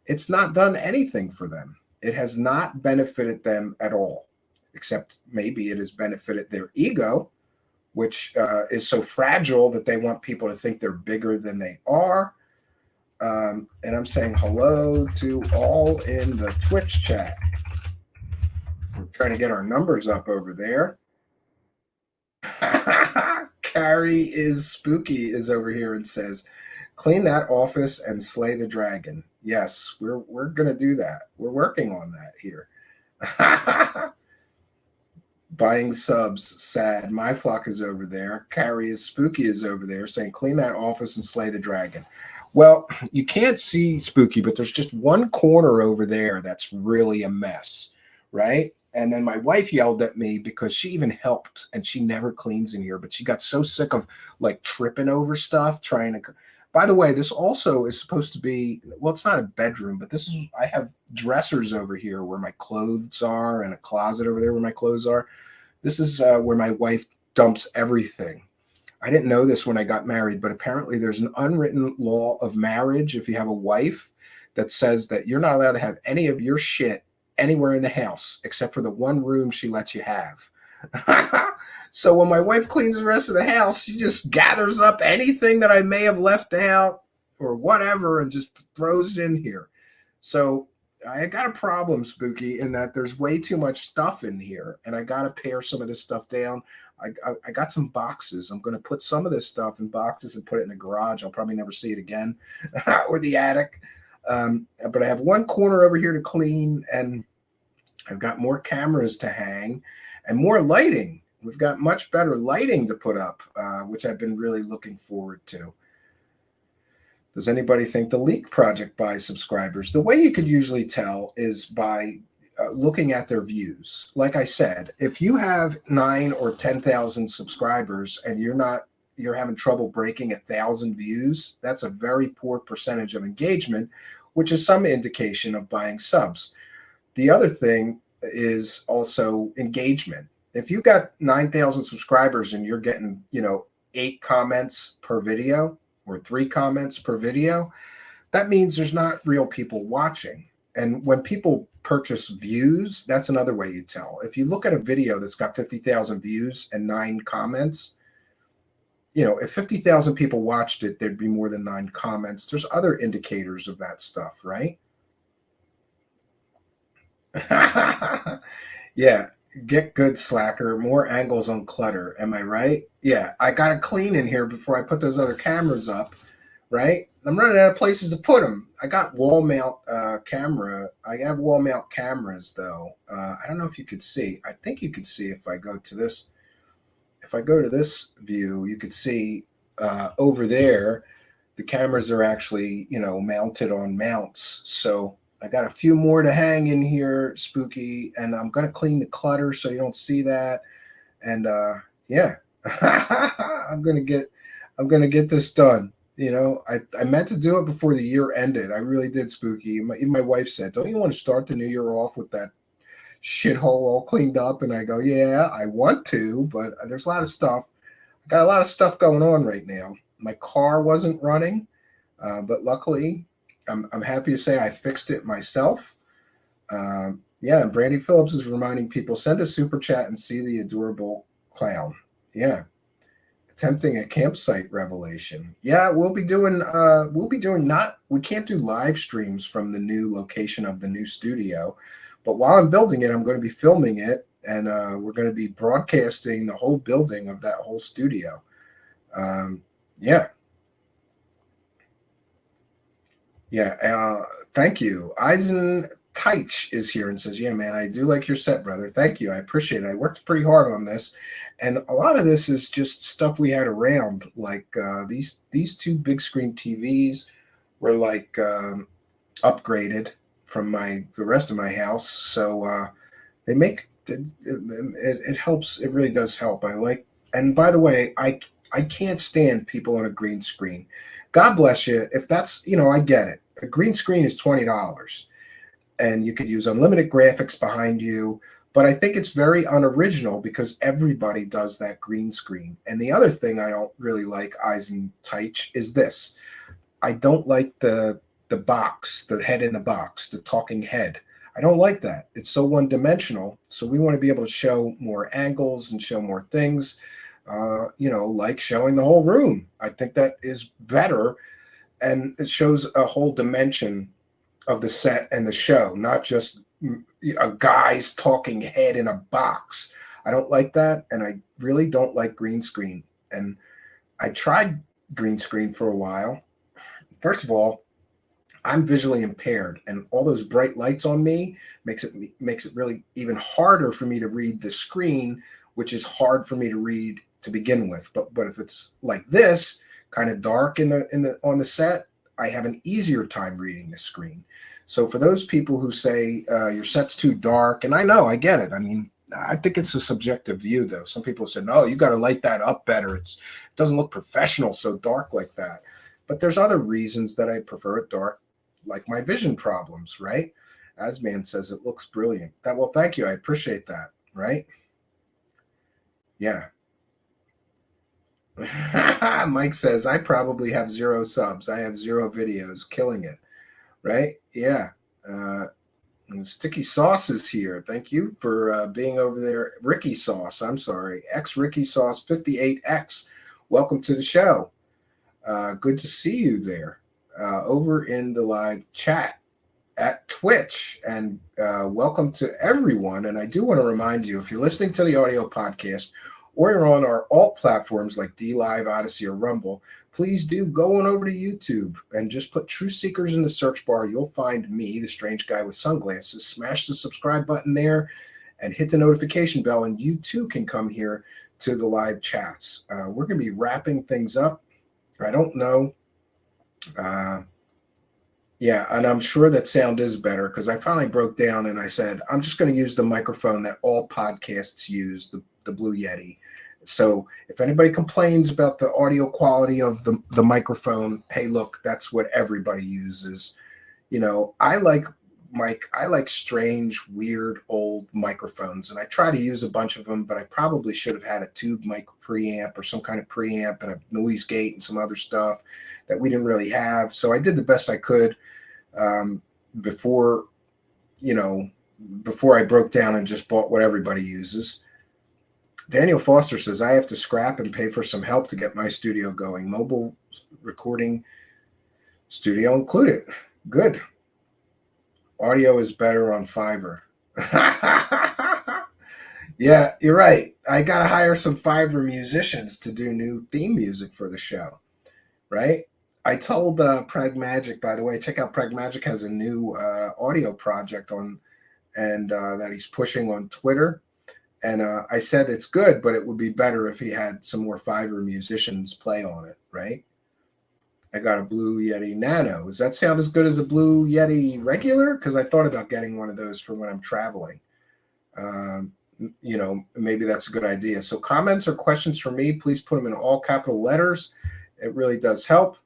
It's not done anything for them. It has not benefited them at all, except maybe it has benefited their ego, which is so fragile that they want people to think they're bigger than they are. And I'm saying hello to all in the Twitch chat. We're trying to get our numbers up over there. Carrie is spooky is over here and says, clean that office and slay the dragon. Yes, we're gonna do that. We're working on that here. Buying subs, sad. My flock is over there. Carrie is spooky is over there saying, clean that office and slay the dragon. Well, you can't see spooky, but there's just one corner over there that's really a mess, right? And then my wife yelled at me because she even helped and she never cleans in here, but she got so sick of like tripping over stuff trying to. By the way, this also is supposed to be, well, it's not a bedroom, but this is, I have dressers over here where my clothes are and a closet over there where my clothes are. This is where my wife dumps everything. I didn't know this when I got married, but apparently there's an unwritten law of marriage if you have a wife that says that you're not allowed to have any of your shit anywhere in the house except for the one room she lets you have. So when my wife cleans the rest of the house, she just gathers up anything that I may have left out or whatever and just throws it in here. So I got a problem, Spooky, in that there's way too much stuff in here, and I got to pare some of this stuff down. I got some boxes. I'm going to put some of this stuff in boxes and put it in the garage. I'll probably never see it again, or the attic. But I have one corner over here to clean, and I've got more cameras to hang and more lighting. We've got much better lighting to put up, which I've been really looking forward to. Does anybody think the Leak Project buys subscribers? The way you could usually tell is by looking at their views. Like I said, if you have 9 or 10,000 subscribers and you're having trouble breaking 1,000 views, that's a very poor percentage of engagement, which is some indication of buying subs. The other thing is also engagement. If you got 9,000 subscribers and you're getting, 8 comments per video or 3 comments per video, that means there's not real people watching. And when people purchase views, that's another way you tell. If you look at a video that's got 50,000 views and 9 comments, if 50,000 people watched it, there'd be more than 9 comments. There's other indicators of that stuff, right? Yeah. Get good, slacker. More angles on clutter. Am I right? Yeah. I got to clean in here before I put those other cameras up, right? I'm running out of places to put them. I got wall mount camera. I have wall mount cameras, though. I don't know if you could see. I think you could see if I go to this. If I go to this view, you could see over there, the cameras are actually, mounted on mounts. So I got a few more to hang in here, Spooky, and I'm going to clean the clutter so you don't see that. And yeah, I'm going to get this done. I meant to do it before the year ended. I really did, Spooky. Even my wife said, don't you want to start the new year off with that shithole all cleaned up? And I go, yeah, I want to, but there's a lot of stuff. I got a lot of stuff going on right now. My car wasn't running, but luckily, I'm happy to say I fixed it myself. Yeah, and Brandy Phillips is reminding people, send a super chat and see the adorable clown. Yeah. Attempting a campsite revelation. Yeah, we can't do live streams from the new location of the new studio, but while I'm building it, I'm going to be filming it, and we're going to be broadcasting the whole building of that whole studio. Yeah. Yeah, thank you. Eisen Teich is here and says, yeah, man, I do like your set, brother. Thank you. I appreciate it. I worked pretty hard on this. And a lot of this is just stuff we had around, like these 2 big screen TVs were like upgraded from the rest of my house. So they make it helps. It really does help. And by the way, I can't stand people on a green screen. God bless you. If that's, I get it. A green screen is $20 and you could use unlimited graphics behind you. But I think it's very unoriginal because everybody does that green screen. And the other thing I don't really like, Eisen Teich, is this. I don't like the box, the head in the box, the talking head. I don't like that. It's so one-dimensional. So we want to be able to show more angles and show more things, like showing the whole room. I think that is better, and it shows a whole dimension of the set and the show, not just a guy's talking head in a box. I don't like that, and I really don't like green screen. And I tried green screen for a while. First of all, I'm visually impaired, and all those bright lights on me makes it really even harder for me to read the screen, which is hard for me to read to begin with. But if it's like this, kind of dark on the set, I have an easier time reading the screen. So for those people who say your set's too dark, and I get it. I mean, I think it's a subjective view, though. Some people say, no, you got to light that up better. It doesn't look professional so dark like that. But there's other reasons that I prefer it dark, like my vision problems, right? Asman says it looks brilliant. Well, thank you. I appreciate that, right? Yeah. Mike says, I probably have 0 subs. I have 0 videos, killing it, right? Yeah. And Sticky Sauce is here. Thank you for being over there. Ricky Sauce, I'm sorry. X Ricky Sauce 58X. Welcome to the show. Good to see you there. Over in the live chat at Twitch. And welcome to everyone. And I do want to remind you, if you're listening to the audio podcast or you're on our alt platforms like DLive, Odyssey, or Rumble, please do go on over to YouTube and just put Truth Seekers in the search bar. You'll find me, the strange guy with sunglasses. Smash the subscribe button there and hit the notification bell, and you too can come here to the live chats. We're going to be wrapping things up. I don't know. Yeah, and I'm sure that sound is better because I finally broke down and I said, I'm just going to use the microphone that all podcasts use, the Blue Yeti. So if anybody complains about the audio quality of the microphone, hey, look, that's what everybody uses. I like strange, weird, old microphones, and I try to use a bunch of them, but I probably should have had a tube mic preamp or some kind of preamp and a noise gate and some other stuff that we didn't really have. So I did the best I could before I broke down and just bought what everybody uses. Daniel Foster says, I have to scrap and pay for some help to get my studio going. Mobile recording studio included. Good. Audio is better on Fiverr. Yeah, you're right. I got to hire some Fiverr musicians to do new theme music for the show, right? I told Pragmagic, by the way, check out Pragmagic has a new audio project that he's pushing on Twitter. And I said it's good, but it would be better if he had some more Fiverr musicians play on it, right? I got a Blue Yeti Nano. Does that sound as good as a Blue Yeti regular? Because I thought about getting one of those for when I'm traveling. Maybe that's a good idea. So comments or questions for me, please put them in all capital letters. It really does help.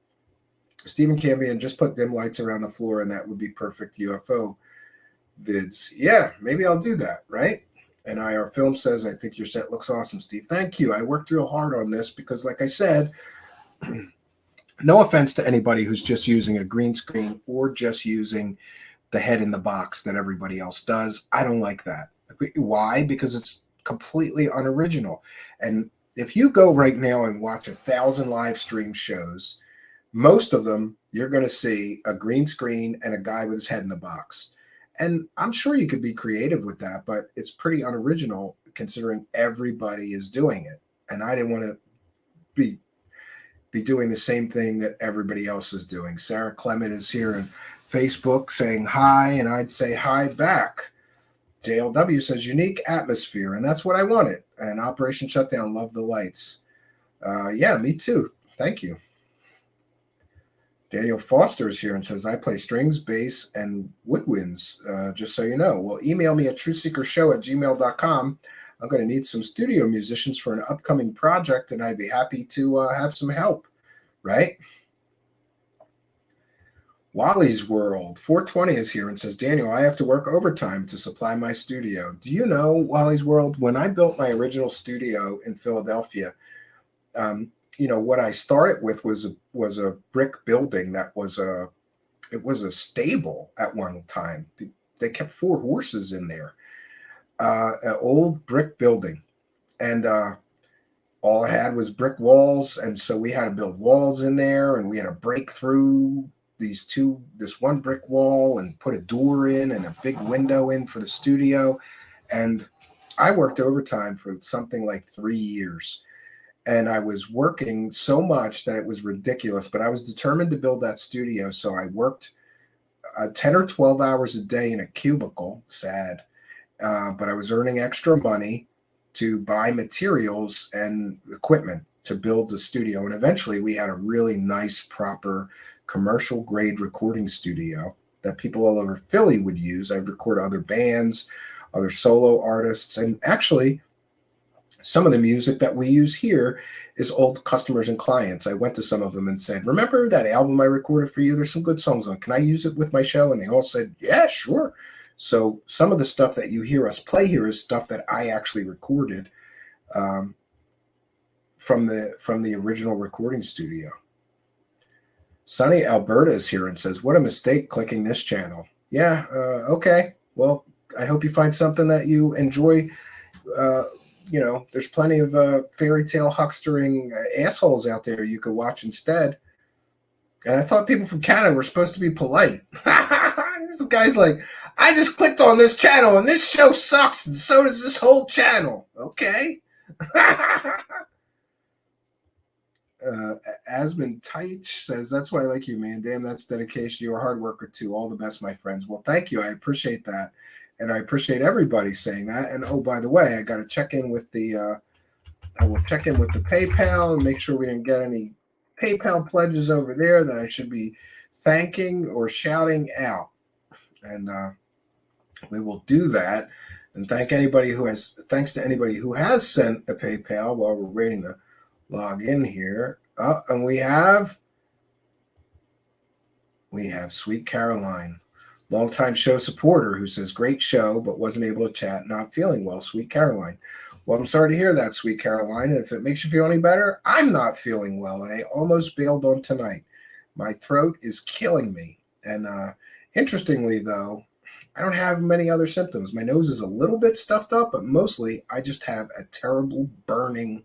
Stephen Cambian, just put dim lights around the floor and that would be perfect UFO vids. Yeah, maybe I'll do that, right? And IR Film says, I think your set looks awesome, Steve. Thank you. I worked real hard on this because, like I said, no offense to anybody who's just using a green screen or just using the head in the box that everybody else does. I don't like that. Why? Because it's completely unoriginal. And if you go right now and watch 1,000 live stream shows, most of them, you're going to see a green screen and a guy with his head in the box. And I'm sure you could be creative with that, but it's pretty unoriginal considering everybody is doing it. And I didn't want to be doing the same thing that everybody else is doing. Sarah Clement is here on Facebook saying hi, and I'd say hi back. JLW says unique atmosphere, and that's what I wanted. And Operation Shutdown, love the lights. Yeah, me too. Thank you. Daniel Foster is here and says, I play strings, bass, and woodwinds, just so you know. Well, email me at truthseekershow@gmail.com. I'm going to need some studio musicians for an upcoming project, and I'd be happy to have some help, right? Wally's World 420 is here and says, Daniel, I have to work overtime to supply my studio. Do you know, Wally's World, when I built my original studio in Philadelphia, what I started with was a brick building that was a stable at one time. they kept 4 horses in there. An old brick building, and all it had was brick walls, and so we had to build walls in there, and we had to break through this one brick wall and put a door in and a big window in for the studio. And I worked overtime for something like 3 years, and I was working so much that it was ridiculous, but I was determined to build that studio. So I worked 10 or 12 hours a day in a cubicle. Sad. But I was earning extra money to buy materials and equipment to build the studio. And eventually we had a really nice, proper commercial grade recording studio that people all over Philly would use. I'd record other bands, other solo artists. And actually, some of the music that we use here is old customers and clients. I went to some of them and said, remember that album I recorded for you? There's some good songs on. Can I use it with my show? And they all said, yeah, sure. So some of the stuff that you hear us play here is stuff that I actually recorded from the original recording studio. Sunny Alberta is here and says, what a mistake clicking this channel. Yeah, okay. Well, I hope you find something that you enjoy. There's plenty of fairy tale huckstering assholes out there you could watch instead. And I thought people from Canada were supposed to be polite. There's the guy's like, I just clicked on this channel and this show sucks, and so does this whole channel. Okay. Asmund Teich says, that's why I like you, man. Damn, that's dedication. You're a hard worker too. All the best, my friends. Well, thank you. I appreciate that. And I appreciate everybody saying that. And oh, by the way, I got to check in with the PayPal and make sure we didn't get any PayPal pledges over there that I should be thanking or shouting out. And we will do that. And thanks to anybody who has sent a PayPal while we're waiting to log in here. And we have Sweet Caroline, longtime show supporter, who says, great show, but wasn't able to chat, not feeling well. Sweet Caroline. Well, I'm sorry to hear that, Sweet Caroline. And if it makes you feel any better, I'm not feeling well, and I almost bailed on tonight. My throat is killing me. And interestingly, though, I don't have many other symptoms. My nose is a little bit stuffed up, but mostly I just have a terrible burning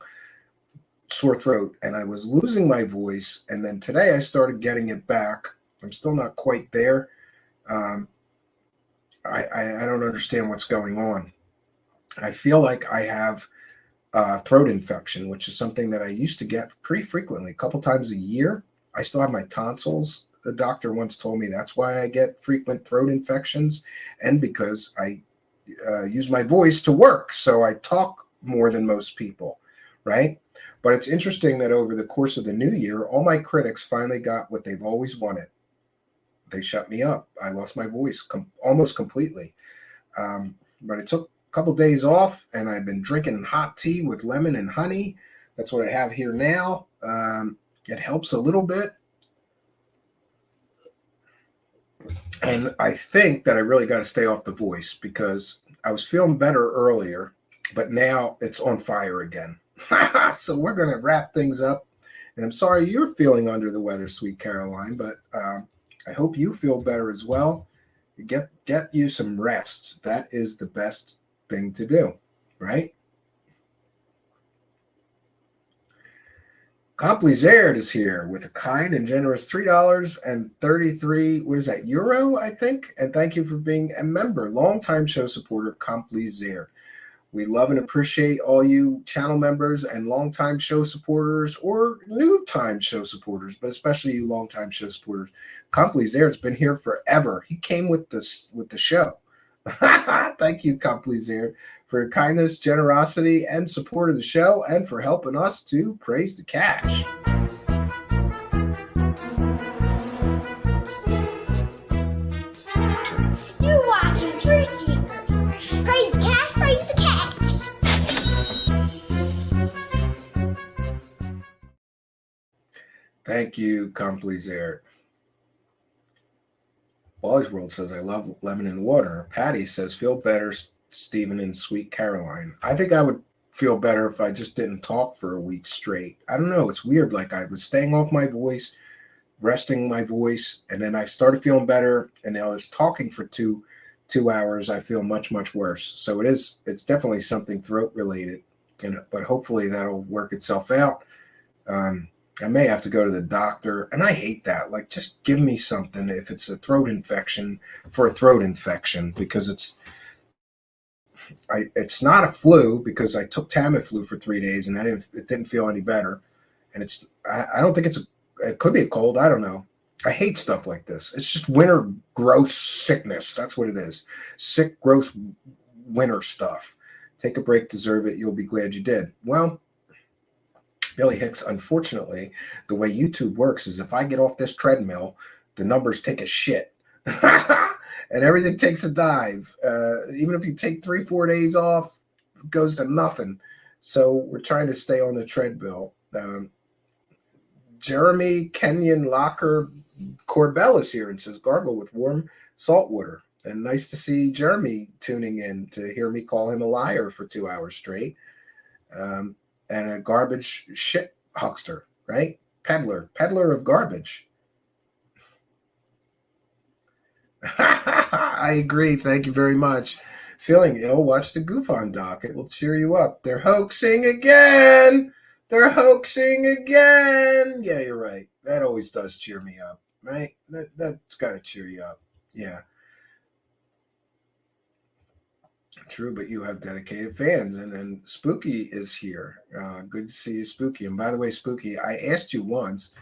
sore throat, and I was losing my voice. And then today I started getting it back. I'm still not quite there. I don't understand what's going on. I feel like I have throat infection, which is something that I used to get pretty frequently, a couple times a year. I still have my tonsils. The doctor once told me that's why I get frequent throat infections, and because I use my voice to work. So I talk more than most people, right? But it's interesting that over the course of the new year, all my critics finally got what they've always wanted. They shut me up. I lost my voice almost completely. But it took a couple days off, and I've been drinking hot tea with lemon and honey. That's what I have here now. It helps a little bit. And I think that I really got to stay off the voice, because I was feeling better earlier, but now it's on fire again. So we're going to wrap things up. And I'm sorry you're feeling under the weather, Sweet Caroline, but I hope you feel better as well. Get you some rest. That is the best thing to do, right? Complizared is here with a kind and generous $3.33, what is that, euro, I think? And thank you for being a member, longtime show supporter, Complizared. We love and appreciate all you channel members and longtime show supporters, or new time show supporters, but especially you longtime show supporters. Complizaird's been here forever. He came with the show. Thank you, Complizaird, for your kindness, generosity, and support of the show, and for helping us to praise the cash. You're watching Truth Seekers. Praise the cash, praise the cash. Thank you, Complizaird. Wally's World says, I love lemon and water. Patty says, feel better, Stephen and Sweet Caroline. I think I would feel better if I just didn't talk for a week straight. I don't know. It's weird. Like, I was staying off my voice, resting my voice, and then I started feeling better, and now I was talking for two 2 hours, I feel much, much worse. So it's definitely something throat related, but hopefully that'll work itself out. I may have to go to the doctor, and I hate that. Like, just give me something if it's a throat infection for a throat infection, because it's not a flu, because I took Tamiflu for 3 days and it didn't feel any better. And I don't think it could be a cold. I don't know. I hate stuff like this. It's just winter gross sickness. That's what it is. Sick, gross winter stuff. Take a break, deserve it. You'll be glad you did. Well, Billy Hicks, unfortunately, the way YouTube works is if I get off this treadmill, the numbers take a shit. And everything takes a dive. Even if you take 3-4 days off, it goes to nothing. So we're trying to stay on the treadmill. Jeremy Kenyon Locker Corbell is here and says, gargle with warm salt water. And nice to see Jeremy tuning in to hear me call him a liar for 2 hours straight. And a garbage shit huckster, right? Peddler of garbage. I agree. Thank you very much. Feeling ill? Watch the Goof On doc. It will cheer you up. They're hoaxing again. They're hoaxing again. Yeah, you're right. That always does cheer me up, right? That's got to cheer you up. Yeah. True, but you have dedicated fans. And Spooky is here. Good to see you, Spooky. And by the way, Spooky, I asked you once.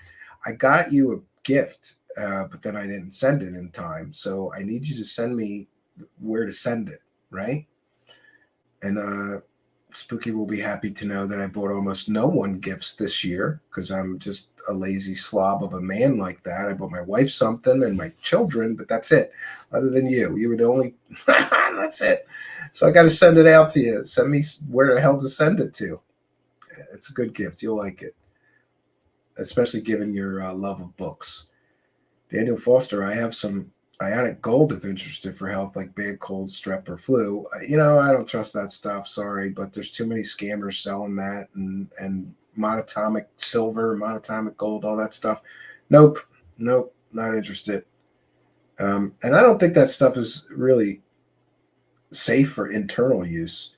I got you a gift, but then I didn't send it in time. So I need you to send me where to send it, right? And Spooky will be happy to know that I bought almost no one gifts this year because I'm just a lazy slob of a man like that. I bought my wife something and my children, but that's it. Other than you. You were the only... That's it. So I got to send it out to you. Send me where the hell to send it to. It's a good gift. You'll like it. Especially given your love of books. Daniel Foster, I have some ionic gold if interested for health, like bad cold, strep, or flu. I don't trust that stuff. Sorry, but there's too many scammers selling that and monatomic silver, monatomic gold, all that stuff. Nope, not interested. And I don't think that stuff is really safe for internal use,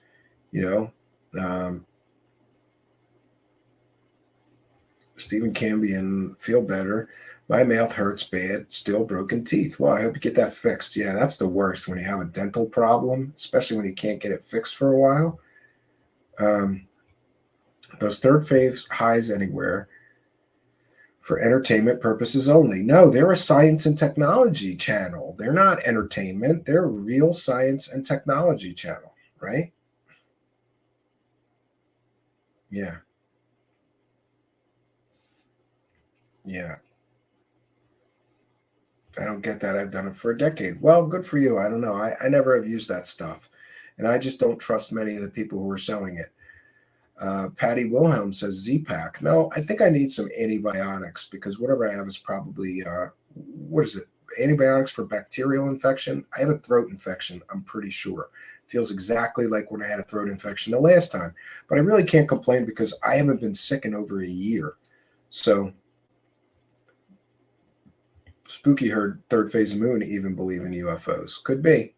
Stephen Cambian, feel better. My mouth hurts bad, still broken teeth. Well, I hope you get that fixed. Yeah, that's the worst when you have a dental problem, especially when you can't get it fixed for a while. Does third phase highs anywhere for entertainment purposes only? No, they're a science and technology channel. They're not entertainment. They're a real science and technology channel, right? Yeah. Yeah. I don't get that. I've done it for a decade. Well, good for you. I don't know. I never have used that stuff. And I just don't trust many of the people who are selling it. Patty Wilhelm says Z-Pack. No, I think I need some antibiotics because whatever I have is probably, antibiotics for bacterial infection? I have a throat infection, I'm pretty sure. Feels exactly like when I had a throat infection the last time. But I really can't complain because I haven't been sick in over a year. So... Spooky heard third phase moon even believe in UFOs. Could be.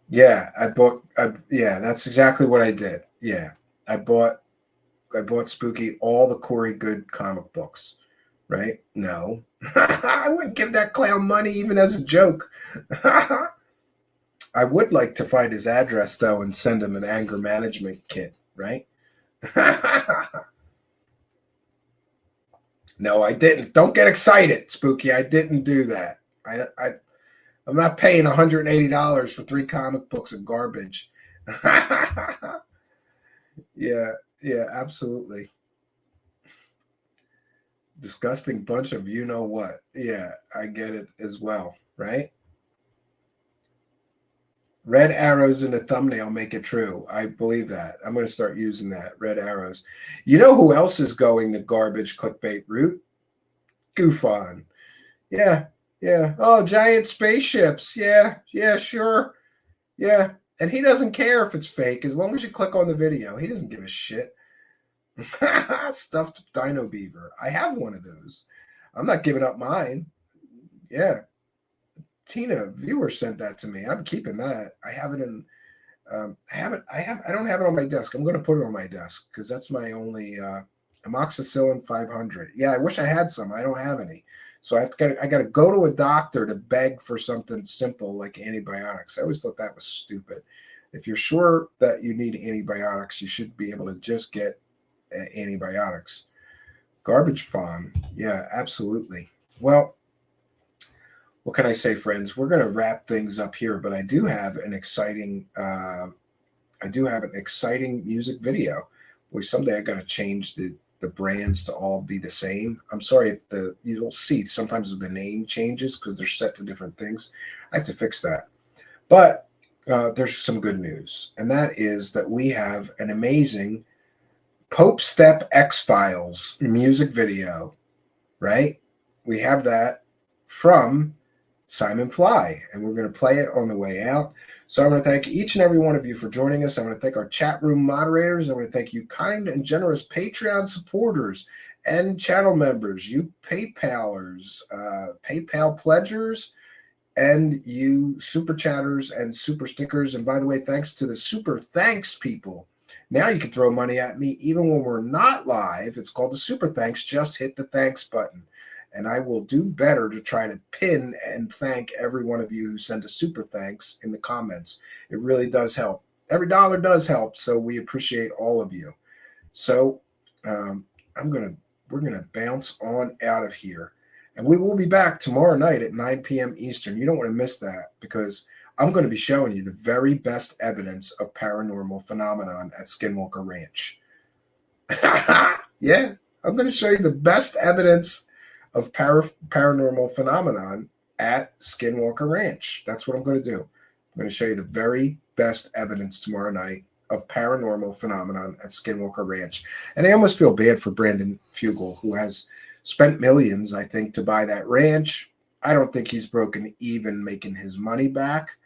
Yeah, that's exactly what I did. Yeah. I bought Spooky all the Corey Good comic books, right? No. I wouldn't give that clown money even as a joke. I would like to find his address though and send him an anger management kit, right? No, I didn't. Don't get excited, Spooky. I didn't do that. I'm not paying $180 for 3 comic books of garbage. Yeah, absolutely. Disgusting bunch of you know what. Yeah, I get it as well, right? Red arrows in the thumbnail make it true. I believe that. I'm going to start using that. Red arrows. You know who else is going the garbage clickbait route? Goof On. Yeah. Oh, giant spaceships. Yeah, sure. Yeah. And he doesn't care if it's fake as long as you click on the video. He doesn't give a shit. Stuffed dino beaver. I have one of those. I'm not giving up mine. Yeah. Tina, viewer, sent that to me. I'm keeping that. I have it in. I don't have it on my desk. I'm going to put it on my desk because that's my only amoxicillin 500. Yeah, I wish I had some. I don't have any. So I got to go to a doctor to beg for something simple like antibiotics. I always thought that was stupid. If you're sure that you need antibiotics, you should be able to just get antibiotics. Garbage farm. Yeah, absolutely. Well, what can I say, friends? We're going to wrap things up here, but I do have an exciting music video, which someday I got to change the brands to all be the same. I'm sorry if you'll see sometimes the name changes because they're set to different things. I have to fix that. But there's some good news, and that is that we have an amazing Pope Step X-Files music video, right? We have that from Simon Fly, and we're going to play it on the way out. So I want to thank each and every one of you for joining us. I want to thank our chat room moderators. I want to thank you kind and generous Patreon supporters and channel members, you PayPalers, PayPal pledgers, and you super chatters and super stickers. And by the way, thanks to the super thanks people. Now you can throw money at me even when we're not live. It's called the super thanks. Just hit the thanks button. And I will do better to try to pin and thank every one of you who send a super thanks in the comments. It really does help. Every dollar does help, so we appreciate all of you. So we're gonna bounce on out of here, and we will be back tomorrow night at 9 p.m. Eastern. You don't want to miss that because I'm going to be showing you the very best evidence of paranormal phenomenon at Skinwalker Ranch. Yeah, I'm going to show you the best evidence of paranormal phenomenon at Skinwalker Ranch. That's what I'm going to do. I'm going to show you the very best evidence tomorrow night of paranormal phenomenon at Skinwalker Ranch. And I almost feel bad for Brandon Fugel, who has spent millions, I think, to buy that ranch. I don't think he's broken even making his money back.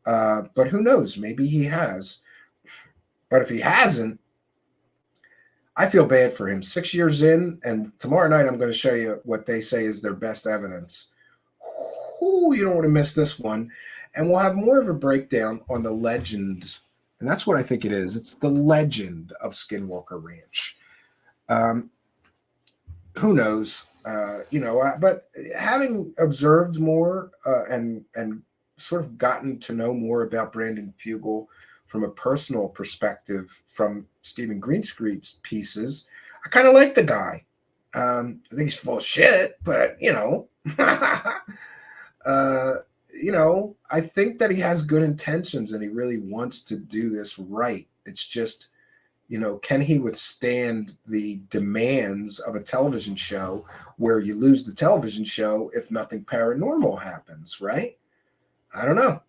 But who knows? Maybe he has. But if he hasn't, I feel bad for him. 6 years in, and tomorrow night I'm going to show you what they say is their best evidence. Ooh, you don't want to miss this one. And we'll have more of a breakdown on the legend. And that's what I think it is. It's the legend of Skinwalker Ranch. Who knows? But having observed more and sort of gotten to know more about Brandon Fugel from a personal perspective from Stephen Greenstreet's pieces, I kind of like the guy. I think he's full of shit, but I think that he has good intentions and he really wants to do this right. It's just, can he withstand the demands of a television show where you lose the television show if nothing paranormal happens, right? I don't know.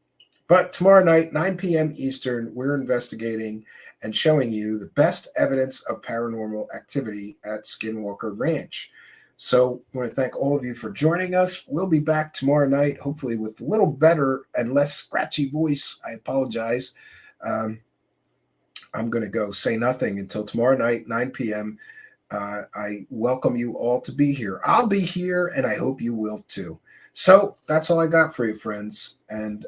But tomorrow night, 9 p.m. Eastern, we're investigating and showing you the best evidence of paranormal activity at Skinwalker Ranch. So I want to thank all of you for joining us. We'll be back tomorrow night, hopefully with a little better and less scratchy voice. I apologize. I'm going to go say nothing until tomorrow night, 9 p.m. I welcome you all to be here. I'll be here, and I hope you will too. So that's all I got for you, friends. And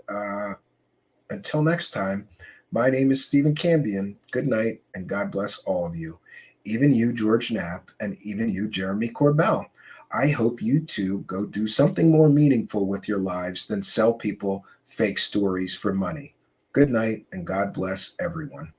until next time, my name is Stephen Cambion. Good night, and God bless all of you. Even you, George Knapp, and even you, Jeremy Corbell. I hope you too go do something more meaningful with your lives than sell people fake stories for money. Good night, and God bless everyone.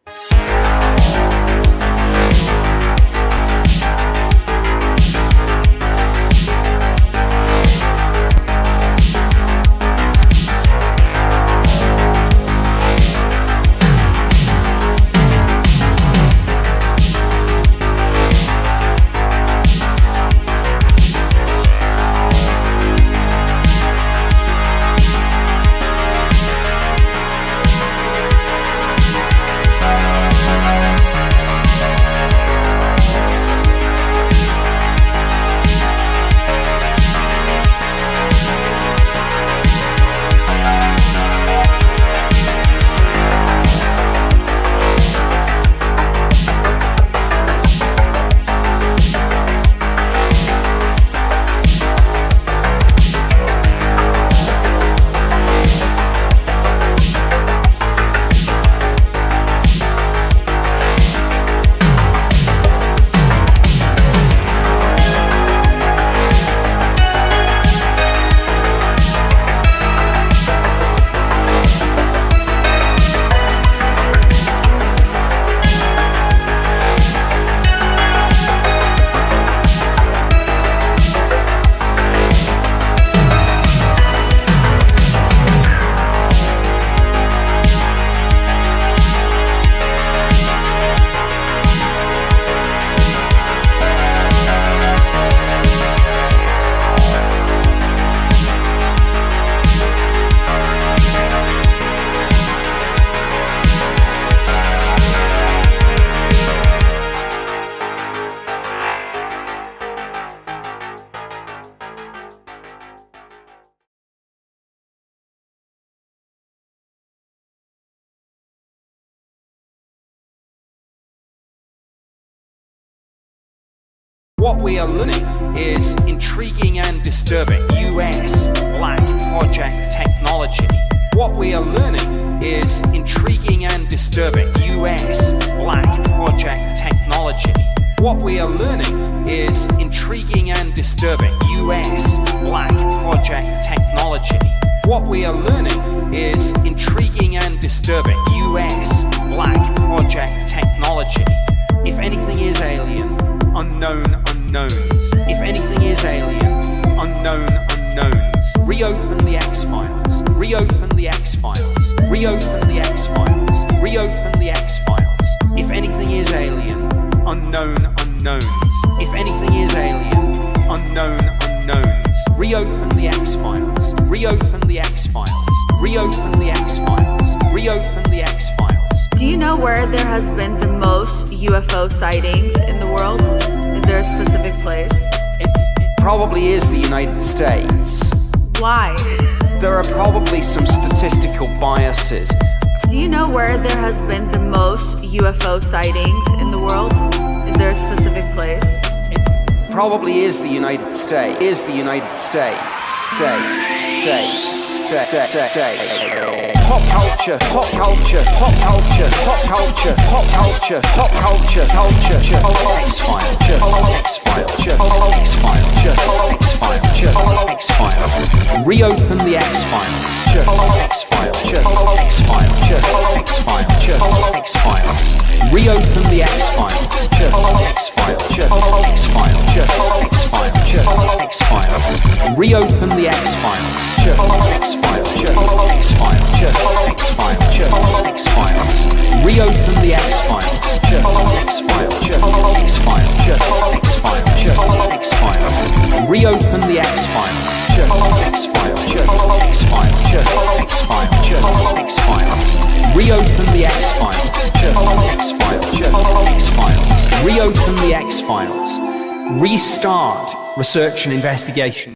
What we are learning is intriguing and disturbing US Black Project technology. What we are learning is intriguing and disturbing US Black Project technology. What we are learning is intriguing and disturbing US Black Project technology. What we are learning is intriguing and disturbing US Black Project technology. If anything is alien, unknown unknowns. If anything is alien, unknown unknowns. Reopen the X-Files. Reopen the X-Files. Reopen the X-Files. Reopen the X-Files. If anything is alien, unknown unknowns. If anything is alien, unknown unknowns. Reopen the X-Files. Reopen the X-Files. Reopen the X-Files. Reopen the X-Files. Do you know where there has been the most UFO sightings in the world? Is there a specific place? It probably is the United States. Why? There are probably some statistical biases. Do you know where there has been the most UFO sightings in the world? Is there a specific place? It probably is the United States. Is the United States. Pop culture, pop culture, pop culture, pop culture, pop culture, pop culture, culture, X-Files, X-Files, X-Files, X-Files, X-Files. Reopen the X-Files. X-Files, X-Files, X-Files, X-Files. Reopen the X-Files. X-Files, X-Files, X-Files, X-Files. Reopen the X-Files. X-Files, X-Files, X-Files, X-Files. Reopen the X-Files. X-Files, X-Files, X-Files, X-Files. Reopen the X-Files. X-Files, X-Files, X-Files, X-Files. Reopen the X-Files. X-Files, X-Files. Reopen the X-Files. Restart research and investigation.